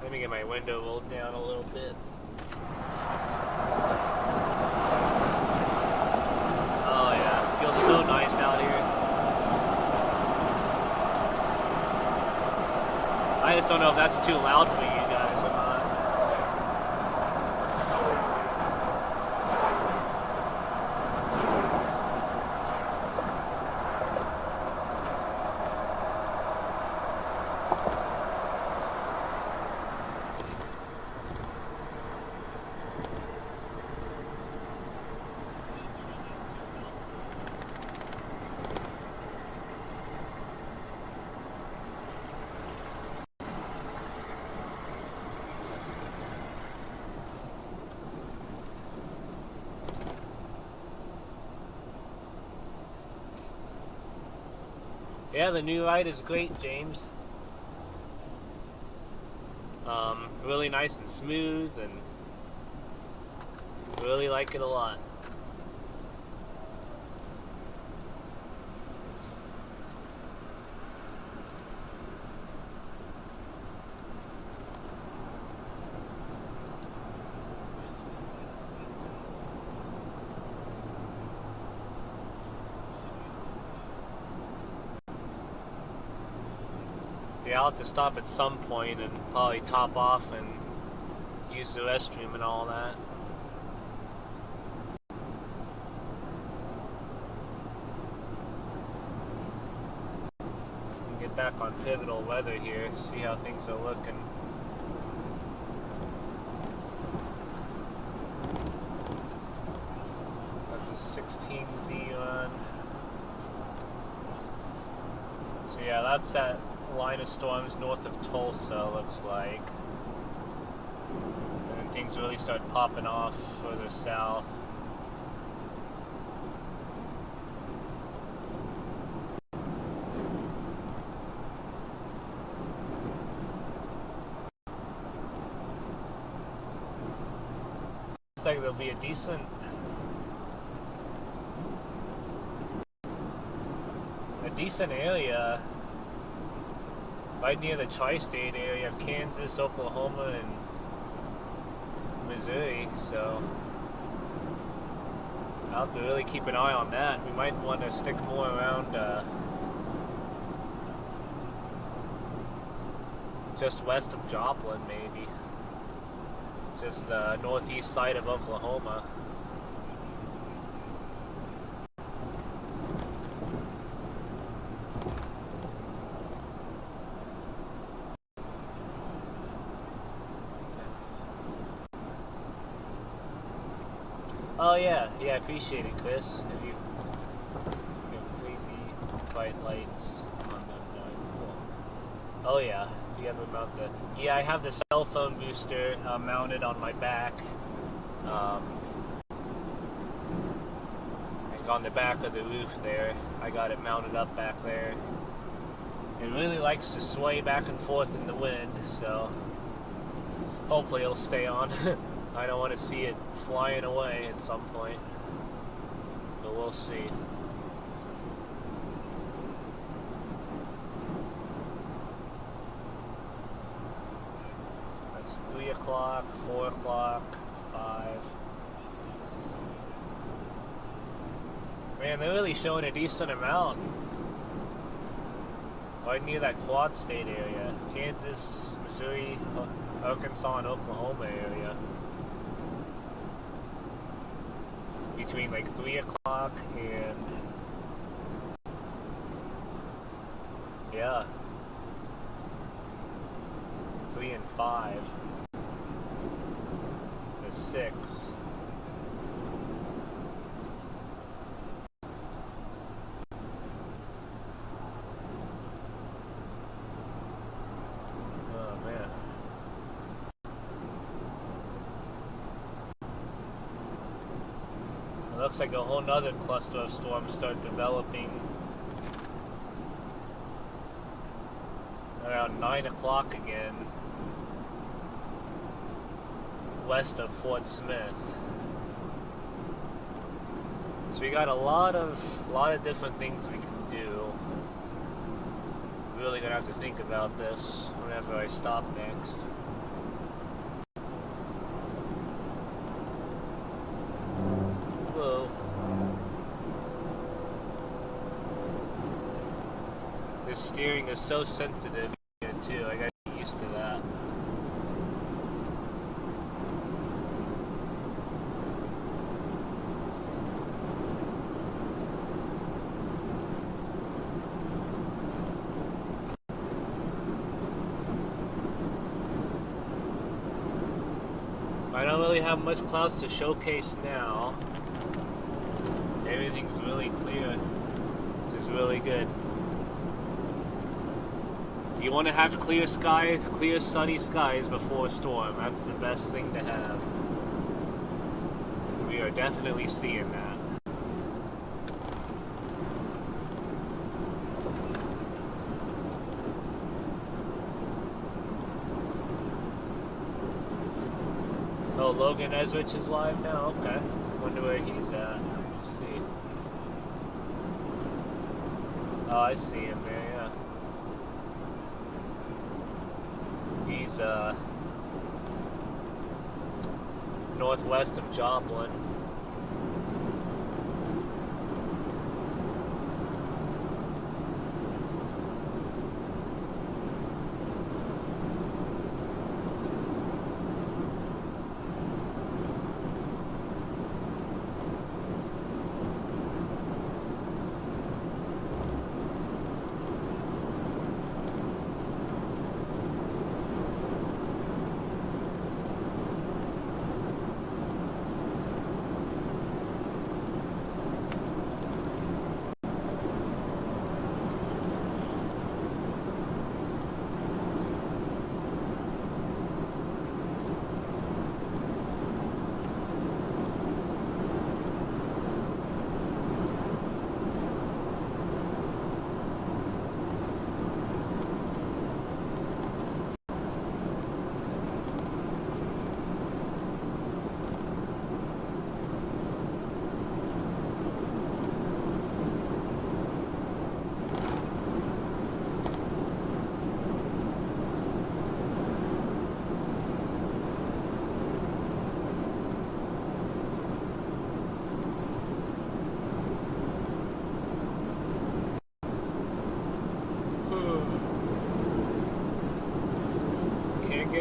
Let me get my window rolled down a little bit. Oh yeah, feels so nice out here. I just don't know if that's too loud for you guys or not. Yeah, the new ride is great, James. Really nice and smooth, and really like it a lot. Yeah, I'll have to stop at some point and probably top off and use the restroom and all that. And get back on pivotal weather here, see how things are looking. Got the 16Z run. So yeah, that's that line of storms north of Tulsa, looks like. And then things really start popping off further south. looks like there'll be a decent area right near the tri-state area of Kansas, Oklahoma, and Missouri, so I'll have to really keep an eye on that. We might want to stick more around just west of Joplin, maybe. Just the northeast side of Oklahoma. Oh yeah, I appreciate it, Chris. Have you crazy bright lights on them? Cool. Oh yeah, you have them mount the. Yeah, I have the cell phone booster mounted on my back, and on the back of the roof there. I got it mounted up back there. It really likes to sway back and forth in the wind, so hopefully it'll stay on. I don't want to see it flying away at some point, but we'll see. That's 3 o'clock, 4 o'clock, 5. Man, they're really showing a decent amount right near that quad state area. Kansas, Missouri, Arkansas, and Oklahoma area. Between like 3 o'clock and yeah, 3 and 5 to 6. Oh man. It looks like a whole nother cluster of storms start developing around 9 o'clock again, west of Fort Smith. So we got a lot of different things we can do. Really gonna have to think about this whenever I stop next. The steering is so sensitive here too. I gotta get used to that. I don't really have much clouds to showcase now. Everything's really clear, which is really good. You want to have clear skies, clear sunny skies before a storm. That's the best thing to have. We are definitely seeing that. Oh, Logan Ezrich is live now? Okay. Wonder where he's at. Let's see. Oh, I see him there, yeah. He's northwest of Joplin.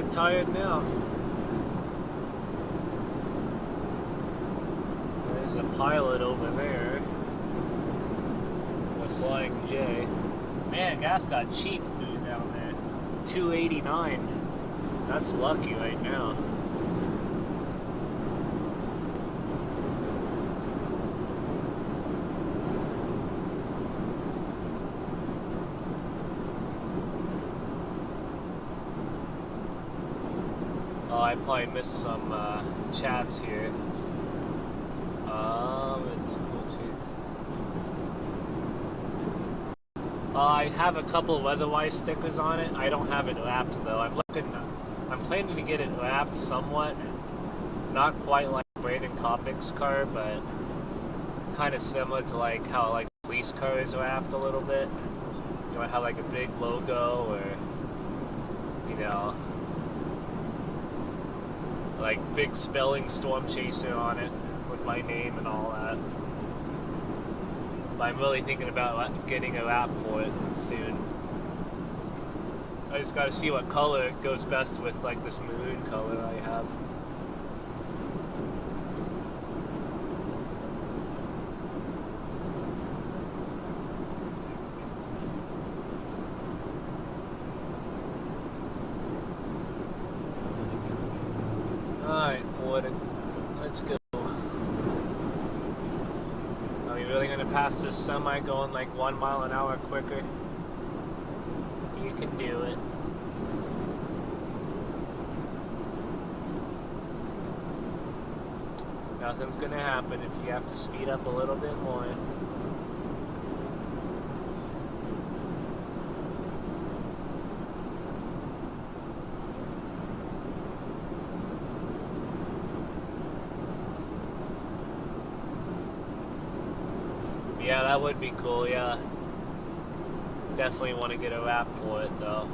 getting tired now. There's a pilot over there. The Flying J. Man, gas got cheap through down there. $2.89. That's lucky right now. Oh, I probably missed some chats here. It's cool too. I have a couple weatherwise stickers on it. I don't have it wrapped though. I'm planning to get it wrapped somewhat. Not quite like Brandon Kopic's car, but kind of similar to like how like police car is wrapped a little bit. You know, have like a big logo or, you know, like big spelling Storm Chaser on it with my name and all that. But I'm really thinking about getting a wrap for it soon. I just gotta see what color goes best with like this maroon color I have. Alright, Ford, let's go. Are we really gonna pass this semi going like 1 mile an hour quicker? You can do it. Nothing's gonna happen if you have to speed up a little bit more. Yeah, that would be cool, yeah. Definitely want to get a wrap for it, though.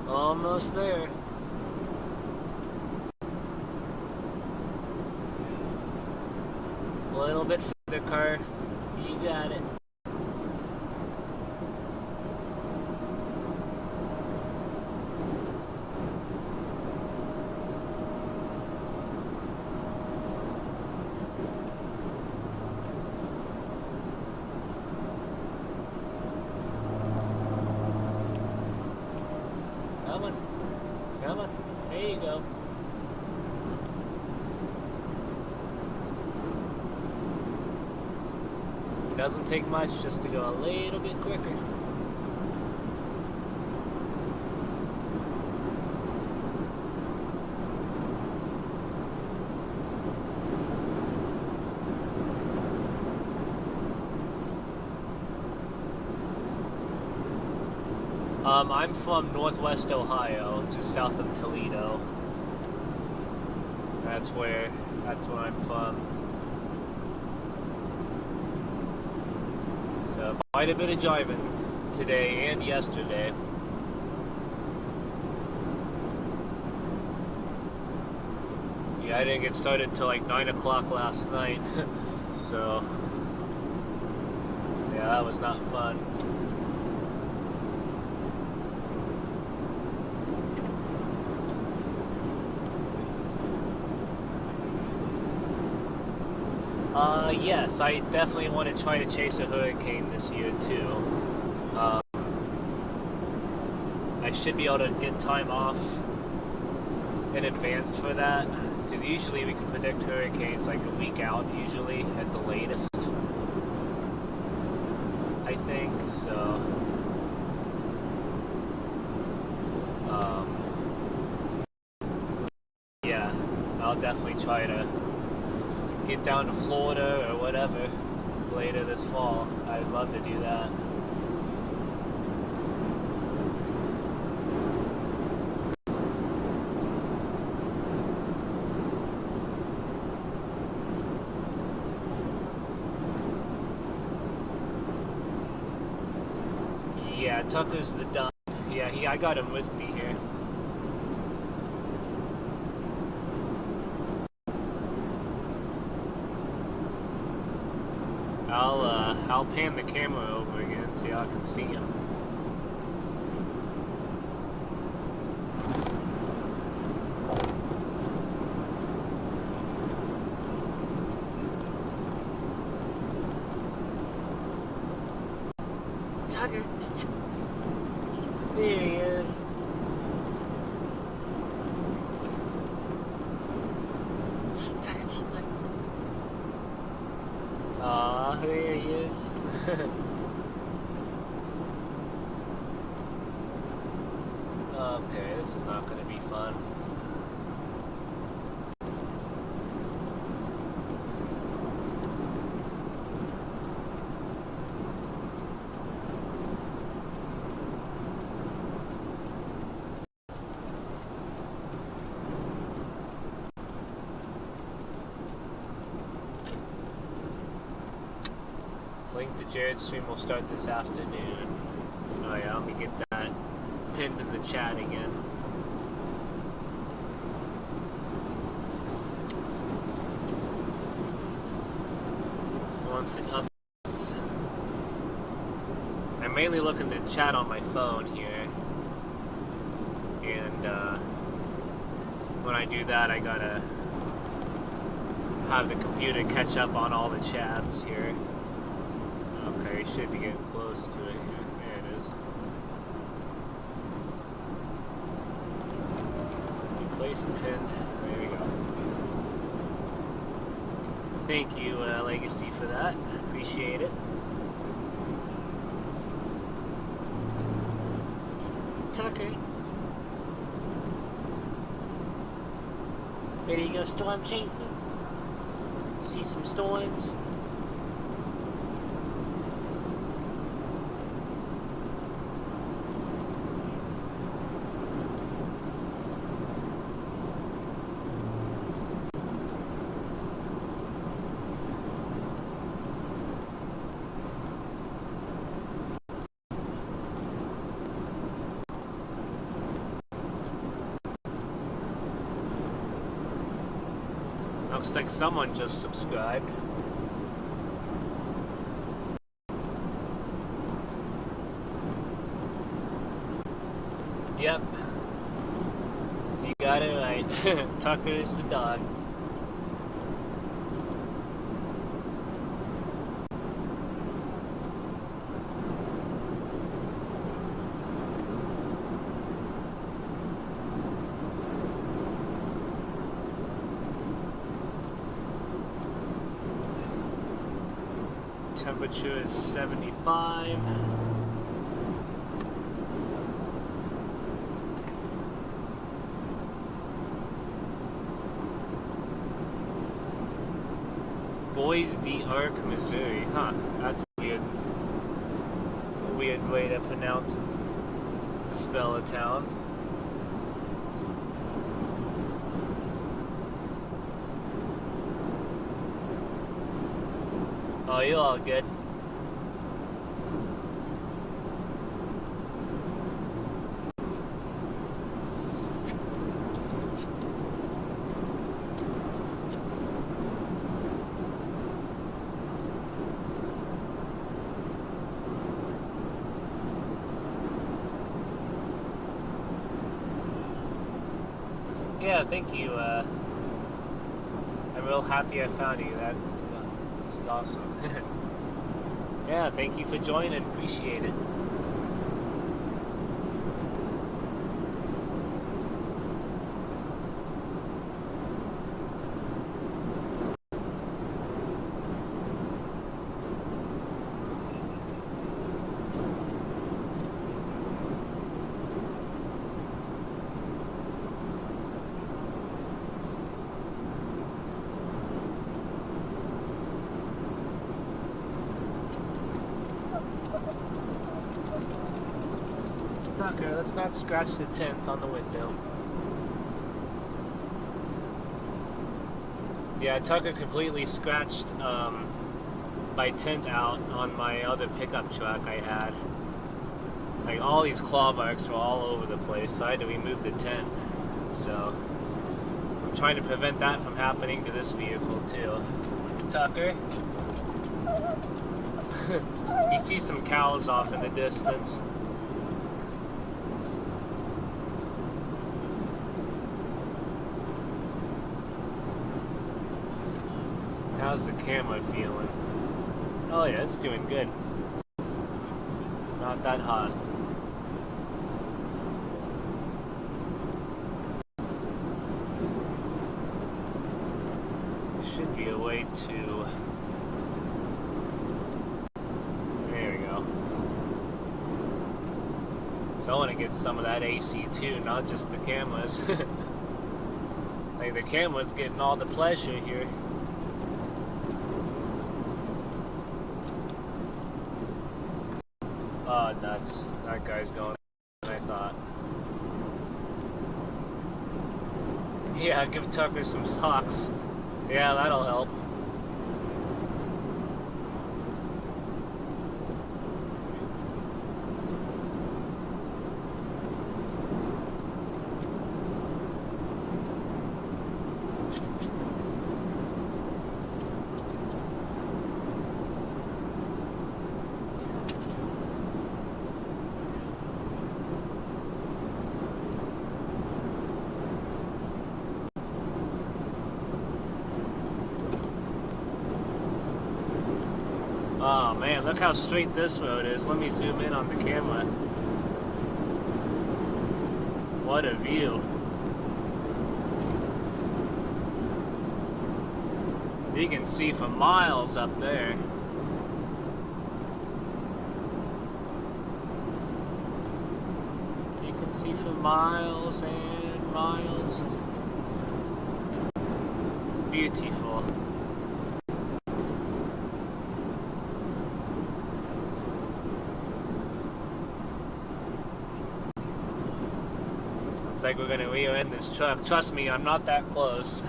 Almost there. A little bit further, car. You got it. Come on. Come on. There you go. It doesn't take much just to go a little bit quicker. I'm from Northwest Ohio, just south of Toledo. That's where I'm from. So quite a bit of driving today and yesterday. Yeah, I didn't get started till like 9 o'clock last night. So yeah, that was not fun. Yes, I definitely want to try to chase a hurricane this year too. I should be able to get time off in advance for that, because usually we can predict hurricanes like a week out, usually at the latest. I think so. Yeah, I'll definitely try to get down to Florida or whatever later this fall. I'd love to do that. Yeah, Tucker's the dump. Yeah, I got him with me here. I'll pan the camera over again so y'all can see him. Tucker. There he is. Aw, there he is. Okay, this is not going to be fun. Link to Jared's stream will start this afternoon. Oh yeah, let me get that pinned in the chat again. Once it updates. I'm mainly looking to chat on my phone here. And when I do that, I gotta have the computer catch up on all the chats here. Okay, should be getting close to it here. There it is. Replace pinned. There we go. Thank you, Legacy, for that. Appreciate it. Tucker. Ready to go storm chasing? See some storms? Looks like someone just subscribed. Yep. You got it right. Tucker is the dog. Temperature is 75. Boise Ark, Missouri. Huh, that's a weird way to pronounce the spell of town. Oh, you're all good. Yeah, thank you. I'm real happy I found you. That's awesome. Yeah, thank you for joining. Appreciate it. Tucker, let's not scratch the tint on the window. Yeah, Tucker completely scratched my tint out on my other pickup truck I had. Like, all these claw marks were all over the place, so I had to remove the tint. So, I'm trying to prevent that from happening to this vehicle, too. Tucker? You see some cows off in the distance. How's the camera feeling? Oh yeah, it's doing good. Not that hot. Should be a way to... There we go. So I want to get some of that AC too, not just the cameras. Like the camera's getting all the pleasure here. Oh, nuts. That guy's going than I thought. Yeah, give Tucker some socks. Yeah, that'll help. Oh man, look how straight this road is. Let me zoom in on the camera. What a view. You can see for miles up there. You can see for miles and miles. Beautiful. Looks like we're gonna rear end this truck. Trust me, I'm not that close.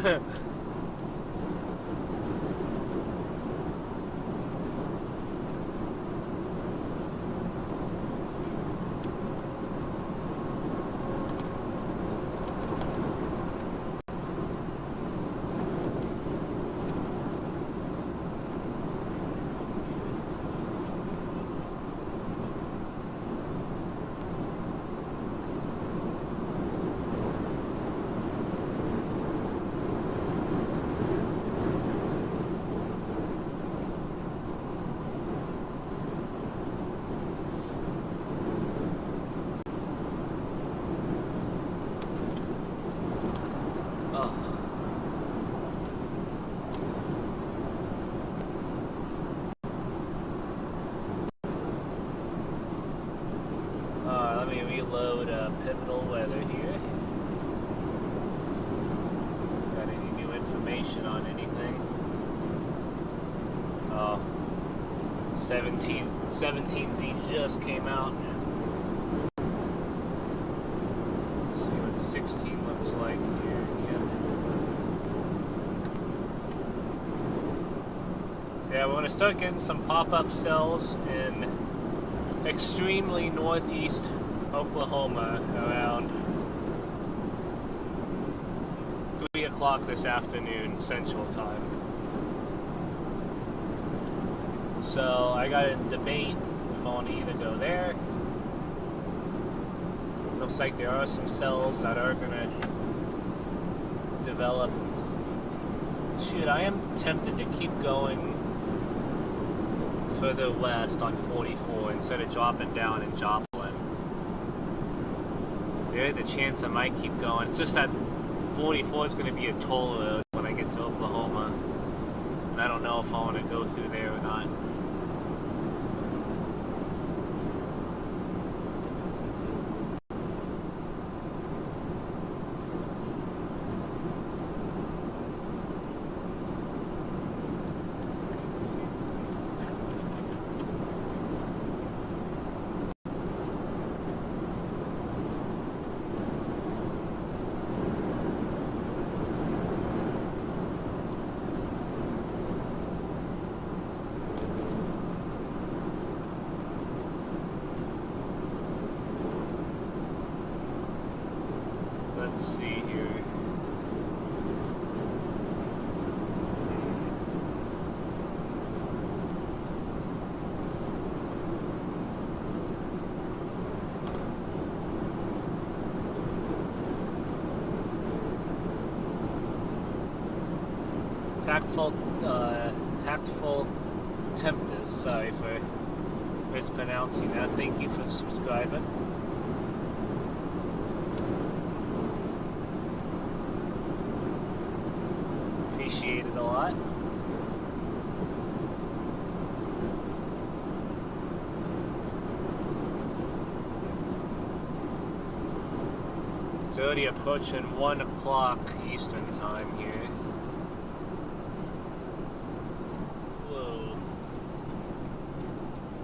Let me reload pivotal weather here. Got any new information on anything? Oh, 17Z just came out. Let's see what 16 looks like here again. Yeah, we're going to start getting some pop-up cells in extremely northeast Oklahoma around 3 o'clock this afternoon Central Time. So I got to debate if I want to either go there. Looks like there are some cells that are going to develop. Shoot, I am tempted to keep going further west on 44 instead of dropping down in Joplin. There is a chance I might keep going. It's just that 44 is going to be a toll road when I get to Oklahoma, and I don't know if I want to go through there or not. Tactful Tempest. Sorry for mispronouncing that. Thank you for subscribing. Appreciate it a lot. It's already approaching 1 o'clock Eastern time here. Whoa.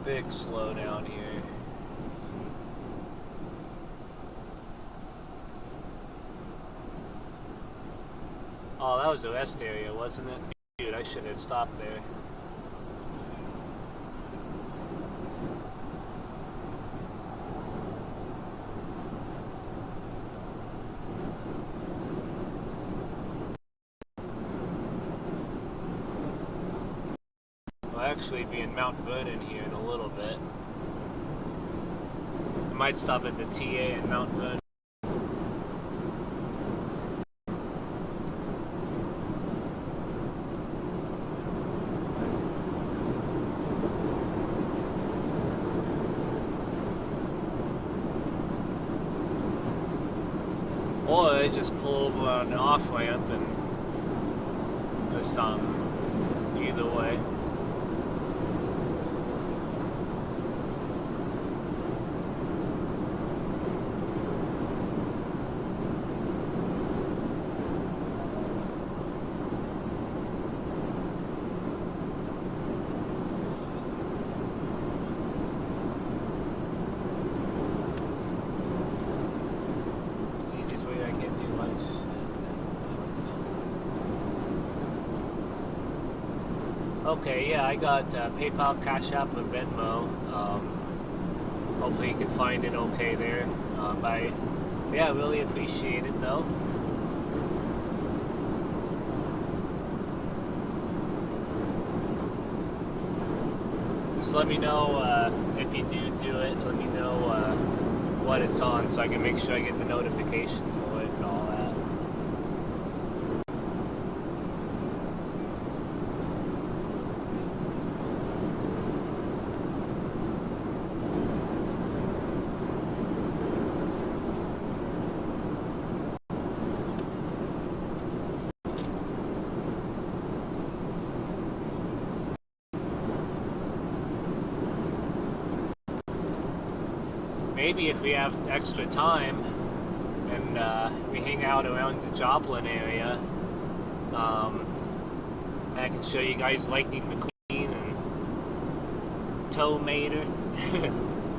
Big slowdown here. Oh, that was the rest area, wasn't it? Dude, I should have stopped there. I'll actually be in Mount Vernon here in a little bit. I might stop at the TA in Mount Vernon. Or I just pull over on the off ramp and or something. Either way. Okay, yeah, I got PayPal, Cash App, and Venmo. Hopefully you can find it okay there. Yeah, I really appreciate it though. Just let me know if you do it. Let me know what it's on so I can make sure I get the notification for it and all that. Maybe if we have extra time and we hang out around the Joplin area, I can show you guys Lightning McQueen and Tow Mater.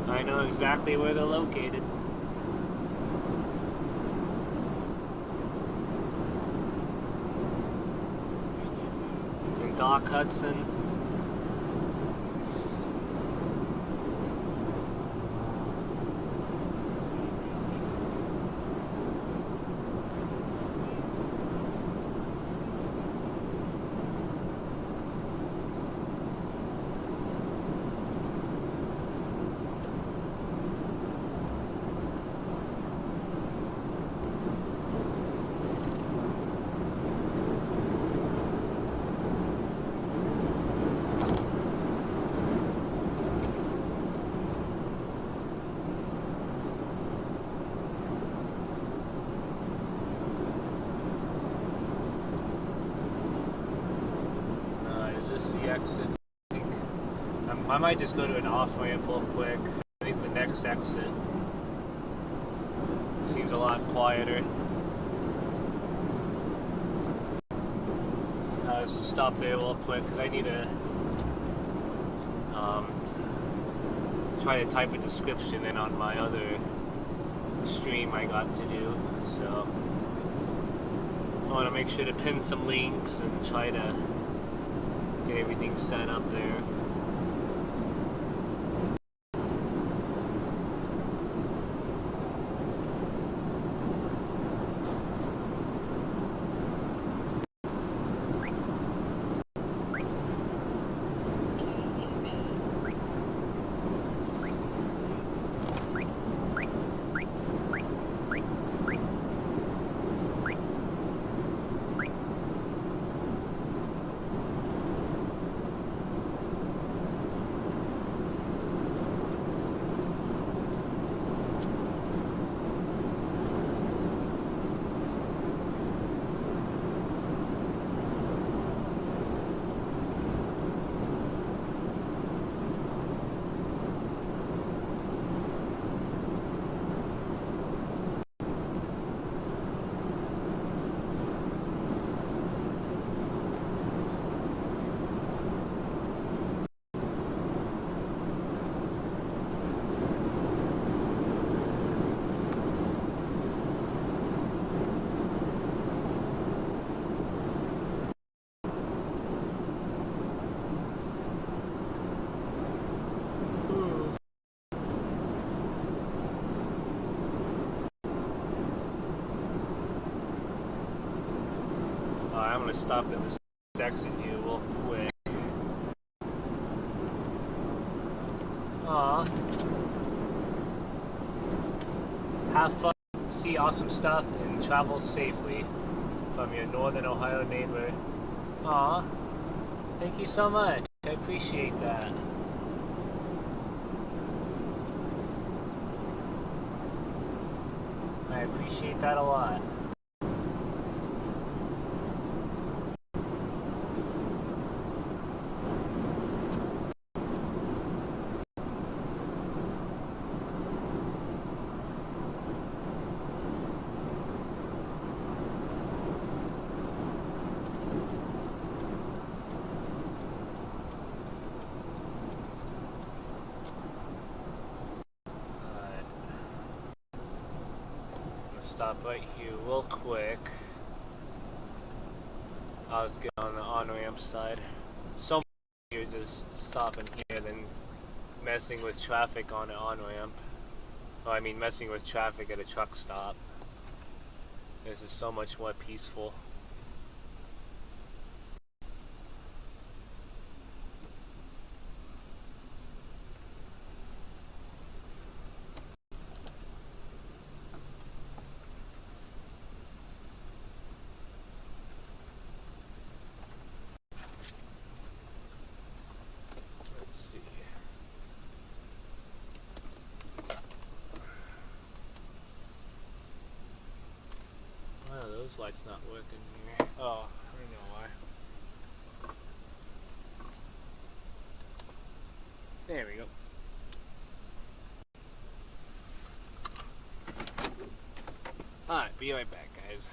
I know exactly where they're located. And Doc Hudson. Exit. I might just go to an off ramp real quick. I think the next exit seems a lot quieter. Just stop there real quick because I need to try to type a description in on my other stream I got to do. So I want to make sure to pin some links and try to get everything set up there. I'm gonna stop at this exit here real quick. Aw. Have fun, see awesome stuff, and travel safely from your Northern Ohio neighbor. Aw. Thank you so much. I appreciate that. I appreciate that a lot. Stop right here real quick. I'll just get on the on-ramp side. It's so much easier just stopping here than messing with traffic on an on-ramp. Oh, I mean messing with traffic at a truck stop. This is so much more peaceful. This light's not working here. Oh, I know why. There we go. Alright, be right back, guys.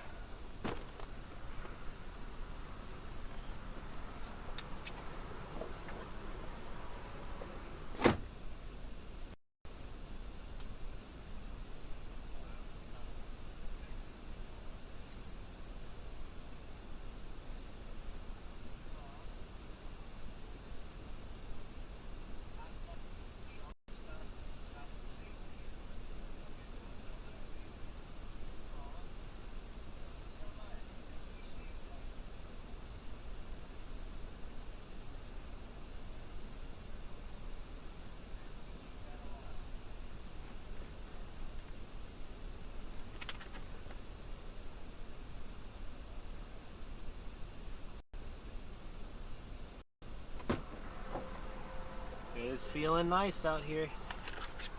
It's feeling nice out here.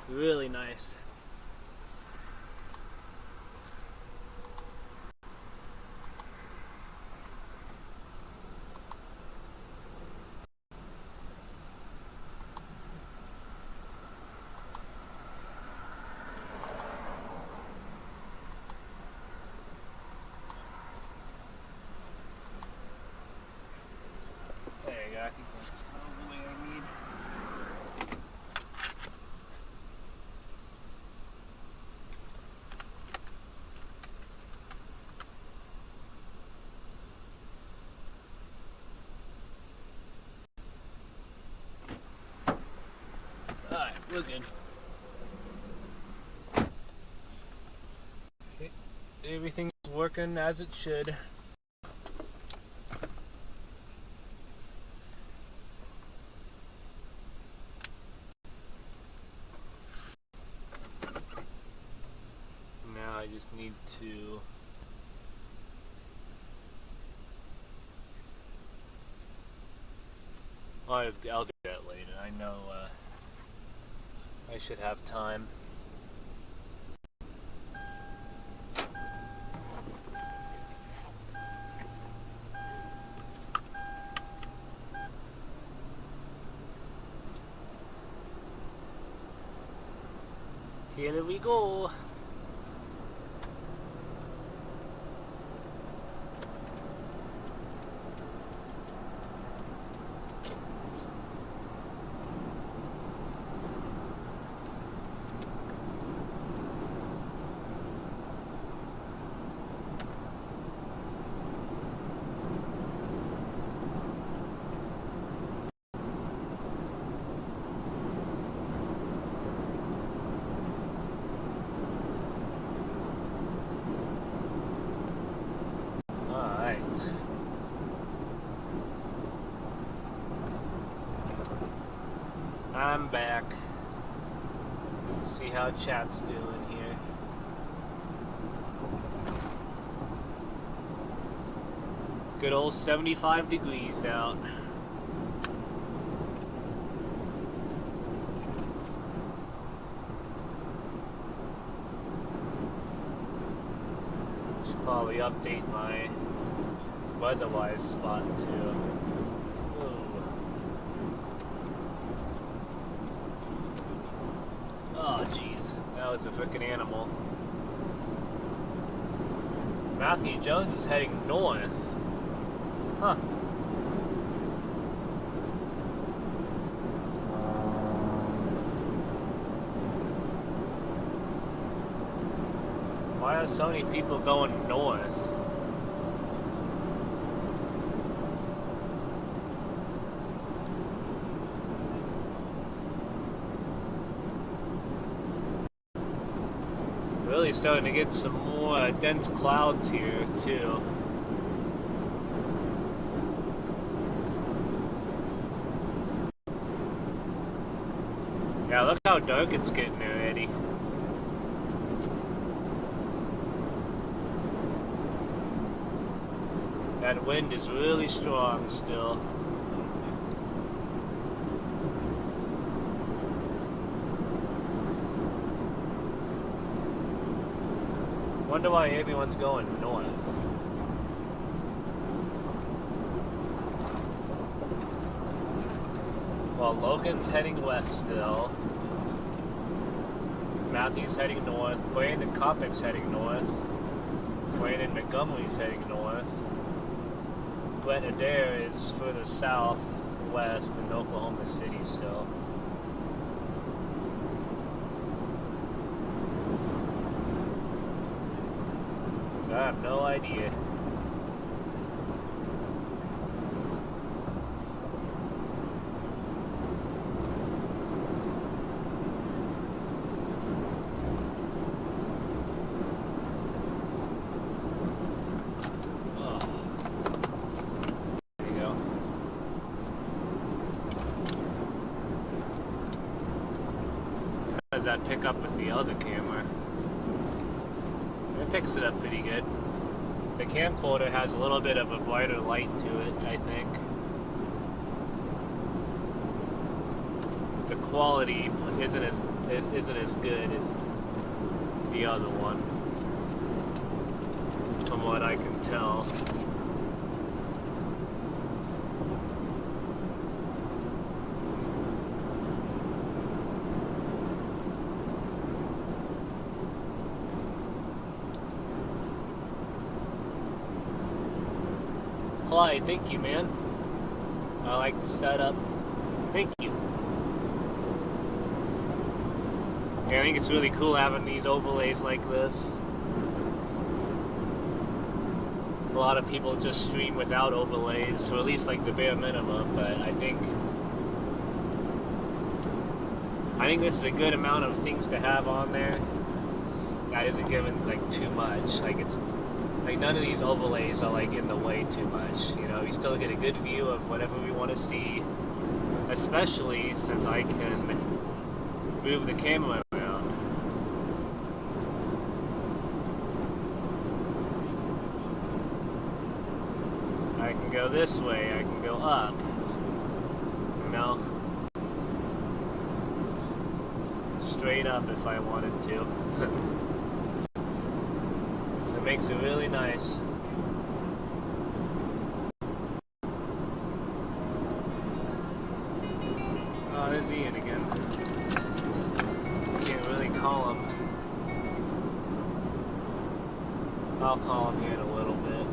Really nice. There you go. I think that's all the way I need. Alright, we're good. Okay. Everything's working as it should. Now I just need to I'll do that later. I know I should have time. Here we go. See how chat's doing here. Good old 75 degrees out. Should probably update my weather-wise spot too. Oh, jeez. That was a freaking animal. Matthew Jones is heading north. Huh. Why are so many people going north? Really starting to get some more dense clouds here too. Yeah, look how dark it's getting already. That wind is really strong still. Wonder why everyone's going north. Well, Logan's heading west still. Matthew's heading north. Brandon Kopic's heading north. Brandon Montgomery's heading north. Brett Adair is further south, west in Oklahoma City still. I have no idea. How does that pick up with the other camera? It picks it up pretty good. The camcorder has a little bit of a brighter light to it, I think. The quality isn't as good as the other one, from what I can tell. Clyde, thank you, man. I like the setup. Thank you. Yeah, I think it's really cool having these overlays like this. A lot of people just stream without overlays, or at least like the bare minimum, but I think this is a good amount of things to have on there. That isn't given like too much. Like it's like none of these overlays are like in the way too much. You know, we still get a good view of whatever we want to see, especially since I can move the camera around. I can go this way, I can go up, you know, straight up if I wanted to. So it makes it really nice. Oh, there's Ian again. Can't really call him. I'll call him here in a little bit.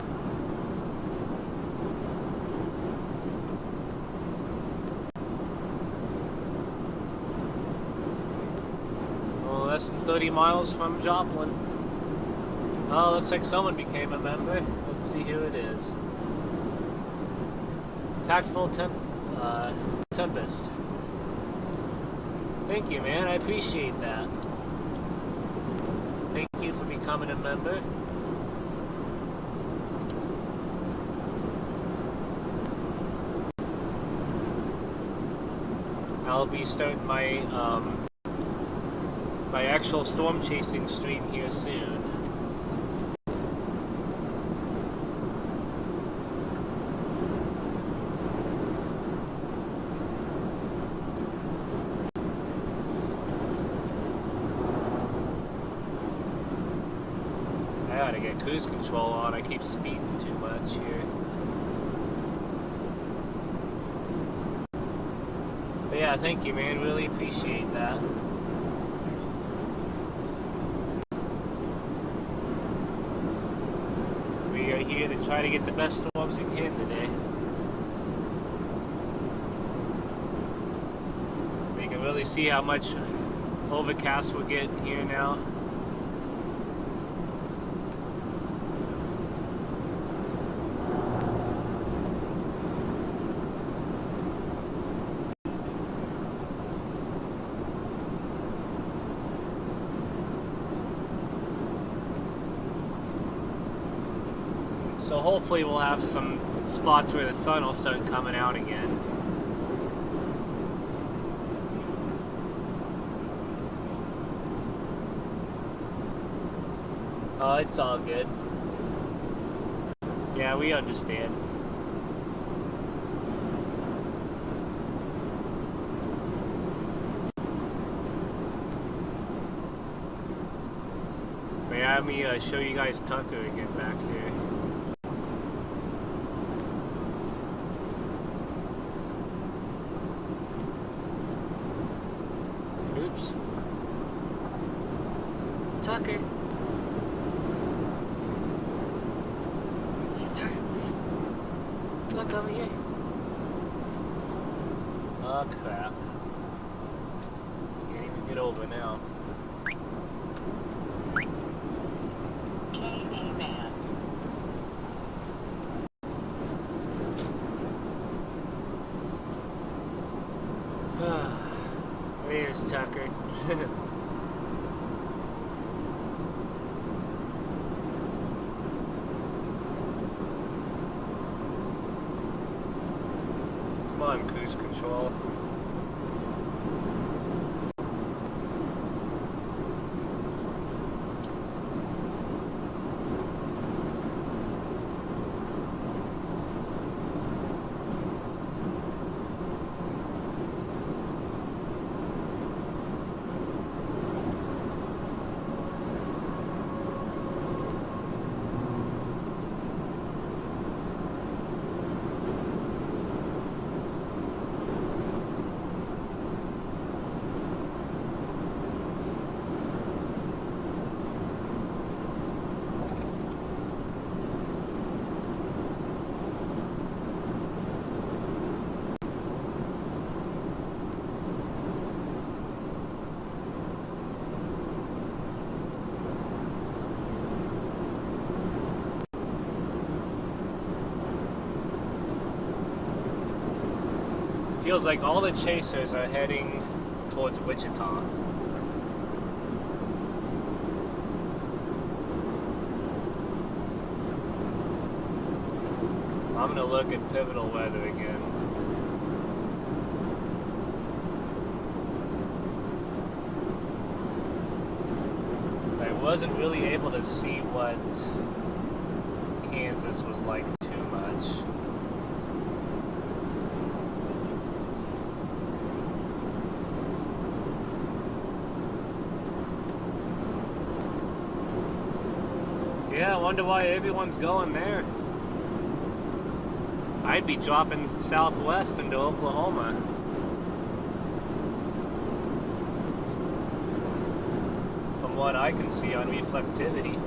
Well, less than 30 miles from Joplin. Oh, looks like someone became a member. Let's see who it is. Tactful Tempest. Thank you, man. I appreciate that. Thank you for becoming a member. I'll be starting my my actual storm chasing stream here soon. I gotta get cruise control on. I keep speeding too much here. But yeah, thank you, man. Really appreciate that. We are here to try to get the best storms we can today. You can really see how much overcast we're getting here now. So hopefully we'll have some spots where the sun will start coming out again. Oh, it's all good. Yeah, we understand. Let me show you guys Tucker again back here. Oops. Tucker. Tucker. Look over here. Oh crap. Can't even get over now. There's Tucker. Come on, cruise control. Feels like all the chasers are heading towards Wichita. I'm gonna look at pivotal weather again. I wasn't really able to see what Kansas was like too much. Yeah, I wonder why everyone's going there. I'd be dropping southwest into Oklahoma. From what I can see on reflectivity.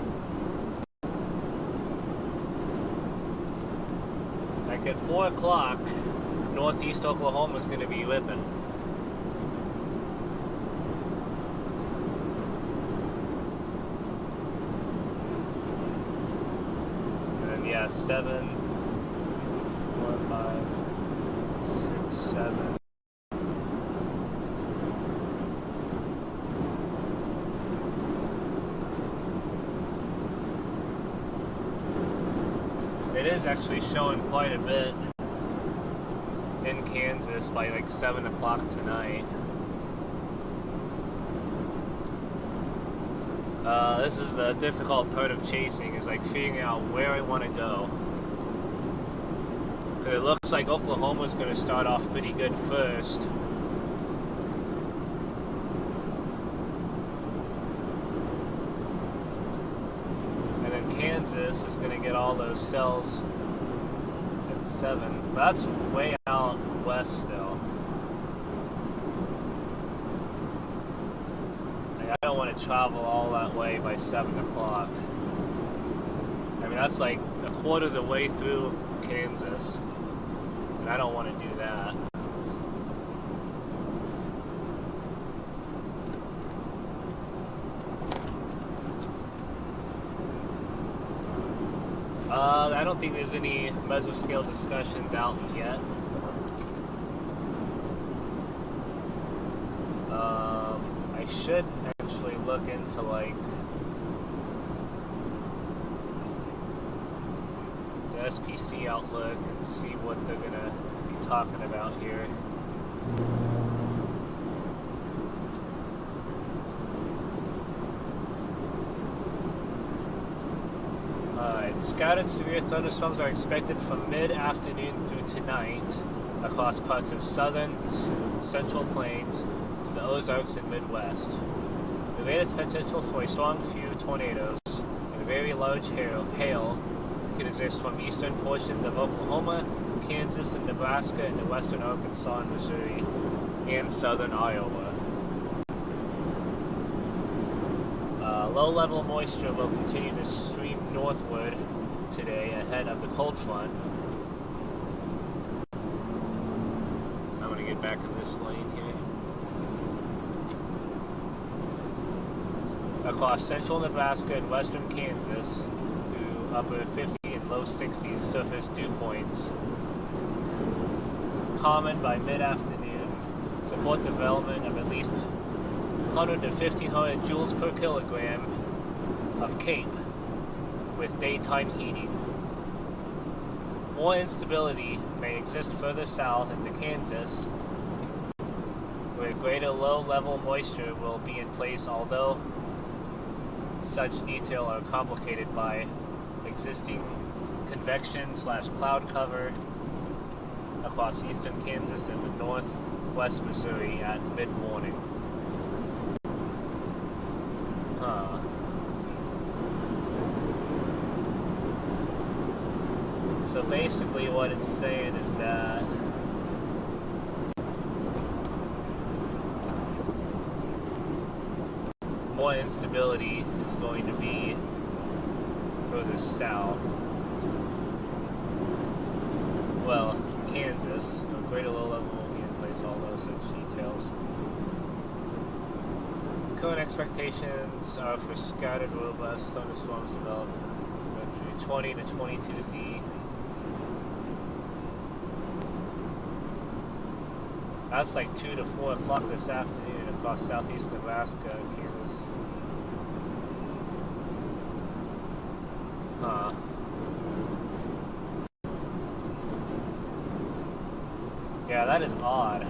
Like at 4 o'clock, northeast Oklahoma's going to be whipping. Yeah, 7, 4, 5, 6, 7. It is actually showing quite a bit in Kansas by like 7 o'clock tonight. This is the difficult part of chasing, is like figuring out where I want to go. It looks like Oklahoma's going to start off pretty good first. And then Kansas is going to get all those cells at 7. But that's way out west still. Like, I don't want to travel all that way by 7 o'clock. I mean, that's like a quarter of the way through Kansas. And I don't want to do that. I don't think there's any mesoscale discussions out yet. I should actually look into like the SPC outlook and see what they're gonna be talking about here. Scattered severe thunderstorms are expected from mid-afternoon through tonight across parts of southern, central plains to the Ozarks and Midwest. The latest potential for a strong few tornadoes and very large hail could exist from eastern portions of Oklahoma, Kansas, and Nebraska into western Arkansas and Missouri, and southern Iowa. Low-level moisture will continue to stream northward today ahead of the cold front. I'm going to get back in this lane here. Across central Nebraska and western Kansas through upper 50 and low 60s surface dew points. Common by mid-afternoon. Support development of at least 100 to 1500 joules per kilogram of CAPE with daytime heating. More instability may exist further south into Kansas, where greater low-level moisture will be in place, although such detail are complicated by existing convection/cloud cover across eastern Kansas and the northwest Missouri at mid-morning. So basically what it's saying is that more instability is going to be further south. Well, Kansas, a greater low level will be in place, all those such details. Current expectations are for scattered robust thunderstorms developing 20 to 22 Z. That's like 2 to 4 o'clock this afternoon across southeast Nebraska and Kansas. Yeah, that is odd.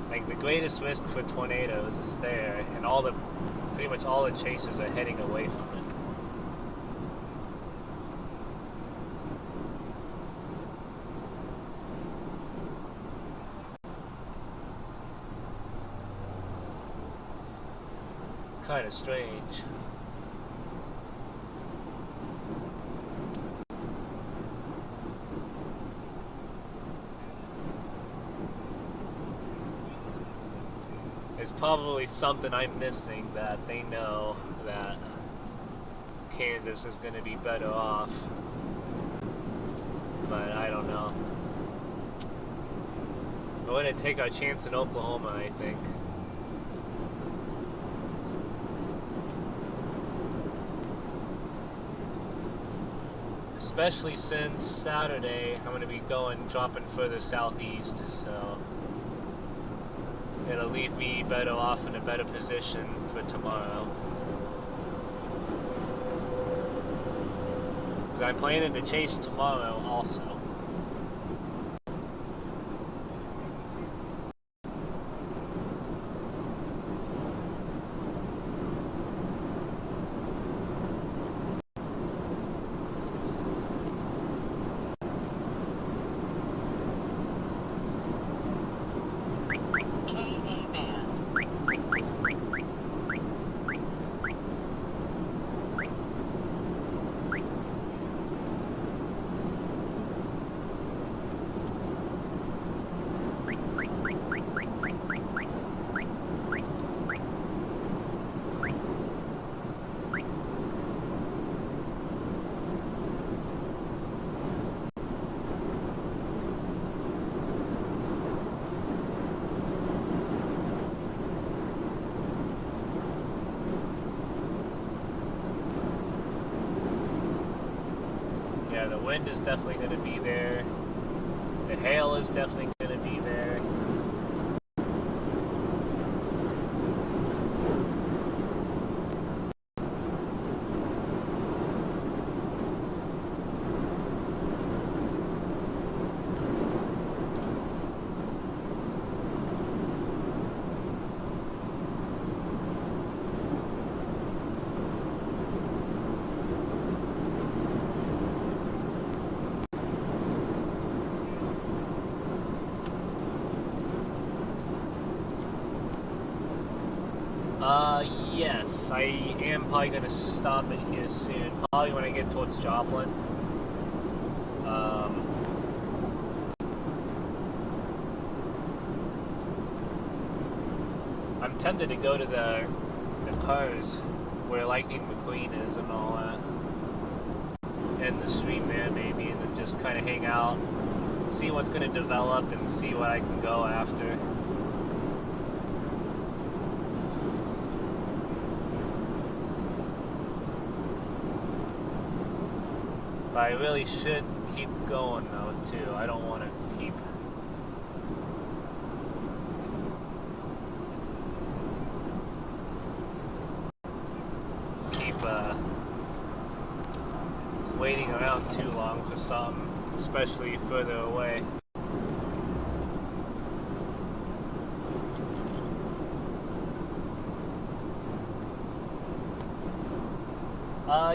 Like, the greatest risk for tornadoes is there, and pretty much all the chasers are heading away from it. It's kind of strange. There's probably something I'm missing that they know that Kansas is going to be better off. But I don't know. We're going to take our chance in Oklahoma, I think. Especially since Saturday, I'm going to be dropping further southeast, so it'll leave me better off in a better position for tomorrow. But I'm planning to chase tomorrow also. yeah, the wind is definitely going to be there. The hail is definitely going to be there. Yes, I am probably going to stop it here soon. Probably when I get towards Joplin. I'm tempted to go to the cars where Lightning McQueen is and all that. End the stream there maybe, and then just kind of hang out, see what's going to develop, and see what I can go after. But I really should keep going though too. I don't want to keep waiting around too long for something, especially further away.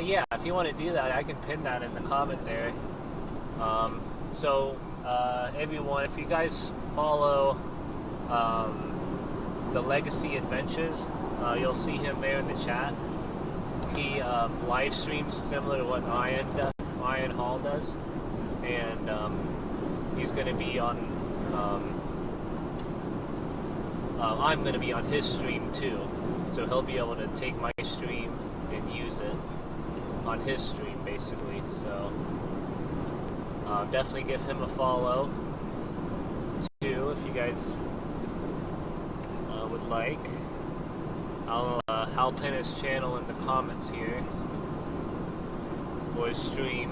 Yeah, if you want to do that, I can pin that in the comment there. Everyone, if you guys follow the Legacy Adventures, you'll see him there in the chat. He live streams similar to what Iron Hall does, and he's going to be on. I'm going to be on his stream too, so he'll be able to take my stream and use it on his stream, basically. So definitely give him a follow too if you guys would like. I'll pin his channel in the comments here, or his stream,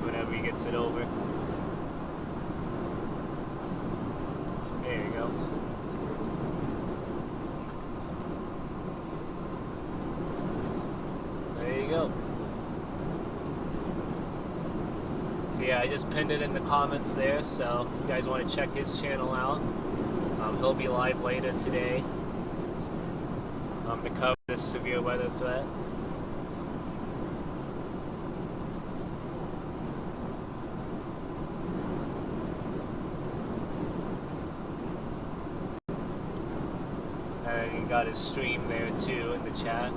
whenever he gets it over. There you go. There you go. Yeah, I just pinned it in the comments there, so if you guys want to check his channel out, he'll be live later today to cover this severe weather threat. And he got his stream there too in the chat.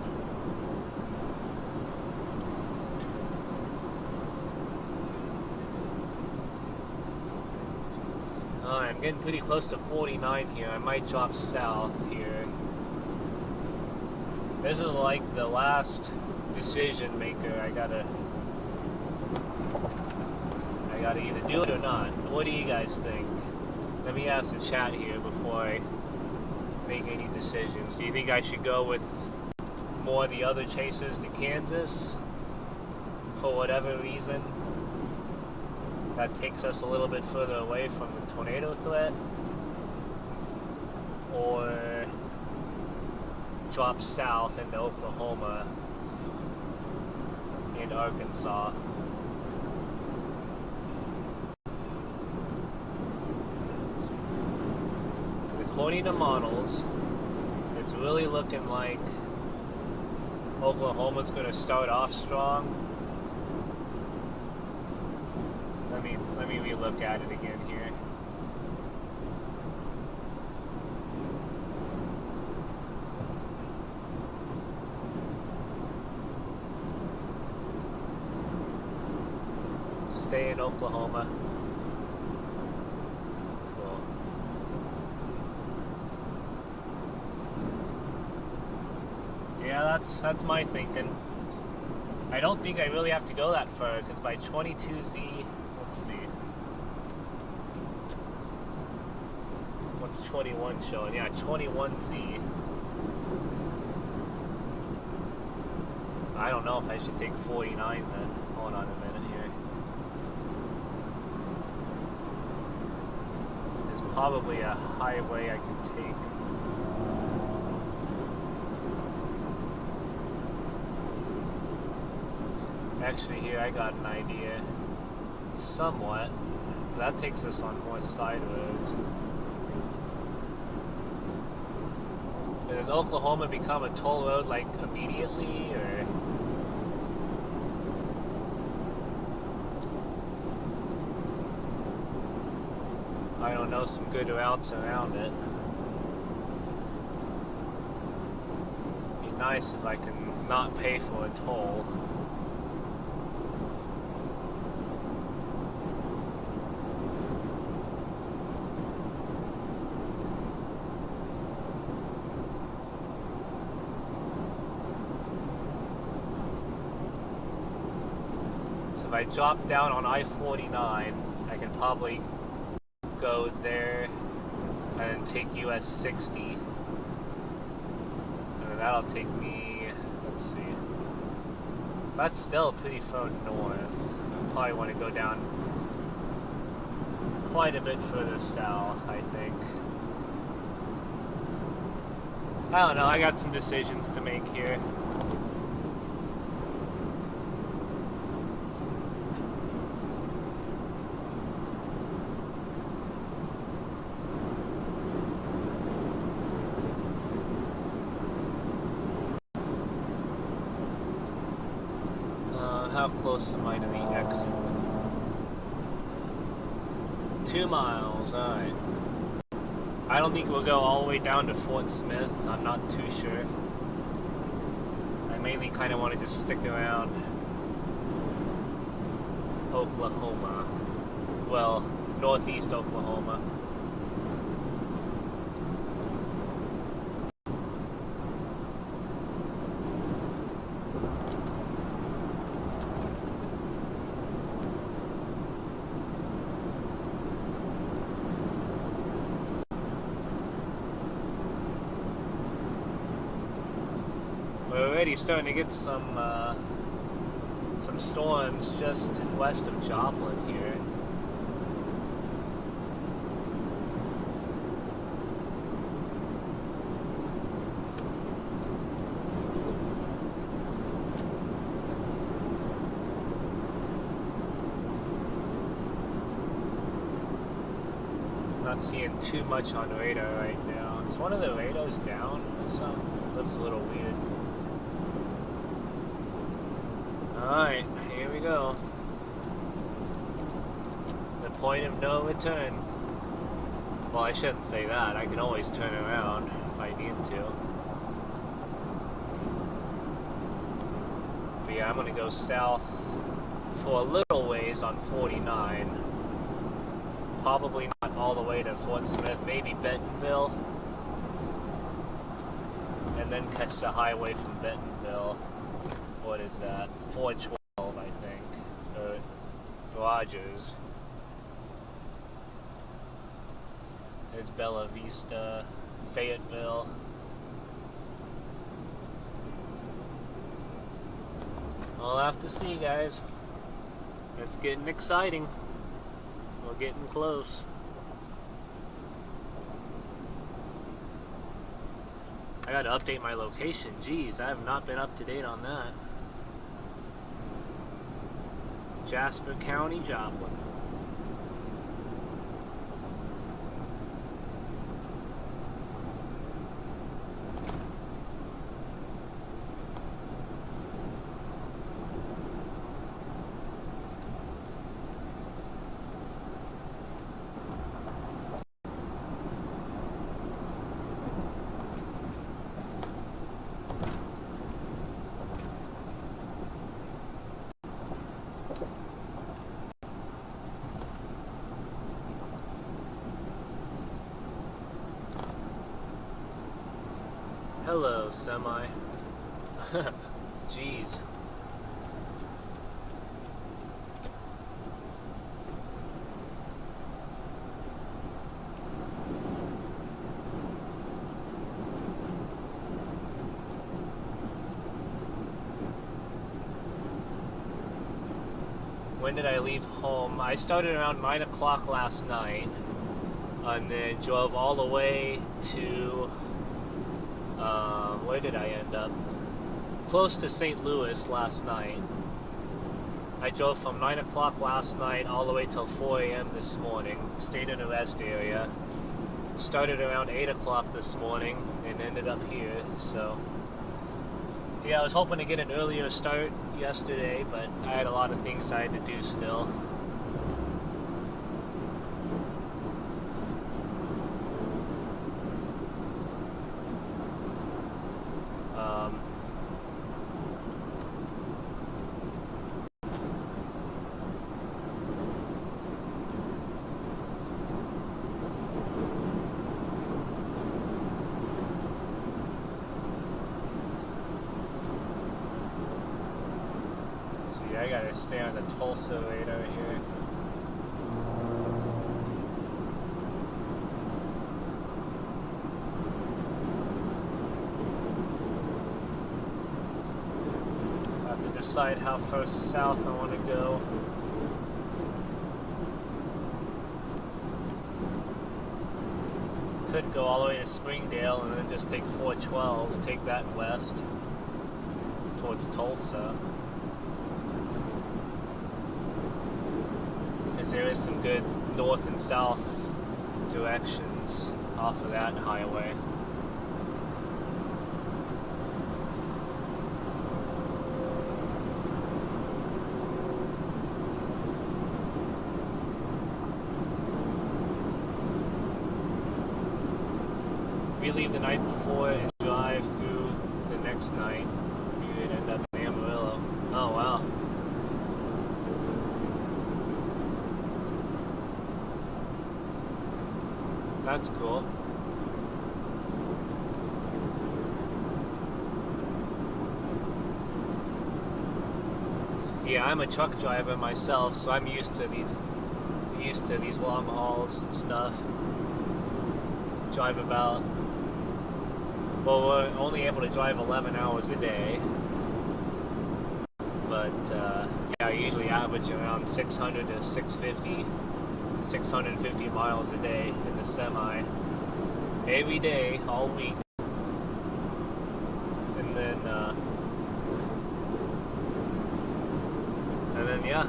Alright, I'm getting pretty close to 49 here. I might drop south here. This is like the last decision maker. I gotta either do it or not. What do you guys think? Let me ask the chat here before I make any decisions. Do you think I should go with more of the other chasers to Kansas for whatever reason? That takes us a little bit further away from the tornado threat, or drop south into Oklahoma and Arkansas. According to models, it's really looking like Oklahoma's going to start off strong. Let me relook at it again here. Stay in Oklahoma. Cool. Yeah, that's my thinking. I don't think I really have to go that far, because by 22Z, let's see. What's 21 showing? Yeah, 21Z. I don't know if I should take 49 then. Hold on a minute here. There's probably a highway I can take. Actually, here I got an idea. Somewhat. That takes us on more side roads. Does Oklahoma become a toll road like immediately, or? I don't know some good routes around it. Be nice if I can not pay for a toll. If I drop down on I-49, I can probably go there and then take US 60. And then that'll take me, let's see. That's still pretty far north. I probably want to go down quite a bit further south, I think. I don't know, I got some decisions to make here. How close am I to the exit? 2 miles, alright. I don't think we'll go all the way down to Fort Smith. I'm not too sure. I mainly kind of want to just stick around Oklahoma. Well, northeast Oklahoma. We're already starting to get some storms just west of Joplin here. Not seeing too much on radar right now. Is one of the radars down or something? Looks a little weird. Alright, here we go. The point of no return. Well, I shouldn't say that. I can always turn around if I need to. But yeah, I'm gonna go south for a little ways on 49. Probably not all the way to Fort Smith, maybe Bentonville. And then catch the highway from Bentonville. What is that? 412, I think. Or Rogers. There's Bella Vista, Fayetteville. We'll have to see, guys. It's getting exciting. We're getting close. I gotta update my location. Jeez, I have not been up to date on that. Jasper County, Joplin. Hello, semi. Jeez. when did I leave home? I started around 9 o'clock last night, and then drove all the way to, where did I end up? Close to St. Louis last night. I drove from 9 o'clock last night all the way till 4 a.m. this morning, stayed in a rest area, started around 8 o'clock this morning, and ended up here, so... Yeah, I was hoping to get an earlier start yesterday, but I had a lot of things I had to do still. I gotta stay on the Tulsa radar here. I have to decide how far south I want to go. Could go all the way to Springdale and then just take 412, take that west towards Tulsa. There is some good north and south directions off of that highway. We leave the night before and drive through the next night. We would end up in Amarillo. Oh wow. That's cool. Yeah, I'm a truck driver myself, so I'm used to these long hauls and stuff. Drive about, well, we're only able to drive 11 hours a day, but yeah, I usually average around 600 to 650 miles a day in the semi, every day, all week. And then yeah.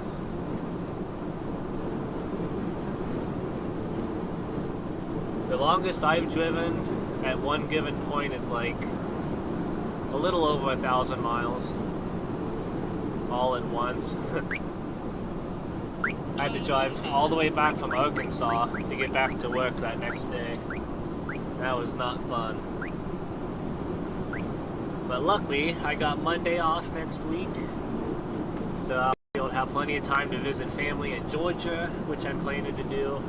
The longest I've driven at one given point is like a little over 1,000 miles, all at once. I had to drive all the way back from Arkansas to get back to work that next day. That was not fun. But luckily, I got Monday off next week, so I'll be able to have plenty of time to visit family in Georgia, which I'm planning to do,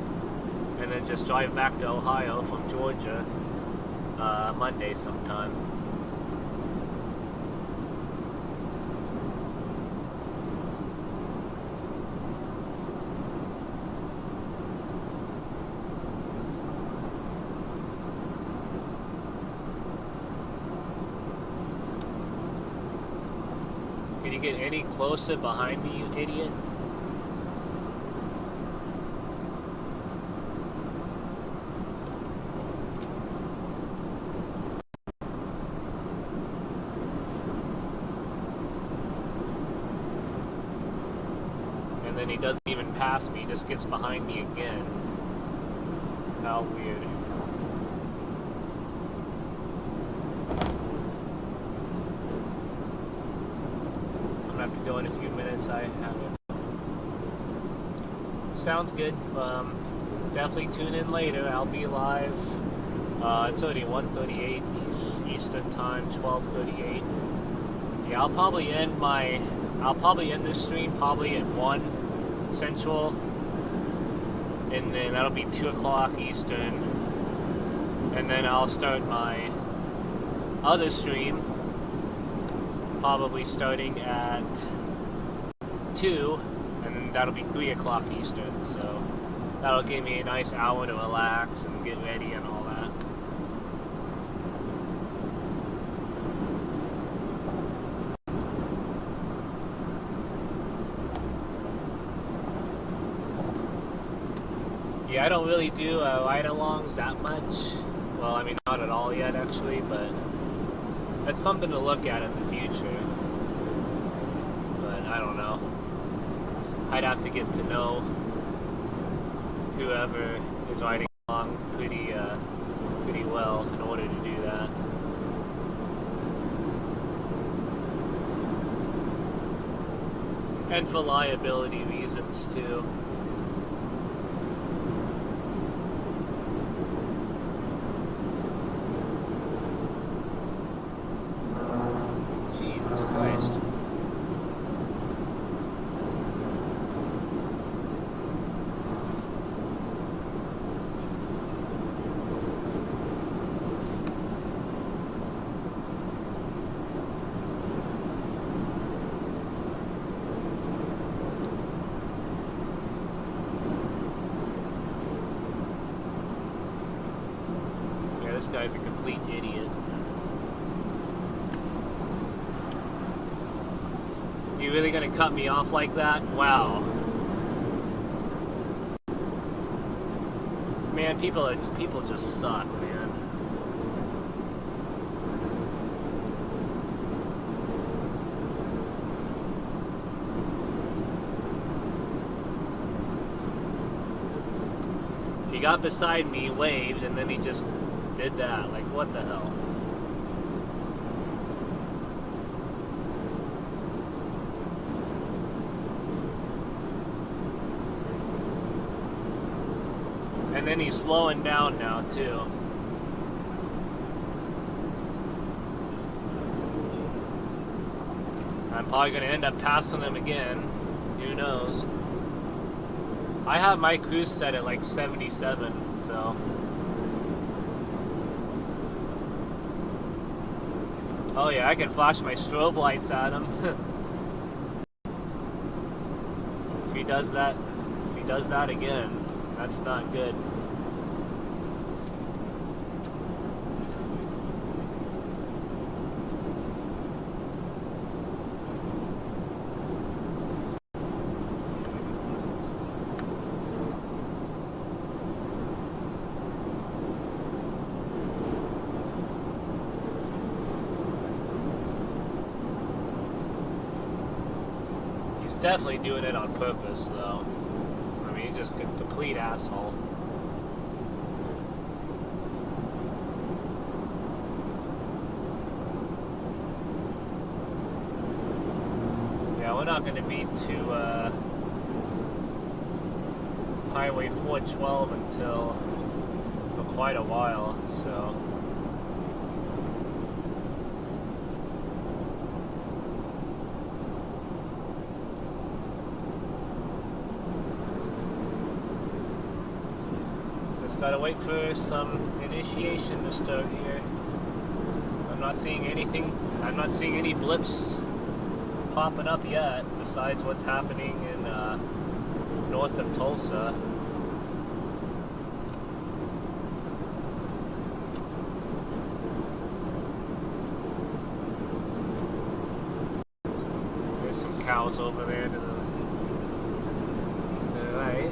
and then just drive back to Ohio from Georgia Monday sometime. Can you get any closer behind me, you idiot? And then he doesn't even pass me, he just gets behind me again. How weird. Have to go in a few minutes. I have it. Sounds good. Definitely tune in later. I'll be live. It's already 1:38 Eastern time, 12:38. Yeah, I'll probably end this stream probably at 1 Central, and then that'll be 2 o'clock Eastern, and then I'll start my other stream probably starting at 2, and then that'll be 3 o'clock Eastern, so that'll give me a nice hour to relax and get ready and all that. Yeah, I don't really do ride-alongs that much. Well, I mean, not at all yet, actually, but that's something to look at in the future. But I don't know. I'd have to get to know whoever is riding along pretty well in order to do that. And for liability reasons, too. Jesus Christ. Yeah, this guy's a complete idiot. You really gonna cut me off like that? Wow. Man, people just suck, man. He got beside me, waved, and then he just did that. Like, what the hell? And then he's slowing down now, too. I'm probably going to end up passing him again. Who knows? I have my cruise set at like 77, so... Oh yeah, I can flash my strobe lights at him. If he does that again, that's not good. He's definitely doing it on purpose, though. I mean, he's just a complete asshole. Yeah, we're not going to be to Highway 412 until for quite a while, so... Gotta wait for some initiation to start here. I'm not seeing anything. I'm not seeing any blips popping up yet, besides what's happening in north of Tulsa. There's some cows over there to the right.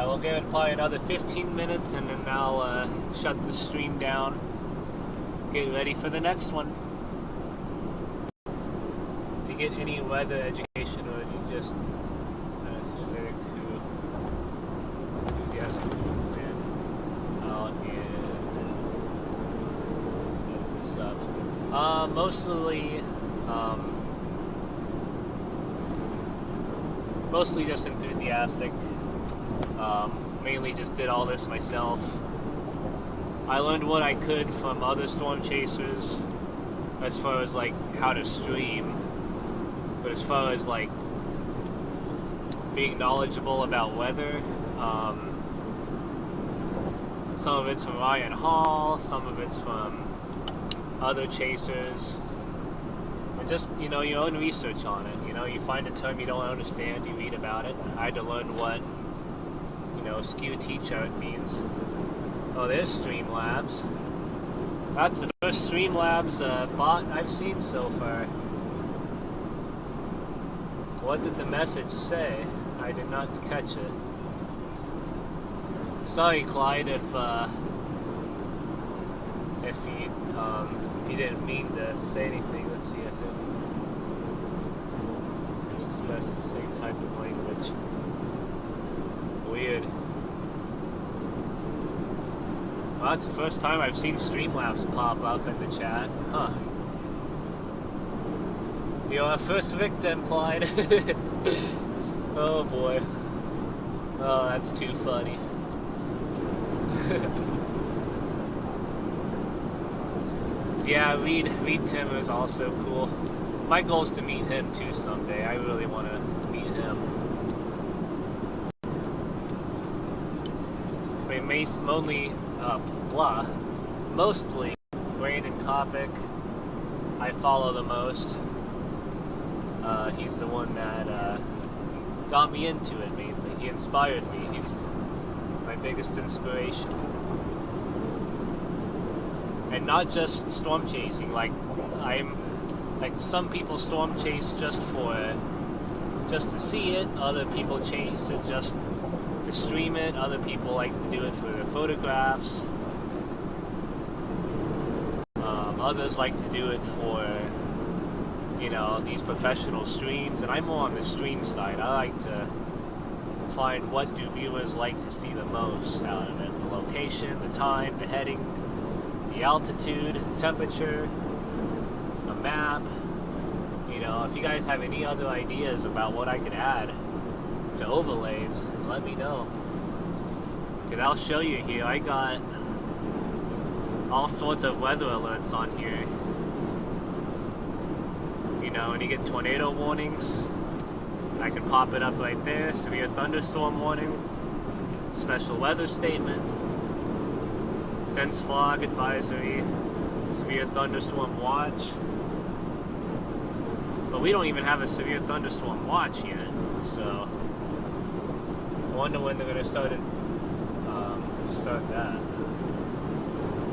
We'll give it probably another 15 minutes and then I'll shut the stream down. Get ready for the next one. Do you get any weather education or do you just very cool, enthusiastic man? Mostly, mostly just enthusiastic. Mainly just did all this myself. I learned what I could from other storm chasers as far as like how to stream, but as far as like being knowledgeable about weather, some of it's from Ryan Hall, some of it's from other chasers, and just, you know, your own research on it. You know, you find a term you don't understand, you read about it. I had to learn what, you know, skew t-chart means. Oh, there's Streamlabs. That's the first Streamlabs bot I've seen so far. What did the message say? I did not catch it. Sorry, Clyde, if you didn't mean to say anything. Let's see if it express the same type of language. Weird. Well, that's the first time I've seen Streamlabs pop up in the chat. Huh. You're our first victim, Clyde. Oh boy. Oh, that's too funny. Yeah, Reed Timmer is also cool. My goal is to meet him too someday. I really want to meet him. I mean, mostly Brandon Kopic I follow the most. He's the one that got me into it mainly. He inspired me. He's my biggest inspiration. And not just storm chasing. Like some people storm chase just to see it. Other people chase it just to stream it. Other people like to do it for their photographs. Others like to do it for, you know, these professional streams. And I'm more on the stream side. I like to find what do viewers like to see the most out of it. The location, the time, the heading, the altitude, the temperature, a map. You know, if you guys have any other ideas about what I could add to overlays, let me know. Because I'll show you here. I got all sorts of weather alerts on here. You know, when you get tornado warnings, I can pop it up right there. Severe thunderstorm warning, special weather statement, dense fog advisory, severe thunderstorm watch. But we don't even have a severe thunderstorm watch yet, so I wonder when they're gonna start that.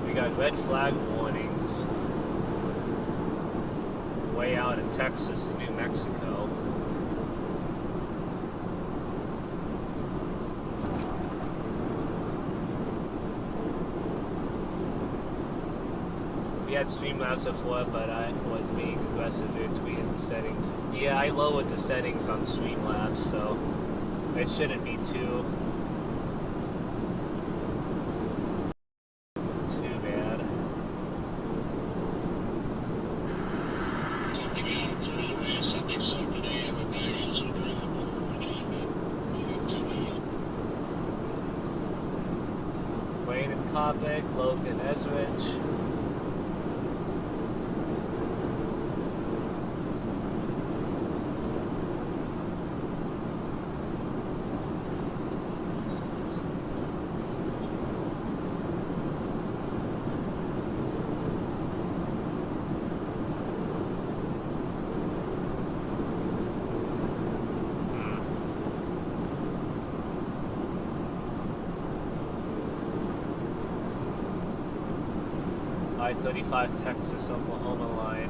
We got red flag warnings way out in Texas and New Mexico. We had Streamlabs before, but I was being aggressive in tweeting the settings. Yeah, I lowered the settings on Streamlabs, so it shouldn't be too bad. Wayne and Kopic, Logan Ezrich. I-35 Texas Oklahoma line.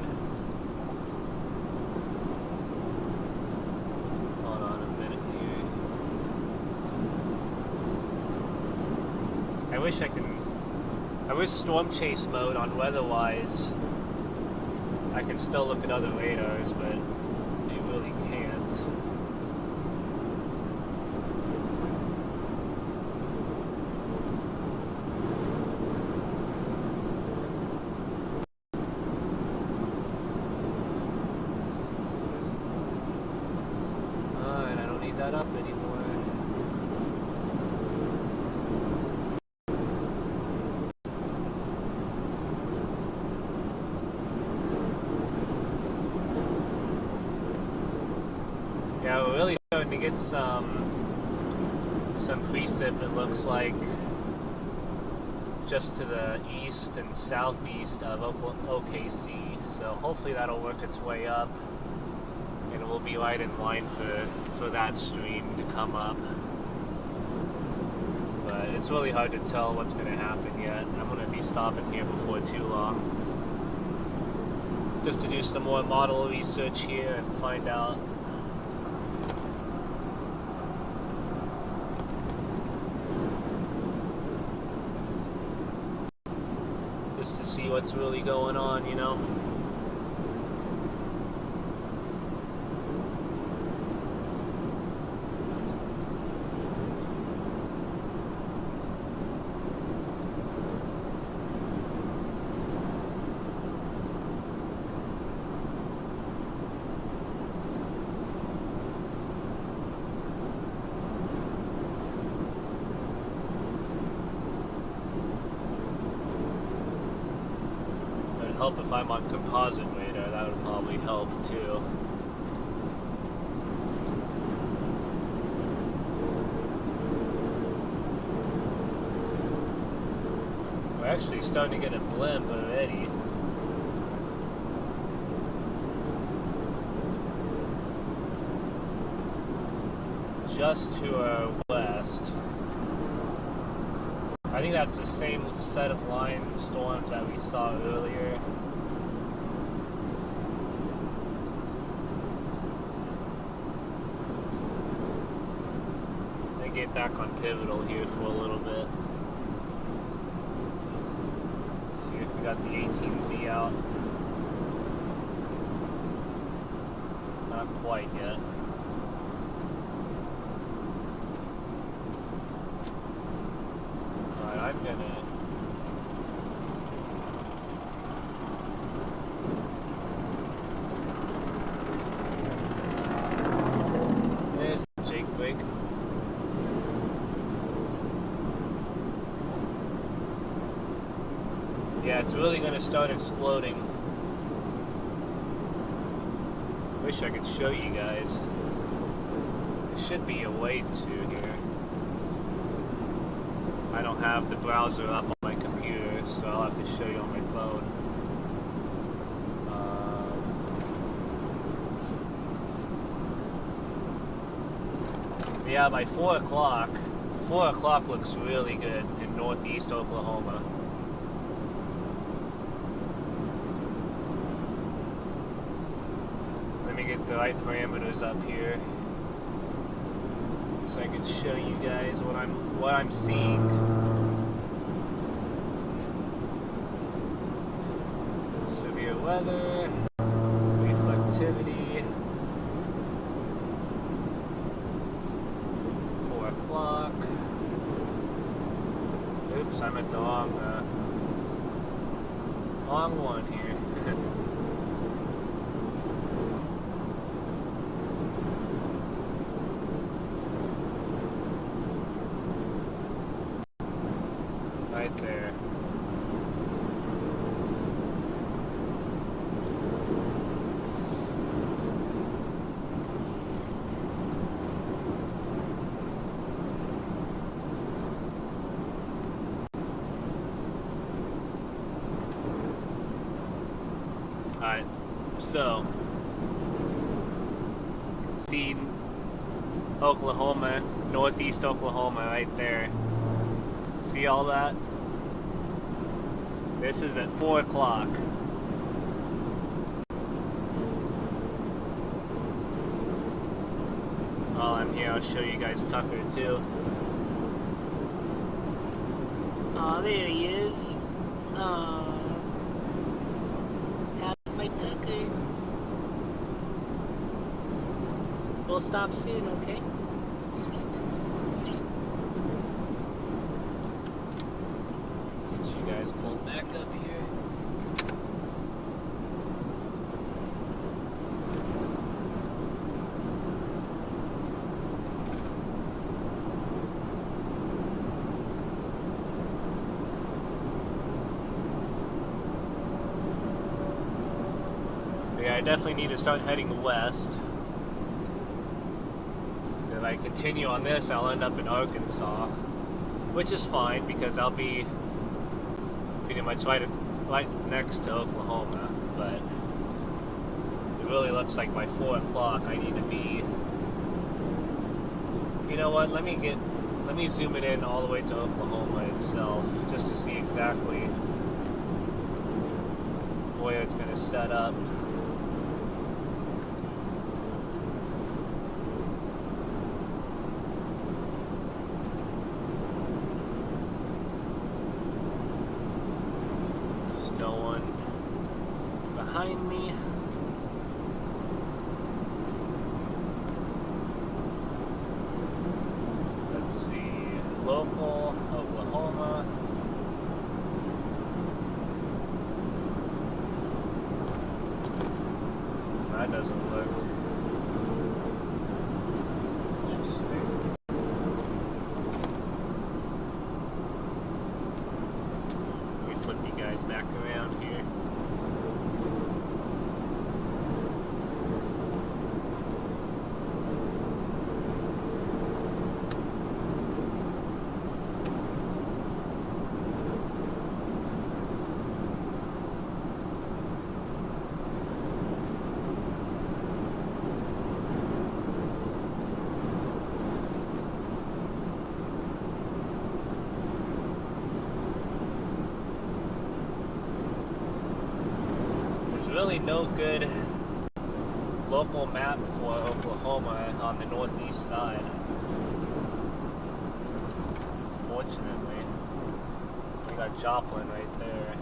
Hold on a minute here. I wish storm chase mode on weatherwise. I can still look at other radars, but you really can't. that up anymore. Yeah, we're really starting to get some precip, it looks like, just to the east and southeast of OKC. So hopefully that'll work its way up, and it will be right in line for that stream to come up. But it's really hard to tell what's going to happen yet. I'm going to be stopping here before too long, just to do some more model research here and find out. Just to see what's really going on, you know. Help if I'm on composite radar, that would probably help too. We're actually starting to get a blimp already. Just to our west. I think that's the same set of line storms that we saw earlier. They get back on pivotal here for a little bit. See if we got the 18Z out. Not quite yet. I'm gonna there's Jake break. Yeah, it's really gonna start exploding. Wish I could show you guys. There should be a way to here. I don't have the browser up on my computer, so I'll have to show you on my phone. Yeah, by 4 o'clock, 4 o'clock looks really good in northeast Oklahoma. Let me get the right parameters up here, so I can show you guys what I'm seeing. Severe weather, reflectivity, 4 o'clock. Oops, I'm at the wrong one here. Right there. Alright, so see Oklahoma, northeast Oklahoma right there. See all that? This is at 4 o'clock. While I'm here, I'll show you guys Tucker too. Oh, there he is. Oh, how's my Tucker? We'll stop soon, okay? Pull back up here. Yeah, I definitely need to start heading west. If I continue on this, I'll end up in Arkansas, which is fine because I'll be pretty much right next to Oklahoma. But it really looks like by 4 o'clock I need to be. You know what? Let me zoom it in all the way to Oklahoma itself, just to see exactly where it's going to set up. No one behind me. Let's see. Local, Oklahoma. That doesn't look interesting. Let me flip you guys back around here. Really no good local map for Oklahoma on the northeast side. Unfortunately, we got Joplin right there.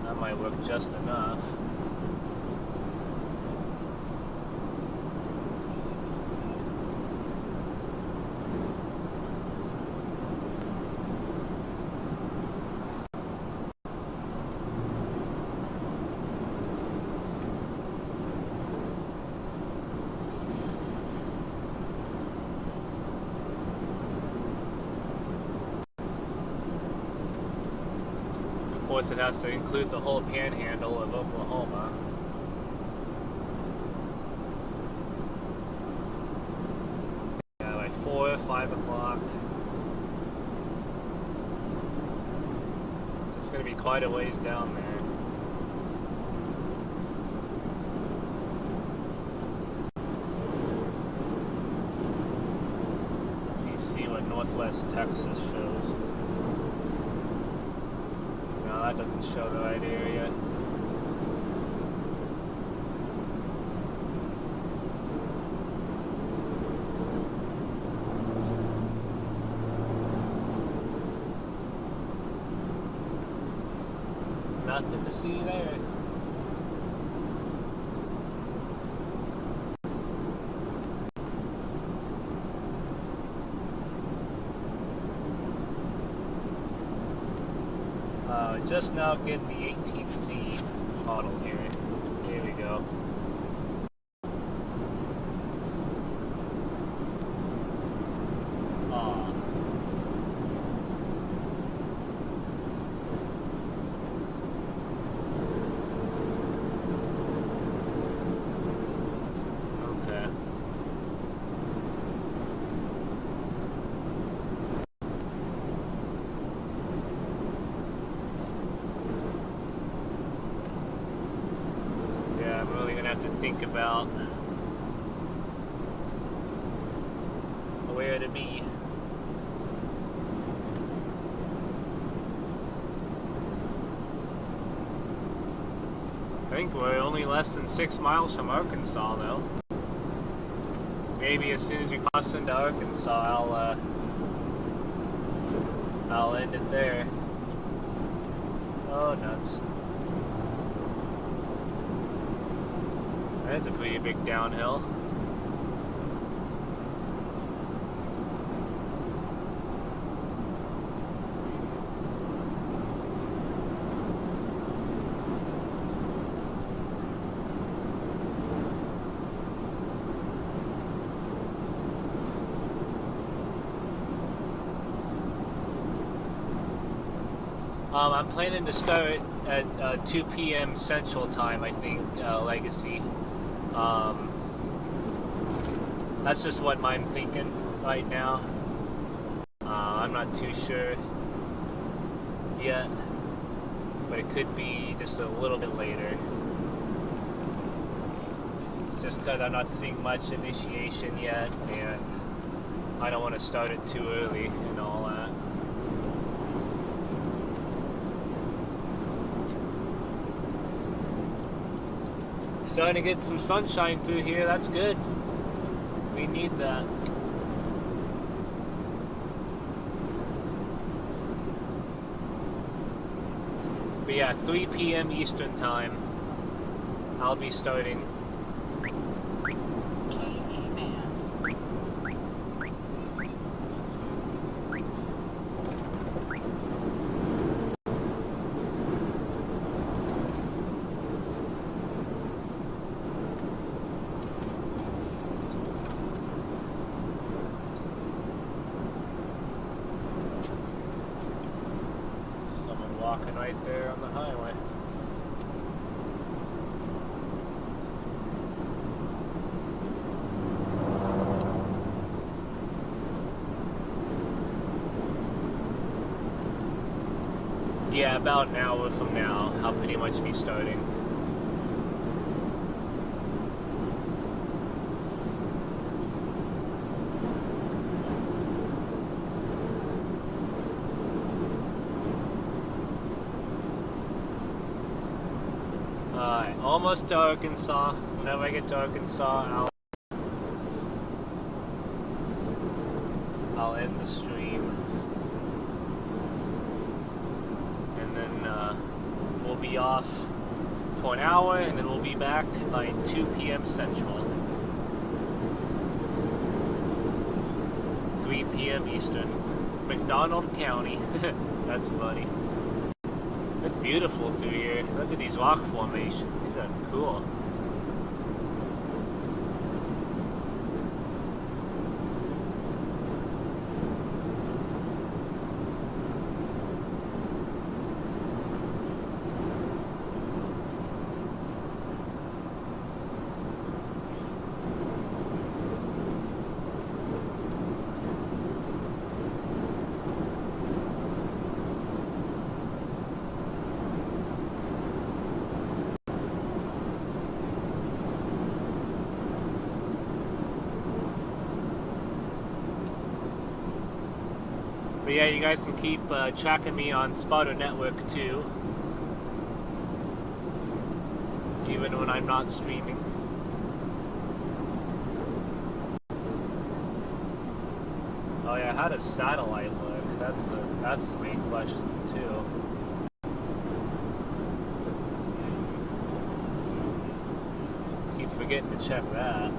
That might work just enough. Of course, it has to include the whole panhandle of Oklahoma. Yeah, like 4 or 5 o'clock. It's going to be quite a ways down there. Let me see what Northwest Texas shows. That doesn't show the right area. Nothing to see there. Just now getting the 18Z model here. Here we go. Okay. Have to think about where to be. I think we're only less than 6 miles from Arkansas, though. Maybe as soon as we cross into Arkansas, I'll end it there. Oh, nuts. That's a pretty big downhill. I'm planning to start at 2 p.m. Central Time, I think, Legacy. That's just what I'm thinking right now. I'm not too sure yet, but it could be just a little bit later. Just because I'm not seeing much initiation yet, and I don't want to start it too early and all that. Starting to get some sunshine through here, that's good. We need that. But yeah, 3 p.m. Eastern Time, I'll be starting. Walking right there on the highway. Yeah, about an hour from now, I'll pretty much be starting. Almost to Arkansas. Whenever I get to Arkansas, I'll end the stream, and then we'll be off for an hour, and then we'll be back by 2 p.m. Central, 3 p.m. Eastern, McDonald County. That's funny. It's beautiful through here. Look at these rock formations. These are cool. But yeah, you guys can keep tracking me on Spotter Network too, even when I'm not streaming. Oh yeah, how does satellite look? That's the main question too. Keep forgetting to check that.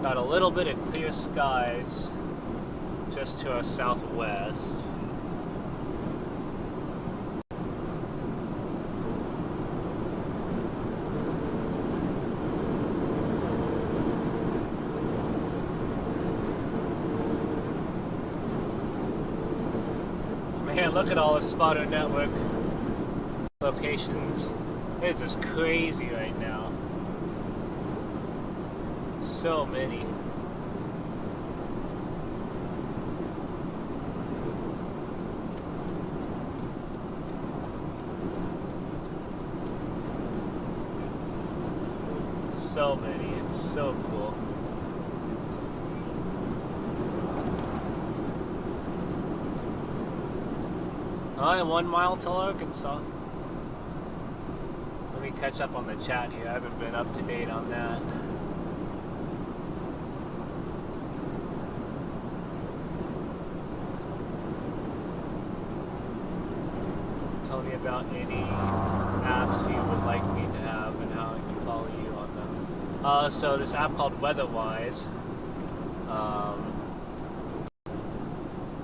Got a little bit of clear skies just to our southwest. Man, look at all the Spotter Network locations. It's just crazy right now. So many. So many. It's so cool. I am 1 mile till Arkansas. Let me catch up on the chat here. I haven't been up to date on that. Tell me about any apps you would like me to have and how I can follow you on them. So this app called Weatherwise.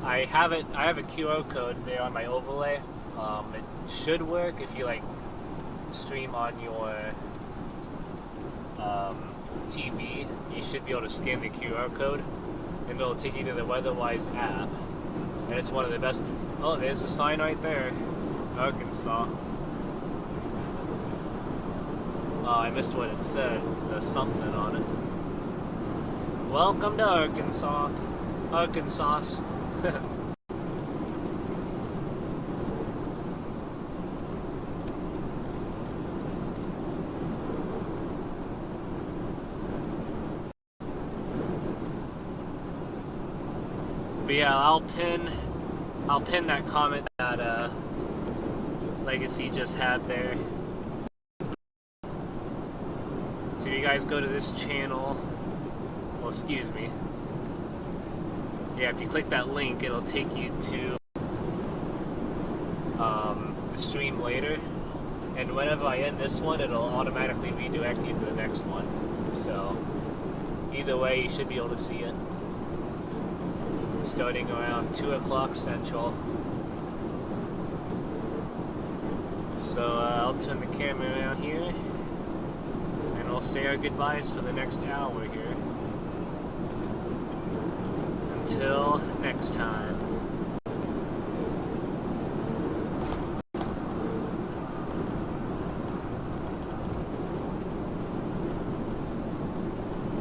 I have a QR code there on my overlay. It should work if you like stream on your TV. You should be able to scan the QR code. and it'll take you to the WeatherWise app, and it's one of the best. Oh, there's a sign right there, Arkansas. Oh, I missed what it said. There's something on it. Welcome to Arkansas. Arkansas. But yeah, I'll pin that comment that Legacy just had there. So if you guys go to this channel, well, excuse me. Yeah, if you click that link, it'll take you to the stream later. And whenever I end this one, it'll automatically redirect you to the next one. So either way, you should be able to see it. Starting around 2 o'clock Central. So I'll turn the camera around here, and we'll say our goodbyes for the next hour here. Until next time.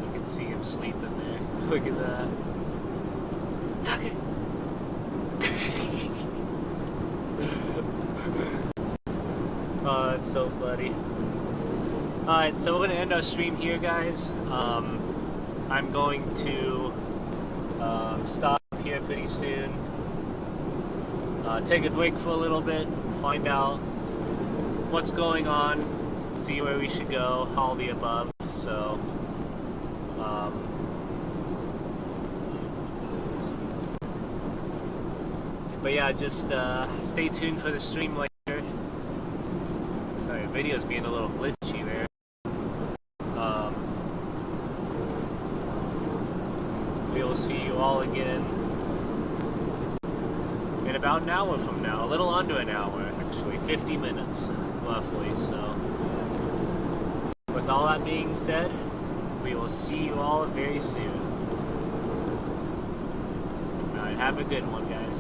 You can see him sleeping there. Look at that. Tuck it. Oh, that's so funny. Alright, so we're going to end our stream here, guys. I'm going to stop here pretty soon. Take a break for a little bit, find out what's going on, see where we should go, all the above. So, but yeah, just stay tuned for the stream later. Sorry, the video's being a little glitchy there. We will see you all again in about an hour from now. A little under an hour, actually, 50 minutes, roughly. So, with all that being said, we will see you all very soon. Alright, have a good one, guys.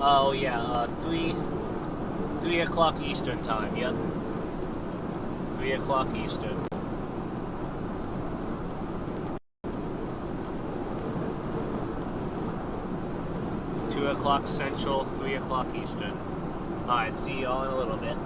Oh yeah, 3 o'clock Eastern time, yep. 3 o'clock Eastern. O'clock Central, 3 o'clock Eastern. Alright, see you all in a little bit.